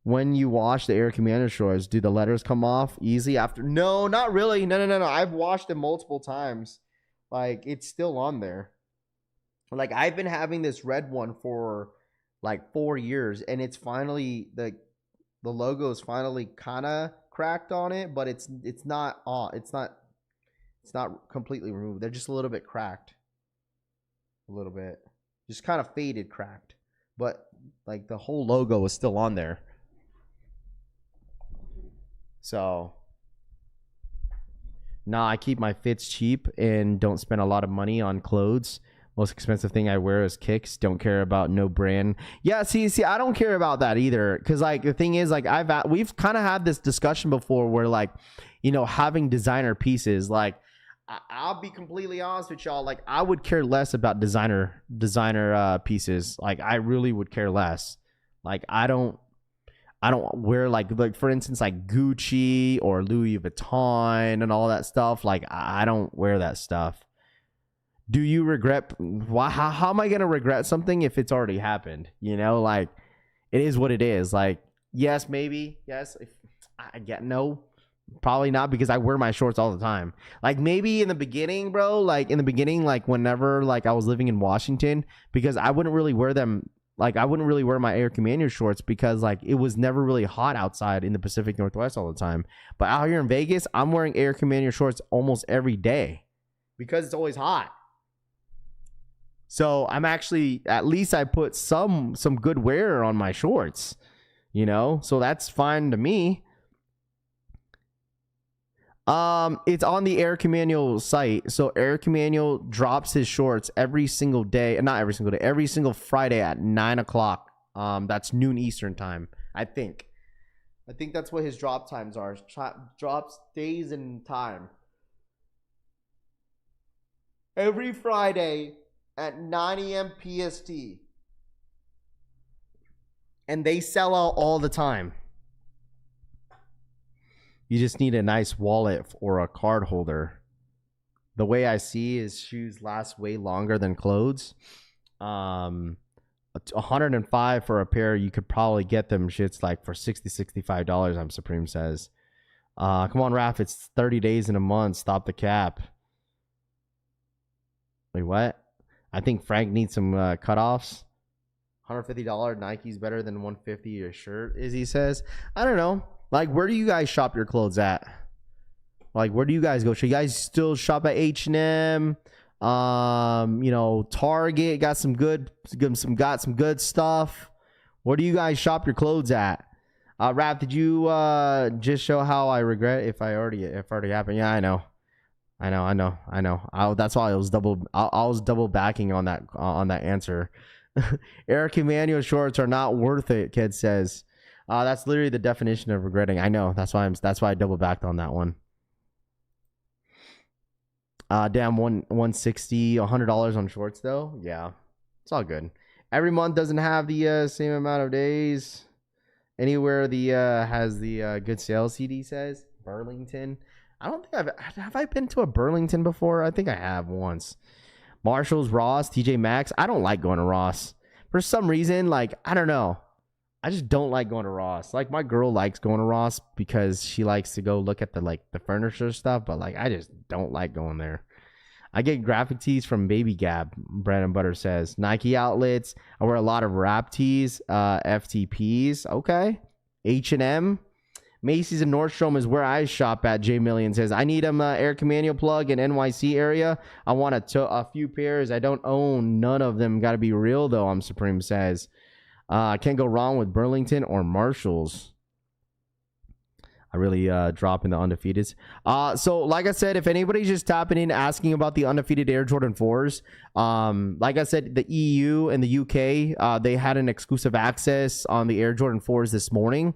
When you wash the Eric Emanuel shorts, do the letters come off easy after? No, not really. No. I've washed them multiple times. Like, it's still on there. Like, I've been having this red one for like 4 years, and it's finally the logo is finally kind of cracked on it, but it's not on. It's not completely removed. They're just a little bit cracked. A little bit. Just kind of faded, cracked. But like the whole logo is still on there. So, nah, I keep my fits cheap and don't spend a lot of money on clothes. Most expensive thing I wear is kicks. Don't care about no brand. Yeah, see, I don't care about that either. Because like the thing is, like we've kind of had this discussion before where like, you know, having designer pieces, like I'll be completely honest with y'all. Like, I would care less about designer pieces. Like, I really would care less. Like, I don't wear like for instance like Gucci or Louis Vuitton and all that stuff. Like, I don't wear that stuff. Do you regret? How am I gonna regret something if it's already happened? You know, like, it is what it is. Like, yes, maybe, yes. If I get no. Probably not, because I wear my shorts all the time. Like, maybe in the beginning, bro, like whenever like I was living in Washington, because I wouldn't really wear them. Like, I wouldn't really wear my Eric Emanuel shorts because like it was never really hot outside in the Pacific Northwest all the time. But out here in Vegas, I'm wearing Eric Emanuel shorts almost every day because it's always hot. So I'm actually, at least I put some good wear on my shorts, you know, so that's fine to me. It's on the Eric Emanuel site. So Eric Emanuel drops his shorts every single day, not every single day, every single Friday at 9 o'clock. That's noon Eastern time, I think. I think that's what his drop times are. Drops days and time. Every Friday at 9 a.m. PST. And they sell out all the time. You just need a nice wallet or a card holder. The way I see is shoes last way longer than clothes. $105 for a pair. You could probably get them shits like for $60, $65. I'm Supreme says. Come on, Raph. It's 30 days in a month. Stop the cap. Wait, what? I think Frank needs some cutoffs. $150 Nike's better than $150 a shirt, Izzy says. I don't know. Like, where do you guys shop your clothes at? Like, where do you guys go? Should you guys still shop at H&M? You know, Target got some good stuff. Where do you guys shop your clothes at? Rap, did you just show how I regret if already happened? Yeah, I know. That's why I was double backing on that answer. Eric Emanuel shorts are not worth it, kid says. That's literally the definition of regretting. I know. That's why I double backed on that one. Damn, $160, $100 on shorts though. Yeah, it's all good. Every month doesn't have the same amount of days. Anywhere the has the good sales CD says. Burlington. I don't think have I been to a Burlington before? I think I have once. Marshalls, Ross, TJ Maxx. I don't like going to Ross for some reason. Like, I don't know. I just don't like going to Ross. Like, my girl likes going to Ross because she likes to go look at the furniture stuff, but like I just don't like going there. I get graphic tees from Baby Gab, Brandon Butter says. Nike outlets. I wear a lot of rap tees, FTPs. Okay. H&M. Macy's and Nordstrom is where I shop at. J Million says, I need an Air Commando plug in NYC area. I want a few pairs. I don't own none of them. Got to be real, though, Supreme says. Can't go wrong with Burlington or Marshalls. I really drop in the Undefeateds. So like I said, if anybody's just tapping in asking about the Undefeated Air Jordan 4s, like I said, the EU and the UK, they had an exclusive access on the Air Jordan 4s this morning.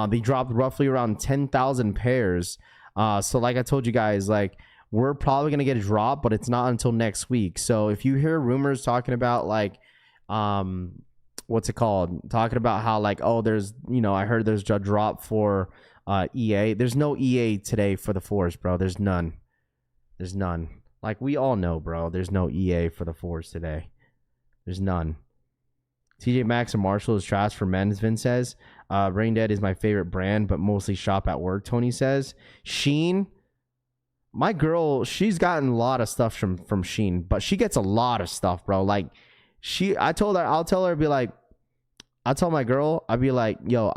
They dropped roughly around 10,000 pairs. So like I told you guys, like, we're probably going to get a drop, but it's not until next week. So if you hear rumors talking about like, what's it called? Talking about how like, oh, there's, I heard there's a drop for EA. There's no EA today for the 4s, bro. There's none. There's none. Like, we all know, bro. There's no EA for the 4s today. There's none. TJ Maxx and Marshall is trash for men's, Vin says. Brain Dead is my favorite brand, but mostly shop at work, Tony says. Sheen. My girl, she's gotten a lot of stuff from Sheen, but she gets a lot of stuff, bro. Like, I'll tell my girl, I'd be like, yo,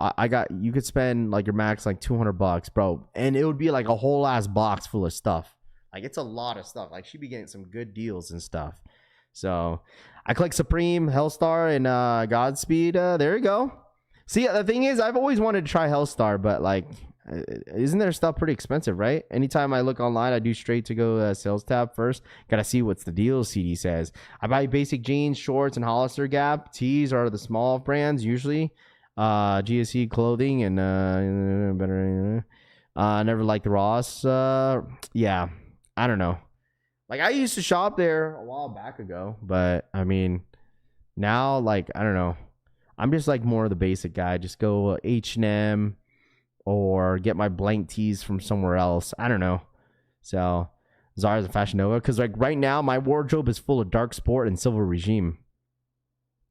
you could spend like your max like $200, bro. And it would be like a whole ass box full of stuff. Like, it's a lot of stuff. Like, she'd be getting some good deals and stuff. So I click Supreme, Hellstar, and Godspeed. There you go. See, the thing is, I've always wanted to try Hellstar, but like, isn't their stuff pretty expensive, right? Anytime I look online, I do straight to go sales tab first. Gotta see what's the deal, CD says. I buy basic jeans, shorts, and Hollister Gap. Tees are the small brands, usually. GSC clothing, and never liked the Ross. Yeah, I don't know. Like, I used to shop there a while back ago, but I mean, now, like, I don't know. I'm just like more of the basic guy. Just go H&M. Or get my blank tees from somewhere else. I don't know. So Zara's and Fashion Nova. Because like right now, my wardrobe is full of dark sport and silver regime.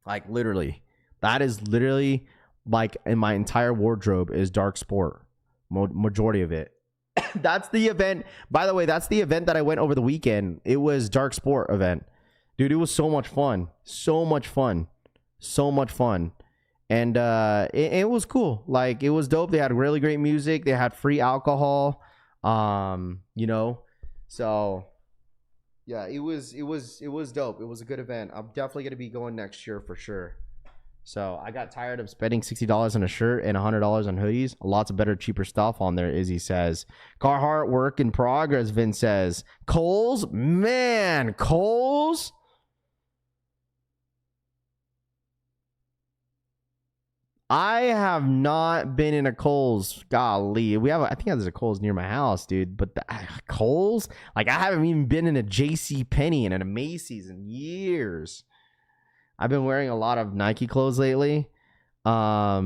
Like, literally. That is literally like in my entire wardrobe is dark sport. Majority of it. That's the event. By the way, that's the event that I went over the weekend. It was dark sport event. Dude, it was so much fun. So much fun. So much fun. And it was cool. Like, it was dope. They had really great music. They had free alcohol. So yeah, it was dope. It was a good event. I'm definitely gonna be going next year for sure. So I got tired of spending $60 on a shirt and $100 on hoodies. Lots of better, cheaper stuff on there, Izzy says. Carhartt work in progress, Vin says. Kohl's, man, Kohl's. I have not been in a Kohl's. Golly, I think there's a Kohl's near my house, dude. But Kohl's, like, I haven't even been in a J.C. Penney and a Macy's in years. I've been wearing a lot of Nike clothes lately. I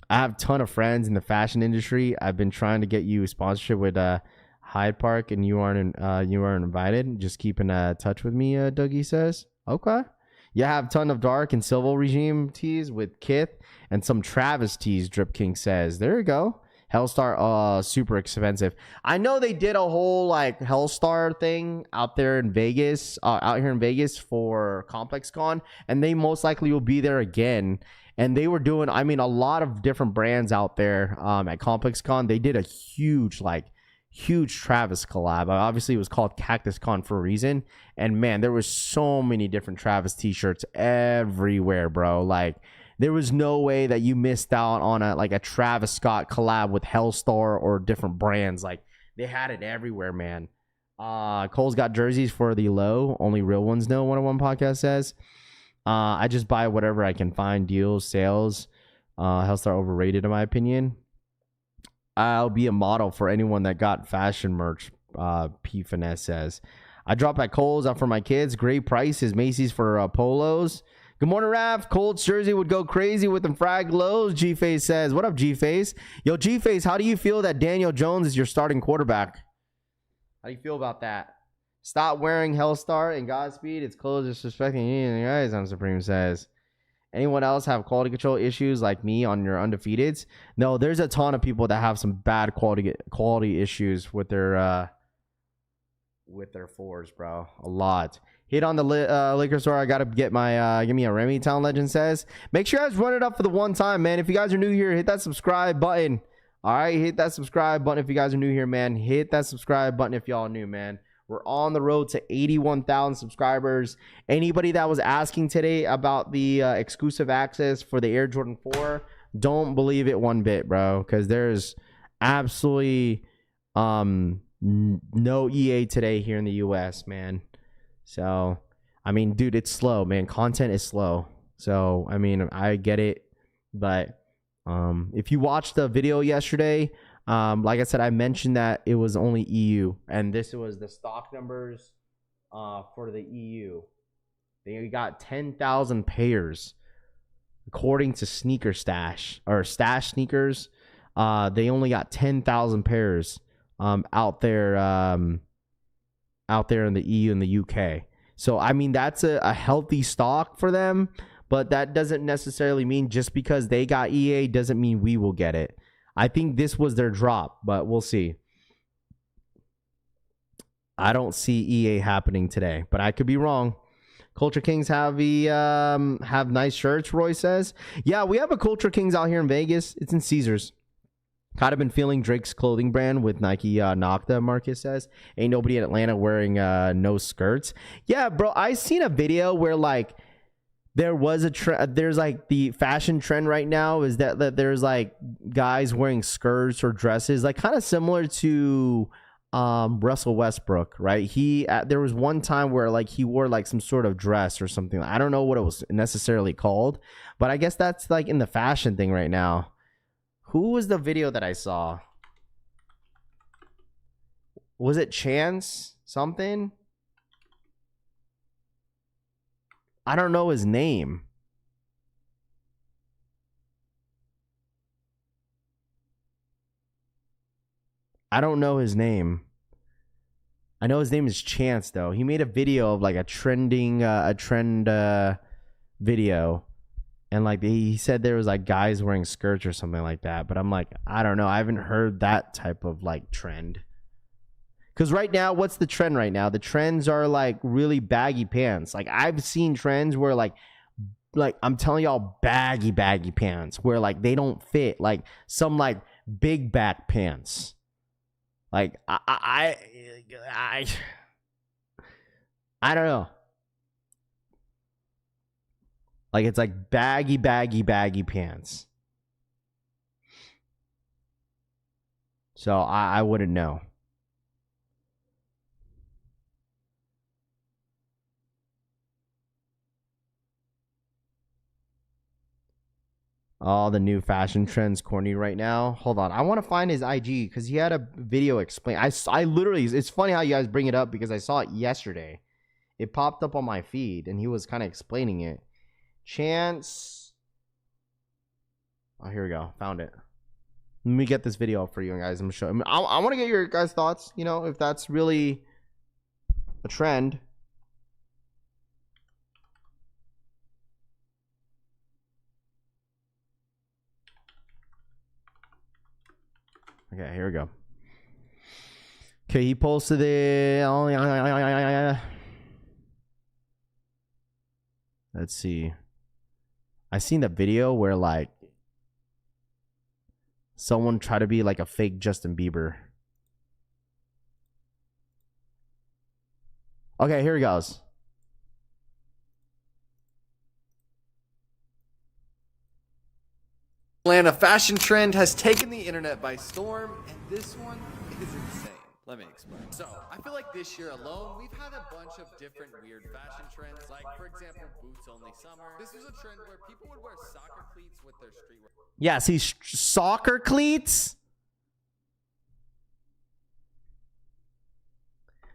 have a ton of friends in the fashion industry. I've been trying to get you a sponsorship with Hyde Park, and you aren't invited. Just keep in touch with me, Dougie says. Okay. You have a ton of dark and silver regime tees with Kith and some Travis tees, Drip King says. There you go. Hellstar, super expensive. I know they did a whole like Hellstar thing out here in Vegas for Complex Con, and they most likely will be there again. And they were doing, I mean, a lot of different brands out there at Complex Con. They did a huge Travis collab. Obviously, it was called Cactus Con for a reason. And man, there was so many different Travis t-shirts everywhere, bro. Like, there was no way that you missed out on a Travis Scott collab with Hellstar or different brands. Like, they had it everywhere, man. Cole's got jerseys for the low. Only real ones know, 101 podcast says. I just buy whatever I can find, deals, sales. Hellstar overrated in my opinion. I'll be a model for anyone that got fashion merch, P Finesse says. I drop at Kohl's out for my kids. Great prices. Macy's for polos. Good morning, Raph. Colts jersey would go crazy with them frag lows, G-Face says. What up, G-Face? Yo, G-Face, how do you feel that Daniel Jones is your starting quarterback? How do you feel about that? Stop wearing Hellstar and Godspeed. It's clothes disrespecting you and your eyes, Supreme says. Anyone else have quality control issues like me on your undefeateds? No, there's a ton of people that have some bad quality issues with their fours, bro. A lot. Hit on the liquor store. I gotta get my give me a Remy Town Legend says. Make sure you guys run it up for the one time, man. If you guys are new here, hit that subscribe button. All right, hit that subscribe button if you guys are new here, man. Hit that subscribe button if y'all are new, man. We're on the road to 81,000 subscribers. Anybody that was asking today about the exclusive access for the Air Jordan 4, don't believe it one bit, bro, because there's absolutely no EA today here in the US, man. So, I mean, dude, it's slow, man. Content is slow. So, I mean, I get it, but if you watched the video yesterday, like I said, I mentioned that it was only EU, and this was the stock numbers for the EU. They got 10,000 pairs, according to Sneaker Stash or Stash Sneakers. They only got 10,000 pairs out there in the EU and the UK. So I mean, that's a healthy stock for them, but that doesn't necessarily mean just because they got EA doesn't mean we will get it. I think this was their drop, but we'll see. I don't see EA happening today, but I could be wrong. Culture Kings have nice shirts, Roy says. Yeah, we have a Culture Kings out here in Vegas. It's in Caesars. Kind of been feeling Drake's clothing brand with Nike Nocta, Marcus says. Ain't nobody in Atlanta wearing no skirts. Yeah, bro, I seen a video where like there was a there's like the fashion trend right now is that there's like guys wearing skirts or dresses, like kind of similar to Russell Westbrook, right? There was one time where like he wore like some sort of dress or something. I don't know what it was necessarily called, but I guess that's like in the fashion thing right now. Who was the video that I saw? Was it Chance something? I don't know his name. I don't know his name. I know his name is Chance though. He made a video of like a trend video, and like he said there was like guys wearing skirts or something like that. But I'm like, I don't know. I haven't heard that type of like trend. Because right now, what's the trend right now? The trends are like really baggy pants. Like I've seen trends where like I'm telling y'all baggy pants where like they don't fit. Like some like big back pants. Like I don't know. Like it's like baggy pants. So I wouldn't know. All the new fashion trends corny right now. Hold on. I want to find his IG because he had a video explain. I literally, it's funny how you guys bring it up because I saw it yesterday. It popped up on my feed and he was kind of explaining it. Chance. Oh, here we go. Found it. Let me get this video up for you guys. I'm sure. I want to get your guys' thoughts. You know, if that's really a trend. Okay, here we go. Okay, he posted it. Let's see. I seen the video where like someone tried to be like a fake Justin Bieber. Okay, here he goes. Atlanta fashion trend has taken the internet by storm, and this one is insane. Let me explain. So, I feel like this year alone, we've had a bunch of different weird fashion trends, like, for example, boots only summer. This was a trend where people would wear soccer cleats with their streetwear. Yeah, see, soccer cleats?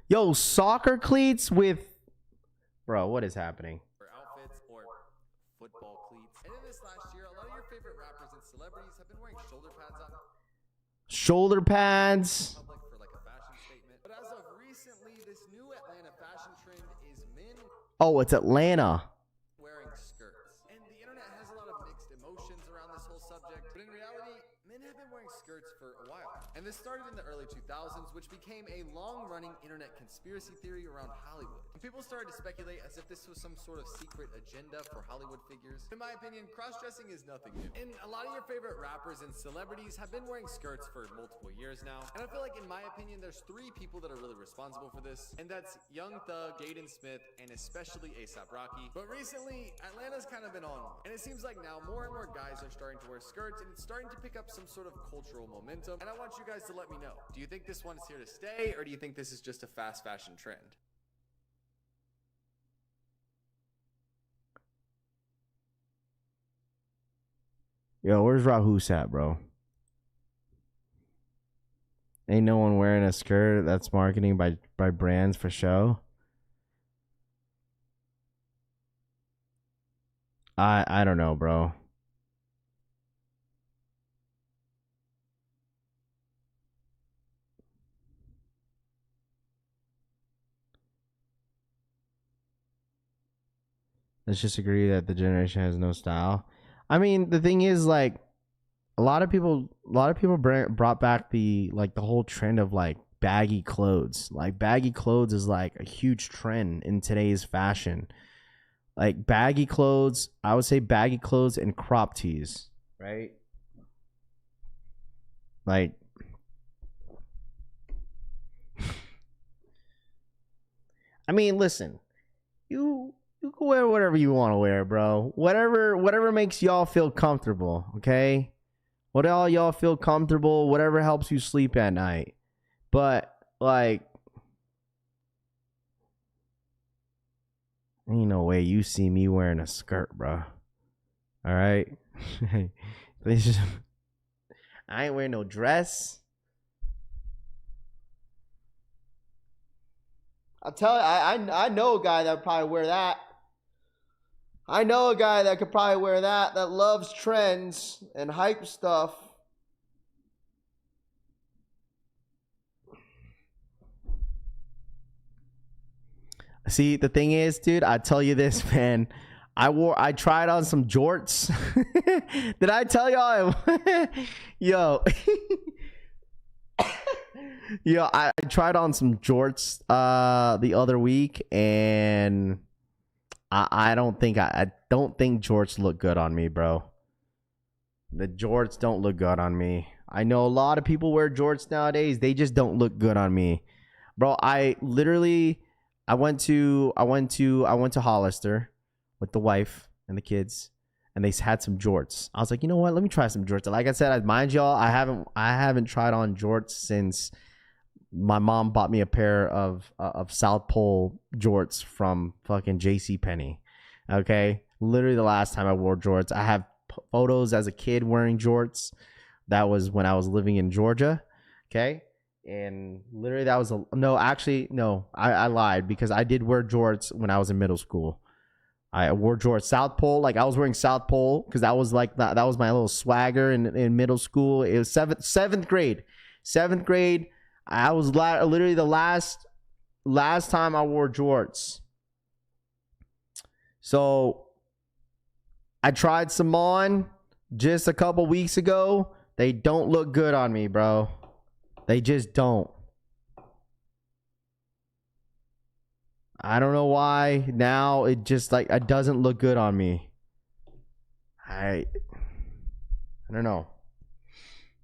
Yo, soccer cleats with... Bro, what is happening? Outfits or football cleats. And in this last year, a lot of your favorite rappers and celebrities have been wearing shoulder pads on. Shoulder pads. For like a fashion statement. But as of recently, this new Atlanta fashion trend is men Oh, it's Atlanta. wearing skirts. And the internet And this started in the early 2000s, which became a long-running internet conspiracy theory around Hollywood. And people started to speculate as if this was some sort of secret agenda for Hollywood figures. In my opinion, cross-dressing is nothing new. And a lot of your favorite rappers and celebrities have been wearing skirts for multiple years now. And I feel like, in my opinion, there's 3 people that are really responsible for this. And that's Young Thug, Jaden Smith, and especially A$AP Rocky. But recently, Atlanta's kind of been on one. And it seems like now more and more guys are starting to wear skirts, and it's starting to pick up some sort of cultural momentum. And I want you guys to let me know. Do you think this one's here to stay, or do you think this is just a fast fashion trend? Yo, where's Rahus at, bro? Ain't no one wearing a skirt. That's marketing by brands for show. I don't know, bro. Let's just agree that the generation has no style. I mean, the thing is, like, a lot of people brought back the whole trend of like baggy clothes. Like, baggy clothes is like a huge trend in today's fashion. Like, baggy clothes, I would say baggy clothes and crop tees, right? Like, I mean, listen, you can wear whatever you want to wear, bro. Whatever makes y'all feel comfortable, okay? What all y'all feel comfortable, whatever helps you sleep at night. But, like, ain't no way you see me wearing a skirt, bro. All right? I ain't wearing no dress. I'll tell you, I know a guy that would probably wear that. I know a guy that could probably wear that loves trends and hype stuff. See, the thing is, dude, I tell you this, man. I tried on some jorts. Did I tell y'all? Yo. Yo, I tried on some jorts the other week, and I don't think jorts look good on me, bro. The jorts don't look good on me. I know a lot of people wear jorts nowadays. They just don't look good on me, bro. I went to Hollister with the wife and the kids, and they had some jorts. I was like, you know what? Let me try some jorts. Like I said, mind y'all, I haven't tried on jorts since my mom bought me a pair of South Pole jorts from fucking JCPenney. Okay, literally the last time I wore jorts. I have photos as a kid wearing jorts. That was when I was living in Georgia. Okay. And literally that was I lied, because I did wear jorts when I was in middle school. I wore jorts. South Pole, like I was wearing South Pole because that was like that was my little swagger in middle school. It was seventh grade. I was literally the last time I wore jorts. So I tried some on just a couple weeks ago. They don't look good on me, bro. They just don't. I don't know why. Now it just like it doesn't look good on me. I don't know.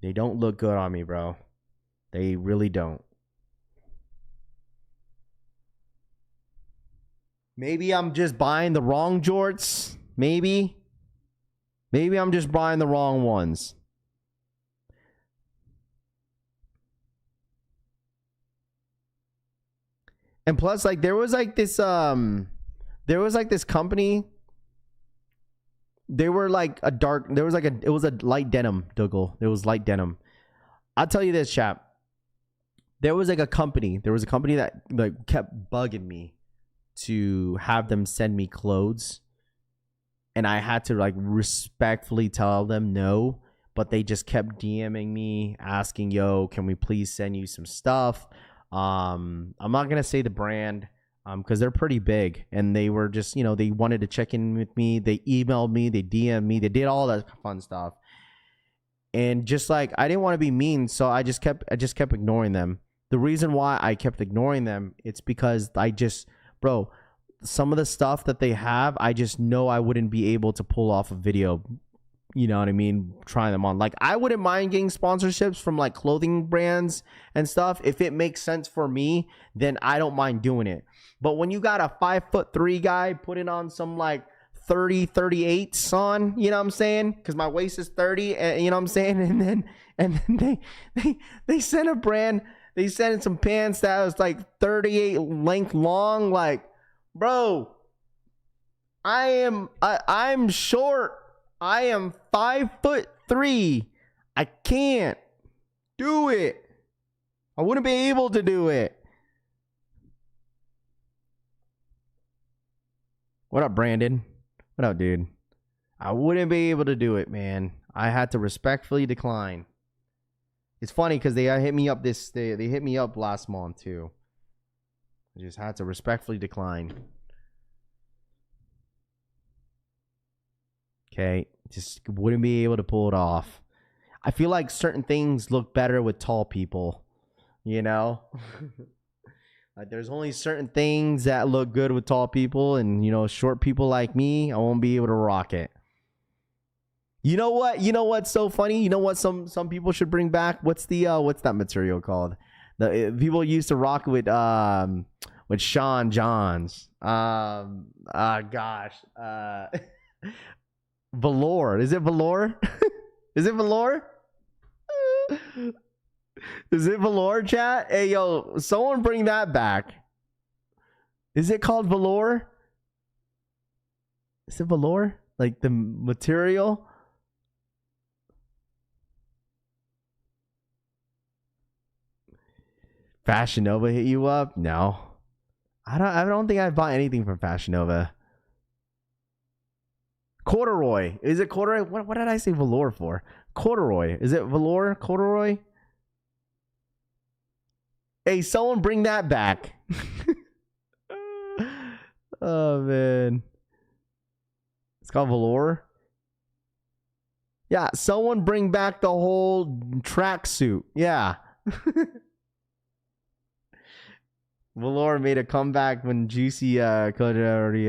They don't look good on me, bro. They really don't. Maybe I'm just buying the wrong jorts. Maybe I'm just buying the wrong ones. And plus, like, there was like this company. They were like it was a light denim, Dougal. It was light denim. I'll tell you this, chap. There was a company that like kept bugging me to have them send me clothes. And I had to like respectfully tell them no, but they just kept DMing me asking, yo, can we please send you some stuff? I'm not gonna say the brand because they're pretty big, and they were just, you know, they wanted to check in with me. They emailed me, they DM'd me, they did all that fun stuff. And just like I didn't want to be mean, so I just kept ignoring them. The reason why I kept ignoring them, it's because bro, some of the stuff that they have, I just know I wouldn't be able to pull off a video. You know what I mean? Trying them on. Like, I wouldn't mind getting sponsorships from like clothing brands and stuff. If it makes sense for me, then I don't mind doing it. But when you got a 5'3" guy putting on some like 30, 38 son, you know what I'm saying? Because my waist is 30, and you know what I'm saying? And then they sent a brand, they sent some pants that was like 38 length long. Like, bro, I'm short. I am 5'3". I can't do it. I wouldn't be able to do it. What up, Brandon? What up, dude? I wouldn't be able to do it, man. I had to respectfully decline. It's funny because they hit me up they hit me up last month too. I just had to respectfully decline. Okay, just wouldn't be able to pull it off. I feel like certain things look better with tall people, you know? Like, there's only certain things that look good with tall people, and, you know, short people like me, I won't be able to rock it. You know what? You know what's so funny? You know what some people should bring back? What's that material called? The people used to rock with Sean Johns. Velour. Is it velour? Is it velour? Is it velour, chat? Hey, yo, someone bring that back. Is it called velour? Is it velour? Like the material? Fashion Nova hit you up? No. I don't think I bought anything from Fashion Nova. Corduroy. Is it corduroy? What did I say velour for? Corduroy. Is it velour? Corduroy? Hey, someone bring that back. Oh, man. It's called velour. Yeah, someone bring back the whole tracksuit. Yeah. Velour made a comeback when Juicy could already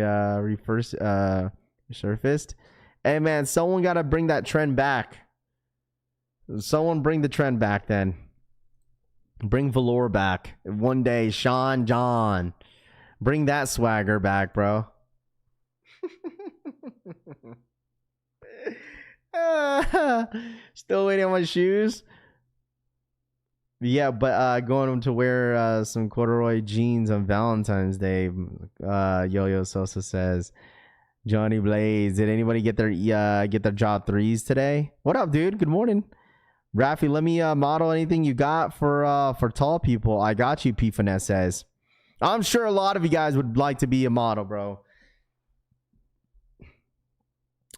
resurfaced. Hey, man, someone got to bring that trend back. Someone bring the trend back then. Bring velour back. One day, Sean John. Bring that swagger back, bro. Still waiting on my shoes. Yeah, but going to wear some corduroy jeans on Valentine's Day. Yo-Yo Sosa says, Johnny Blaze, did anybody get their job threes today? What up, dude? Good morning. Rafi, let me model anything you got for tall people. I got you, P Finesse says. I'm sure a lot of you guys would like to be a model, bro.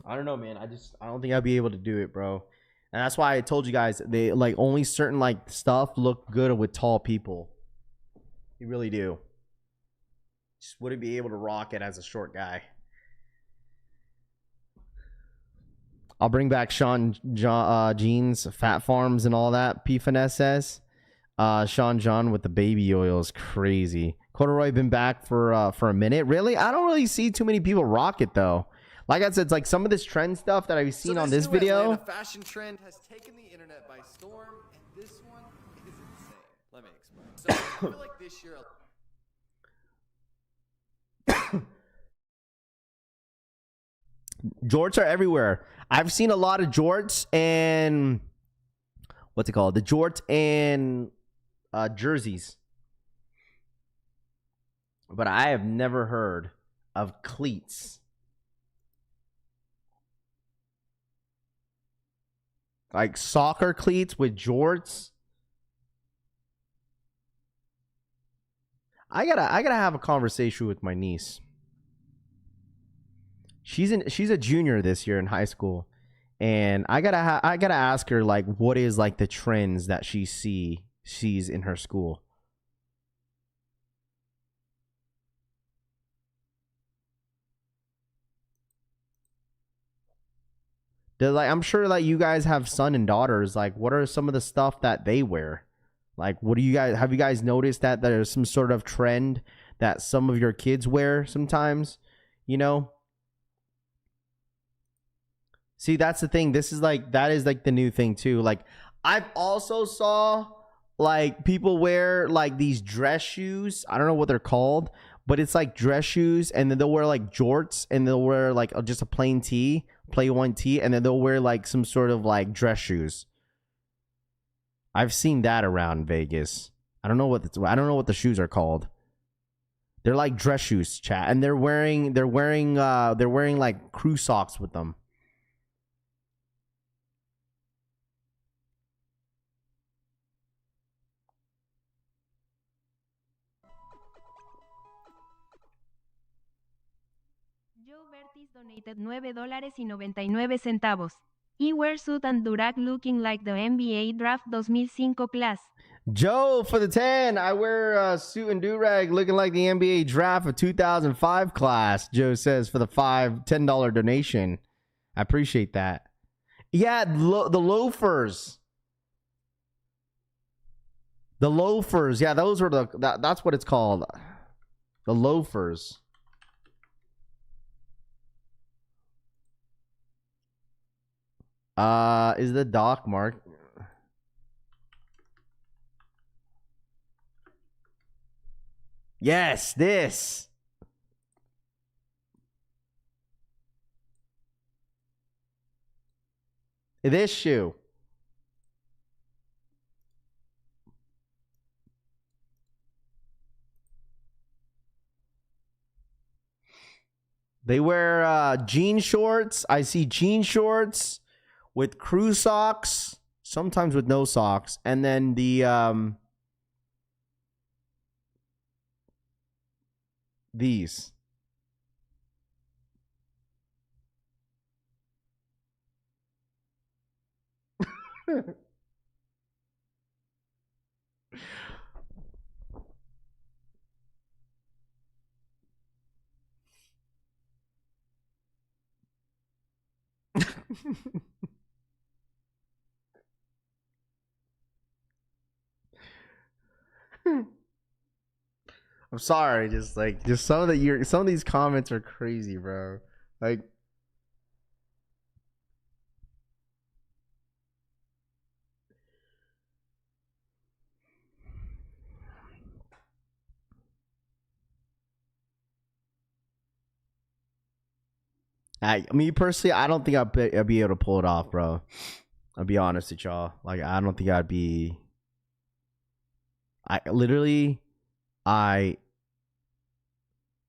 I don't know, man. I don't think I'd be able to do it, bro. And that's why I told you guys, they like only certain like stuff look good with tall people. You really do. Just wouldn't be able to rock it as a short guy. I'll bring back Sean jeans, Fat Farms, and all that. P Finesse says. Sean John with the baby oil is crazy. Corduroy been back for a minute. Really? I don't really see too many people rock it though. Like I said, it's like some of this trend stuff that I've seen on this video. Atlanta fashion trend has taken the internet by storm, and this one is insane. Let me explain. So I feel like this year. Jorts are everywhere. I've seen a lot of jorts and what's it called? The jorts and jerseys. But I have never heard of cleats. Like soccer cleats with jorts. I gotta have a conversation with my niece. She's a junior this year in high school, and I gotta ask her like what is like the trends that she sees in her school. They're like, I'm sure like you guys have son and daughters. Like, what are some of the stuff that they wear? Like, what do you guys, have you guys noticed that there's some sort of trend that some of your kids wear sometimes, you know? See, that's the thing. This is like, that is like the new thing too. Like, I've also saw like people wear like these dress shoes. I don't know what they're called, but it's like dress shoes, and then they'll wear like jorts, and they'll wear like just a plain tee, plain one tee, and then they'll wear like some sort of like dress shoes. I've seen that around Vegas. I don't know what the shoes are called. They're like dress shoes, chat, and they're wearing like crew socks with them. Joe Bertis donated $9.99. He wears suit and durag looking like the NBA Draft 2005 class. Joe for the 10. I wear a suit and do-rag looking like the NBA Draft of 2005 class, Joe says for the $10 donation. I appreciate that. Yeah, the loafers. The loafers. Yeah, those were that's what it's called. The loafers. Is the Doc Mark? Yes, this. This shoe. They wear jean shorts. I see jean shorts with crew socks, sometimes with no socks, and then the these. I'm sorry, just some of these comments are crazy, bro. Like, me personally, I don't think I'd be able to pull it off, bro. I'll be honest with y'all. Like, I don't think I'd be.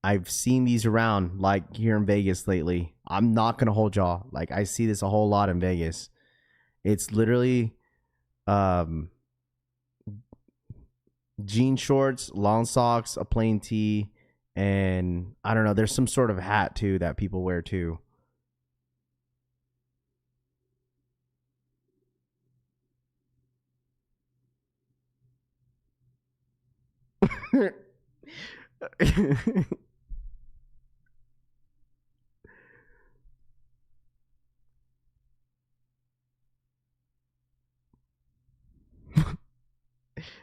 I've seen these around, like, here in Vegas lately. I'm not gonna hold y'all. Like, I see this a whole lot in Vegas. It's literally jean shorts, long socks, a plain tee, and I don't know, there's some sort of hat too that people wear too.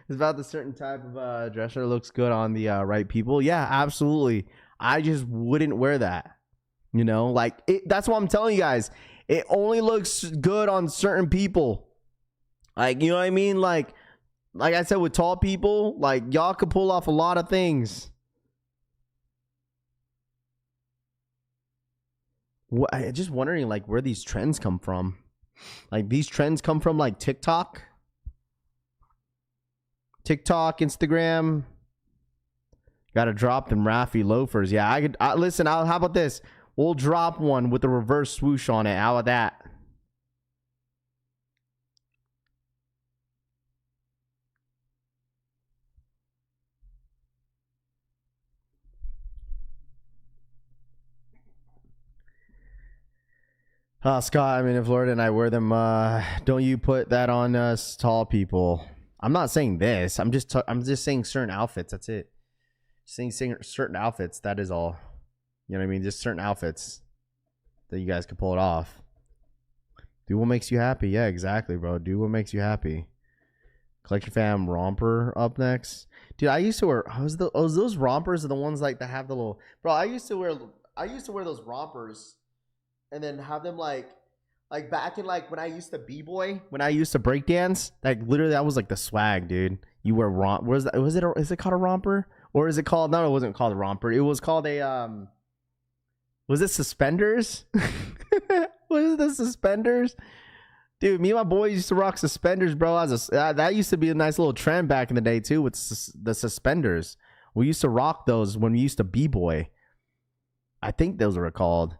It's about the certain type of dresser looks good on the right people. Yeah, absolutely. I just wouldn't wear that. You know, like that's what I'm telling you guys. It only looks good on certain people. Like, you know what I mean? Like I said, with tall people, like, y'all could pull off a lot of things. I'm just wondering, like, where these trends come from. Like, these trends come from, like, TikTok, Instagram. Gotta drop them Raffy loafers. Yeah, listen, how about this? We'll drop one with a reverse swoosh on it. How about that? Scott, I mean, in Florida and I wear them, don't you put that on us tall people? I'm not saying this. I'm just saying certain outfits. That's it. Saying certain outfits. That is all. You know what I mean? Just certain outfits that you guys can pull it off. Do what makes you happy. Yeah, exactly, bro. Do what makes you happy. Collection fam romper up next. Dude, I used to wear those rompers are the ones like that have the little bro. I used to wear those rompers and then have them like back in like when I used to b-boy, when I used to breakdance, like literally that was like the swag, dude. You wear is it called a romper? Or is it called no, it wasn't called a romper. It was called a was it suspenders? Was it the suspenders? Dude, me and my boys used to rock suspenders, bro. That used to be a nice little trend back in the day, too, with the suspenders. We used to rock those when we used to b-boy. I think those were called.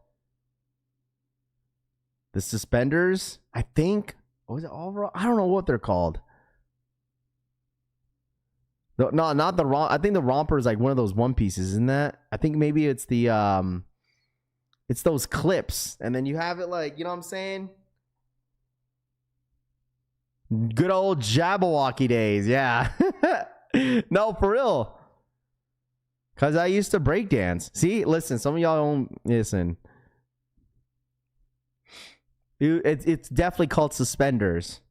The suspenders, I think. Was it all? I don't know what they're called. No, not the romp. I think the romper is like one of those one pieces, isn't that? I think maybe it's the it's those clips, and then you have it like, you know what I'm saying? Good old Jabberwocky days, yeah. No, for real. Cause I used to breakdance. See, listen, some of y'all don't listen. It's definitely called suspenders.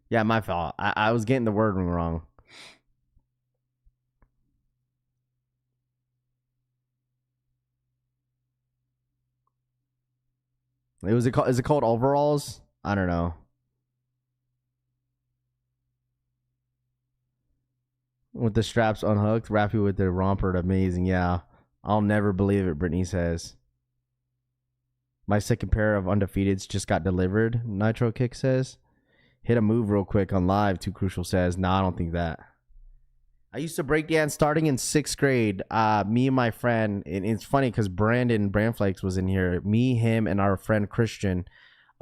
Yeah, my fault. I was getting the wording wrong. Is it called overalls? I don't know. With the straps unhooked, Rappy with the romper, amazing. Yeah, I'll never believe it. Brittany says. My second pair of Undefeateds just got delivered. Nitro Kick says. Hit a move real quick on live. Too Crucial says. Nah, I don't think that. I used to breakdance starting in 6th grade. Me and my friend, and it's funny because Brandon Brandflakes was in here. Me, him, and our friend Christian.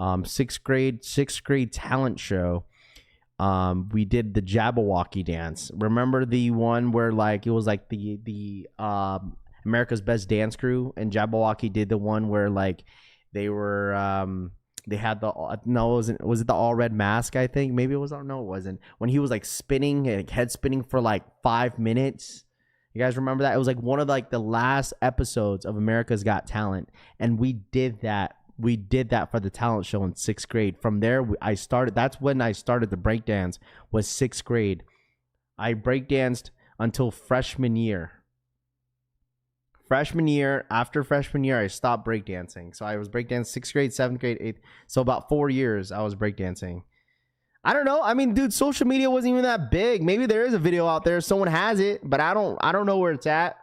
6th grade talent show. We did the Jabberwocky dance. Remember the one where like it was like the America's Best Dance Crew, and Jabberwocky did the one where like they were they had the was it the all red mask? I think maybe it was. No, it wasn't. When he was like spinning and head spinning for like 5 minutes. You guys remember that? It was like one of like the last episodes of America's Got Talent, and we did that. We did that for the talent show in 6th grade. From there, I started. That's when I started the breakdance. Was 6th grade. I breakdanced until freshman year. After freshman year, I stopped breakdancing. So I was breakdancing 6th grade, 7th grade, 8th. So about 4 years, I was breakdancing. I don't know. I mean, dude, social media wasn't even that big. Maybe there is a video out there. Someone has it, but I don't know where it's at.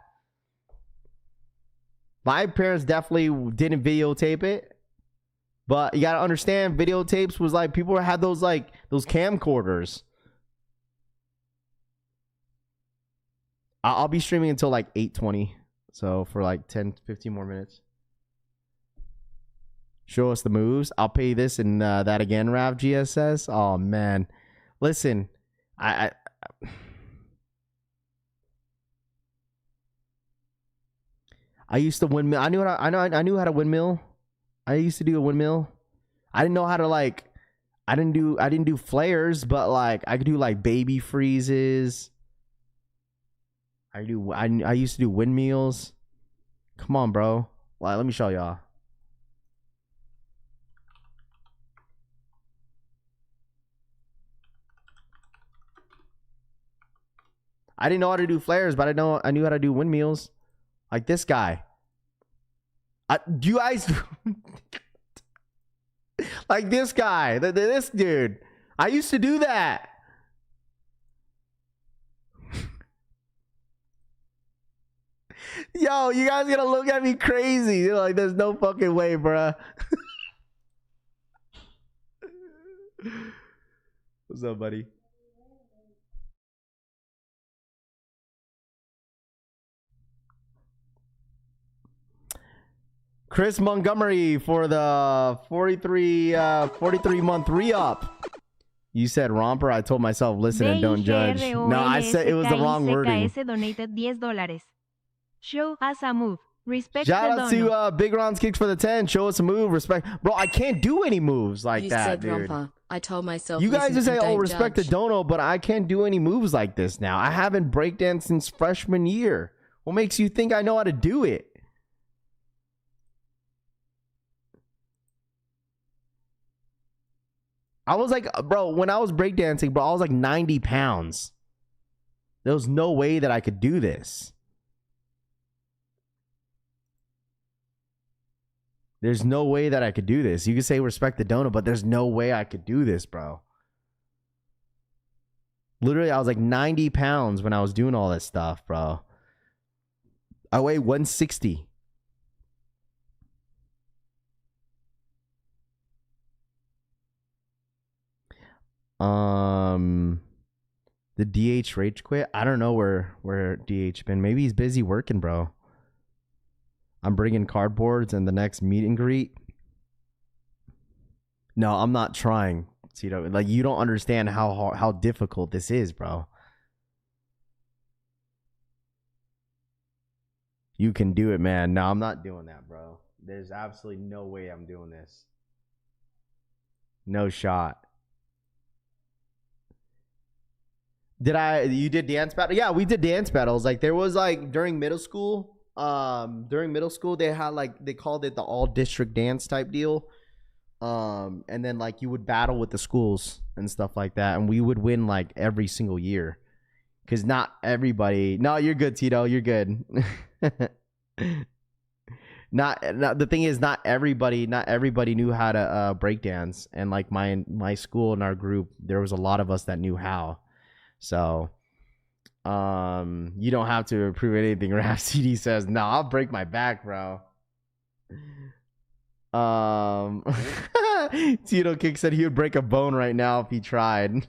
My parents definitely didn't videotape it. But you got to understand, videotapes was like, people had those camcorders. I'll be streaming until like 8:20. So for like 10, 15 more minutes. Show us the moves. I'll pay this and that again, Rav GSS. Oh, man. Listen, I used to windmill. I knew how to windmill. I used to do a windmill. I didn't know how to like. I didn't do flares, but like I could do like baby freezes. I used to do windmills. Come on, bro. Well, let me show y'all. I didn't know how to do flares, but I knew how to do windmills. Like this guy. Do you guys like this guy? This dude. I used to do that. Yo, you guys gonna look at me crazy. You're like, there's no fucking way, bruh. What's up, buddy? Chris Montgomery for the 43 month re-up. You said romper. I told myself, listen and don't judge. No, I said it was the wrong wording. Donated $10. Show us a move. Respect Shout out to Big Ron's Kicks for the 10. Show us a move. Respect. Bro, I can't do any moves like that, said dude. Romper. I told myself. You guys just say, oh, respect the dono, but I can't do any moves like this now. I haven't breakdanced since freshman year. What makes you think I know how to do it? I was like, bro, when I was breakdancing, bro, I was like 90 pounds. There was no way that I could do this. There's no way that I could do this. You can say respect the donut, but there's no way I could do this, bro. Literally, I was like 90 pounds when I was doing all this stuff, bro. I weigh 160. The DH rage quit. I don't know where DH been. Maybe he's busy working, bro. I'm bringing cardboards and the next meet and greet. No, I'm not trying. Tito. Like, you don't understand how difficult this is, bro. You can do it, man. No, I'm not doing that, bro. There's absolutely no way I'm doing this. No shot. You did dance battle? Yeah, we did dance battles. Like, there was like during middle school, they had like, they called it the all district dance type deal. And then like you would battle with the schools and stuff like that, and we would win like every single year. Cause not everybody. No, you're good, Tito. You're good. Not the thing is, not everybody knew how to break dance, and like my school and our group, there was a lot of us that knew how. So you don't have to prove anything. Rap CD says, no, I'll break my back, bro. Tito Kick said he would break a bone right now if he tried.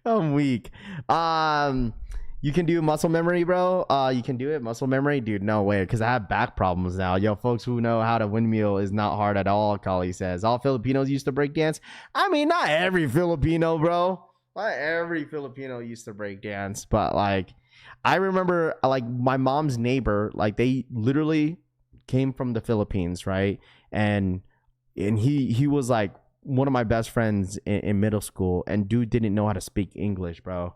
I'm weak. You can do muscle memory, bro. You can do it, muscle memory, dude. No way, because I have back problems now. Yo, folks who know how to windmill is not hard at all. Kali says all Filipinos used to break dance. I mean, not every Filipino, bro. Not every Filipino used to break dance, but like, I remember like my mom's neighbor, like they literally came from the Philippines, right? And he was like one of my best friends in middle school, and dude didn't know how to speak English, bro.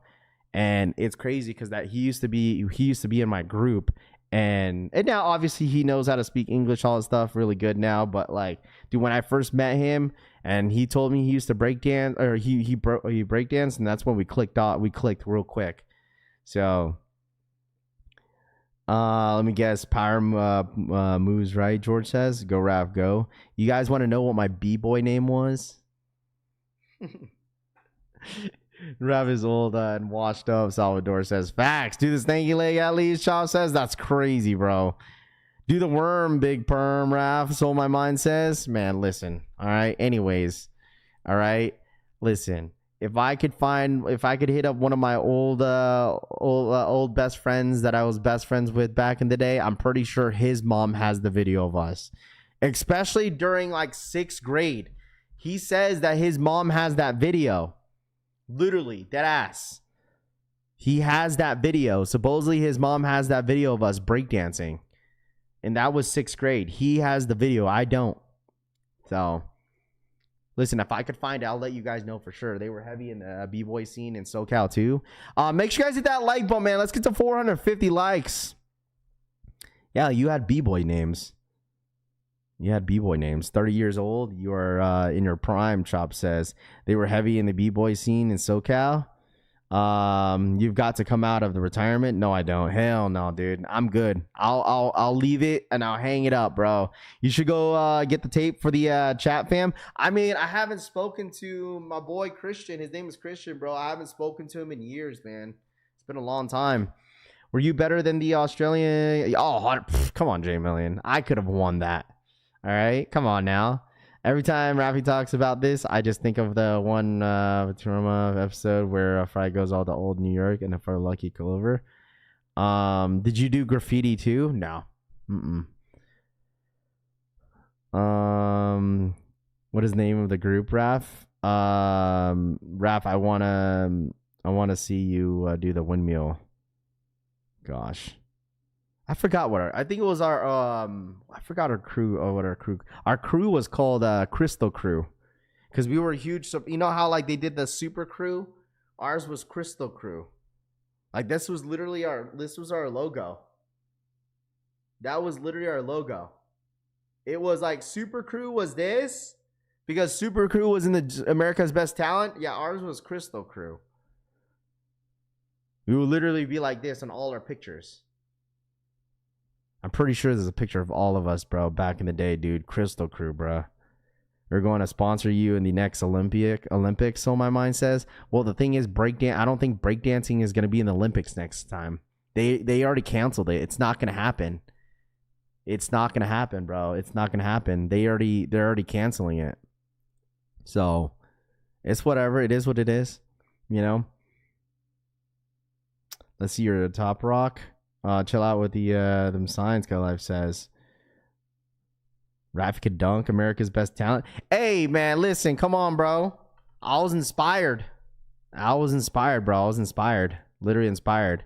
And it's crazy because that he used to be in my group, and now obviously he knows how to speak English, all that stuff, really good now. But like, dude, when I first met him and he told me he used to break dance, or he break dance, and that's when we clicked real quick. So let me guess, power moves, right? George says, go Raph, go. You guys want to know what my b-boy name was? Rav is old and washed up. Salvador says, facts. Do this thank you leg at least. Chop says, that's crazy, bro. Do the worm, big perm, Rav. So my mind says, man, listen. All right. Anyways, all right. Listen. If I could hit up one of my old best friends that I was best friends with back in the day, I'm pretty sure his mom has the video of us, especially during like 6th grade. He says that his mom has that video. Literally, dead ass. He has that video. Supposedly his mom has that video of us breakdancing. And that was 6th grade. He has the video. I don't. So, listen, if I could find it, I'll let you guys know for sure. They were heavy in the b-boy scene in SoCal too. Make sure you guys hit that like button, man. Let's get to 450 likes. Yeah, you had b-boy names. You had b-boy names. 30 years old. You are in your prime, Chop says. They were heavy in the b-boy scene in SoCal. You've got to come out of the retirement. No, I don't. Hell no, dude. I'm good. I'll leave it and I'll hang it up, bro. You should go get the tape for the chat fam. I mean, I haven't spoken to my boy Christian. His name is Christian, bro. I haven't spoken to him in years, man. It's been a long time. Were you better than the Australian? Oh, come on, J Million. I could have won that. All right, come on now. Every time Rafi talks about this, I just think of the one Trauma episode where Fry goes all to old New York and if we're lucky, go over. Did you do graffiti too? No. What is the name of the group, Raf? Raf, I wanna see you do the windmill. Gosh. I forgot I think it was our I forgot our crew. Our crew was called Crystal Crew, because we were huge. So you know how like they did the Super Crew, ours was Crystal Crew. Like this was our logo. That was literally our logo. It was like Super Crew was this because Super Crew was in the America's Best Talent. Yeah, ours was Crystal Crew. We would literally be like this on all our pictures. I'm pretty sure there's a picture of all of us, bro, back in the day, dude. Crystal Crew, bro. We're going to sponsor you in the next Olympics, so my mind says. Well, the thing is, I don't think breakdancing is going to be in the Olympics next time. They already canceled it. It's not going to happen. It's not going to happen, bro. It's not going to happen. They're already canceling it. So, it's whatever. It is what it is, you know? Let's see your top rock. Chill out with the them signs, Go Life says. Raf could dunk, America's Best Talent. Hey, man, listen, come on, bro. I was inspired, bro. I was inspired. Literally inspired.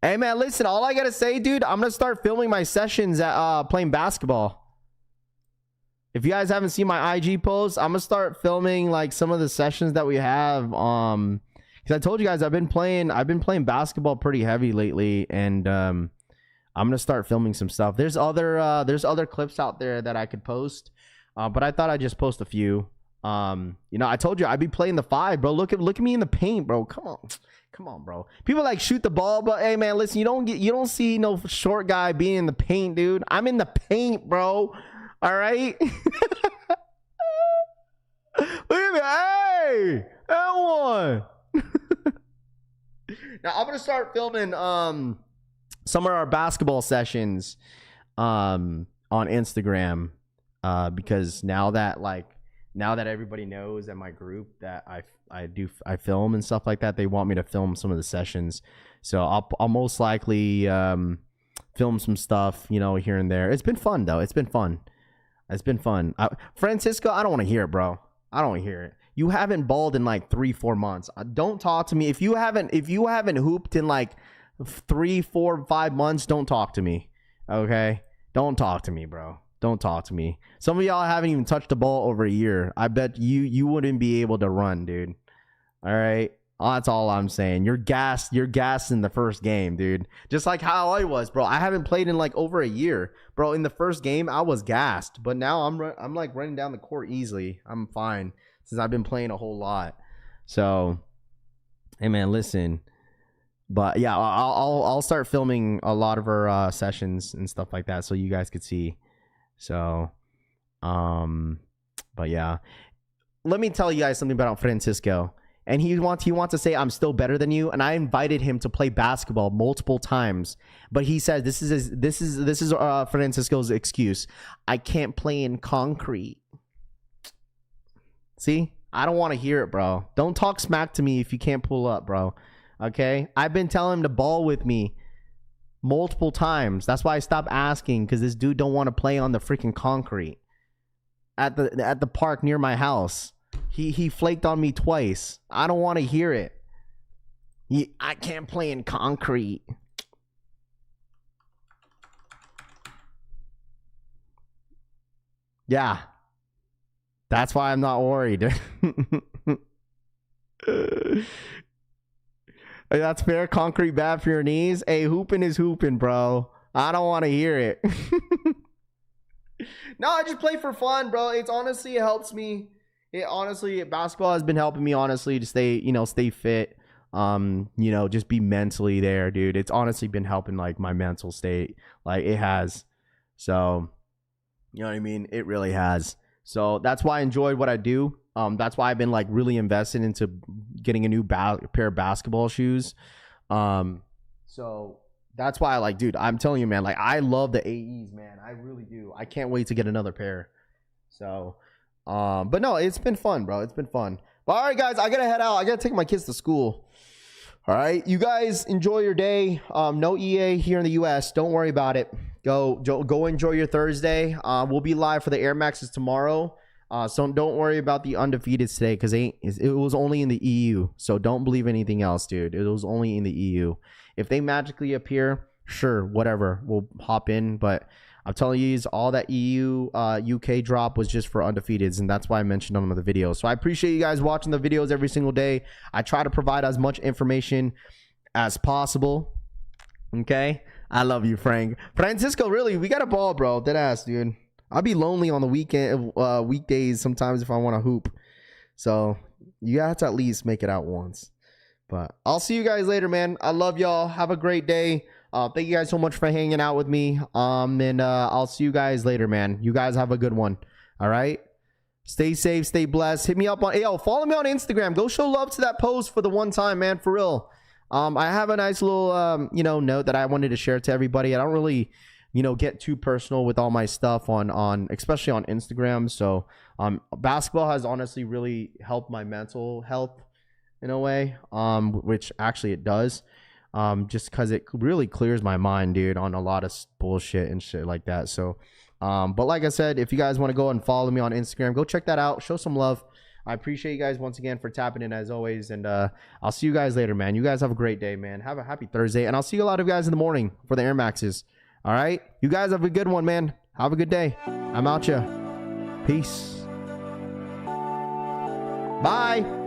Hey, man, listen, all I got to say, dude, I'm going to start filming my sessions at playing basketball. If you guys haven't seen my IG posts, I'm going to start filming, like, some of the sessions that we have. Because I told you guys I've been playing basketball pretty heavy lately, and I'm gonna start filming some stuff. There's other clips out there that I could post, but I thought I'd just post a few. You know, I told you I'd be playing the 5, bro. Look at me in the paint, bro. Come on, bro. People like shoot the ball, but hey, man, listen, you don't see no short guy being in the paint, dude. I'm in the paint, bro. All right. Look at me, hey, that one. Now I'm gonna start filming some of our basketball sessions on Instagram because now that everybody knows at my group that I film and stuff like that, they want me to film some of the sessions. So I'll most likely film some stuff, you know, here and there. It's been fun though. It's been fun. Francisco, I don't want to hear it, bro. I don't want to hear it. You haven't balled in like 3-4 months. Don't talk to me. If you haven't hooped in like 3, 4, 5 months, don't talk to me. Okay? Don't talk to me, bro. Don't talk to me. Some of y'all haven't even touched the ball over a year. I bet you wouldn't be able to run, dude. All right? That's all I'm saying. You're gassed in the first game, dude. Just like how I was, bro. I haven't played in like over a year. Bro, in the first game, I was gassed. But now I'm like running down the court easily. I'm fine. Since I've been playing a whole lot. So, hey man, listen. But yeah, I'll start filming a lot of our sessions and stuff like that so you guys could see. So, but yeah. Let me tell you guys something about Francisco. And he wants to say I'm still better than you, and I invited him to play basketball multiple times. But he said this is Francisco's excuse. I can't play in concrete. See, I don't want to hear it, bro. Don't talk smack to me if you can't pull up, bro. Okay? I've been telling him to ball with me multiple times. That's why I stopped asking, because this dude don't want to play on the freaking concrete at the park near my house. He flaked on me twice. I don't want to hear it. I can't play in concrete. Yeah. That's why I'm not worried. That's fair. Concrete bad for your knees. Hey, hooping is hooping, bro. I don't want to hear it. No, I just play for fun, bro. It's honestly, it helps me. Basketball has been helping me honestly to stay fit. Just be mentally there, dude. It's honestly been helping like my mental state. Like it has. So, you know what I mean? It really has. So that's why I enjoyed what I do. That's why I've been like really invested into getting a new pair of basketball shoes. So that's why I like, dude, I'm telling you, man, like I love the AEs, man. I really do. I can't wait to get another pair. So, but no, it's been fun, bro. It's been fun. But all right, guys, I gotta head out. I gotta take my kids to school. All right, you guys enjoy your day. No EA here in the US. Don't worry about it. Go enjoy your Thursday. We'll be live for the Air Maxes tomorrow. So don't worry about the Undefeated today because it was only in the EU. So don't believe anything else, dude. It was only in the EU. If they magically appear, sure, whatever. We'll hop in. But I'm telling you, all that EU, UK drop was just for Undefeateds. And that's why I mentioned them in the video. So I appreciate you guys watching the videos every single day. I try to provide as much information as possible. Okay, I love you, Frank. Francisco, really, we got a ball, bro. Dead ass, dude. I'll be lonely on the weekdays sometimes if I want to hoop. So you have to at least make it out once. But I'll see you guys later, man. I love y'all. Have a great day. Thank you guys so much for hanging out with me. And I'll see you guys later, man. You guys have a good one. All right. Stay safe. Stay blessed. Hit me up on, follow me on Instagram. Go show love to that post for the one time, man. For real. I have a nice little, note that I wanted to share to everybody. I don't really, get too personal with all my stuff on especially on Instagram. So, basketball has honestly really helped my mental health in a way, which actually it does. Just because it really clears my mind, dude, on a lot of bullshit and shit like that. So, but like I said, if you guys want to go and follow me on Instagram, go check that out. Show some love. I appreciate you guys once again for tapping in as always. And I'll see you guys later, man. You guys have a great day, man. Have a happy Thursday. And I'll see you a lot of guys in the morning for the Air Maxes. All right? You guys have a good one, man. Have a good day. I'm out ya. Peace. Bye.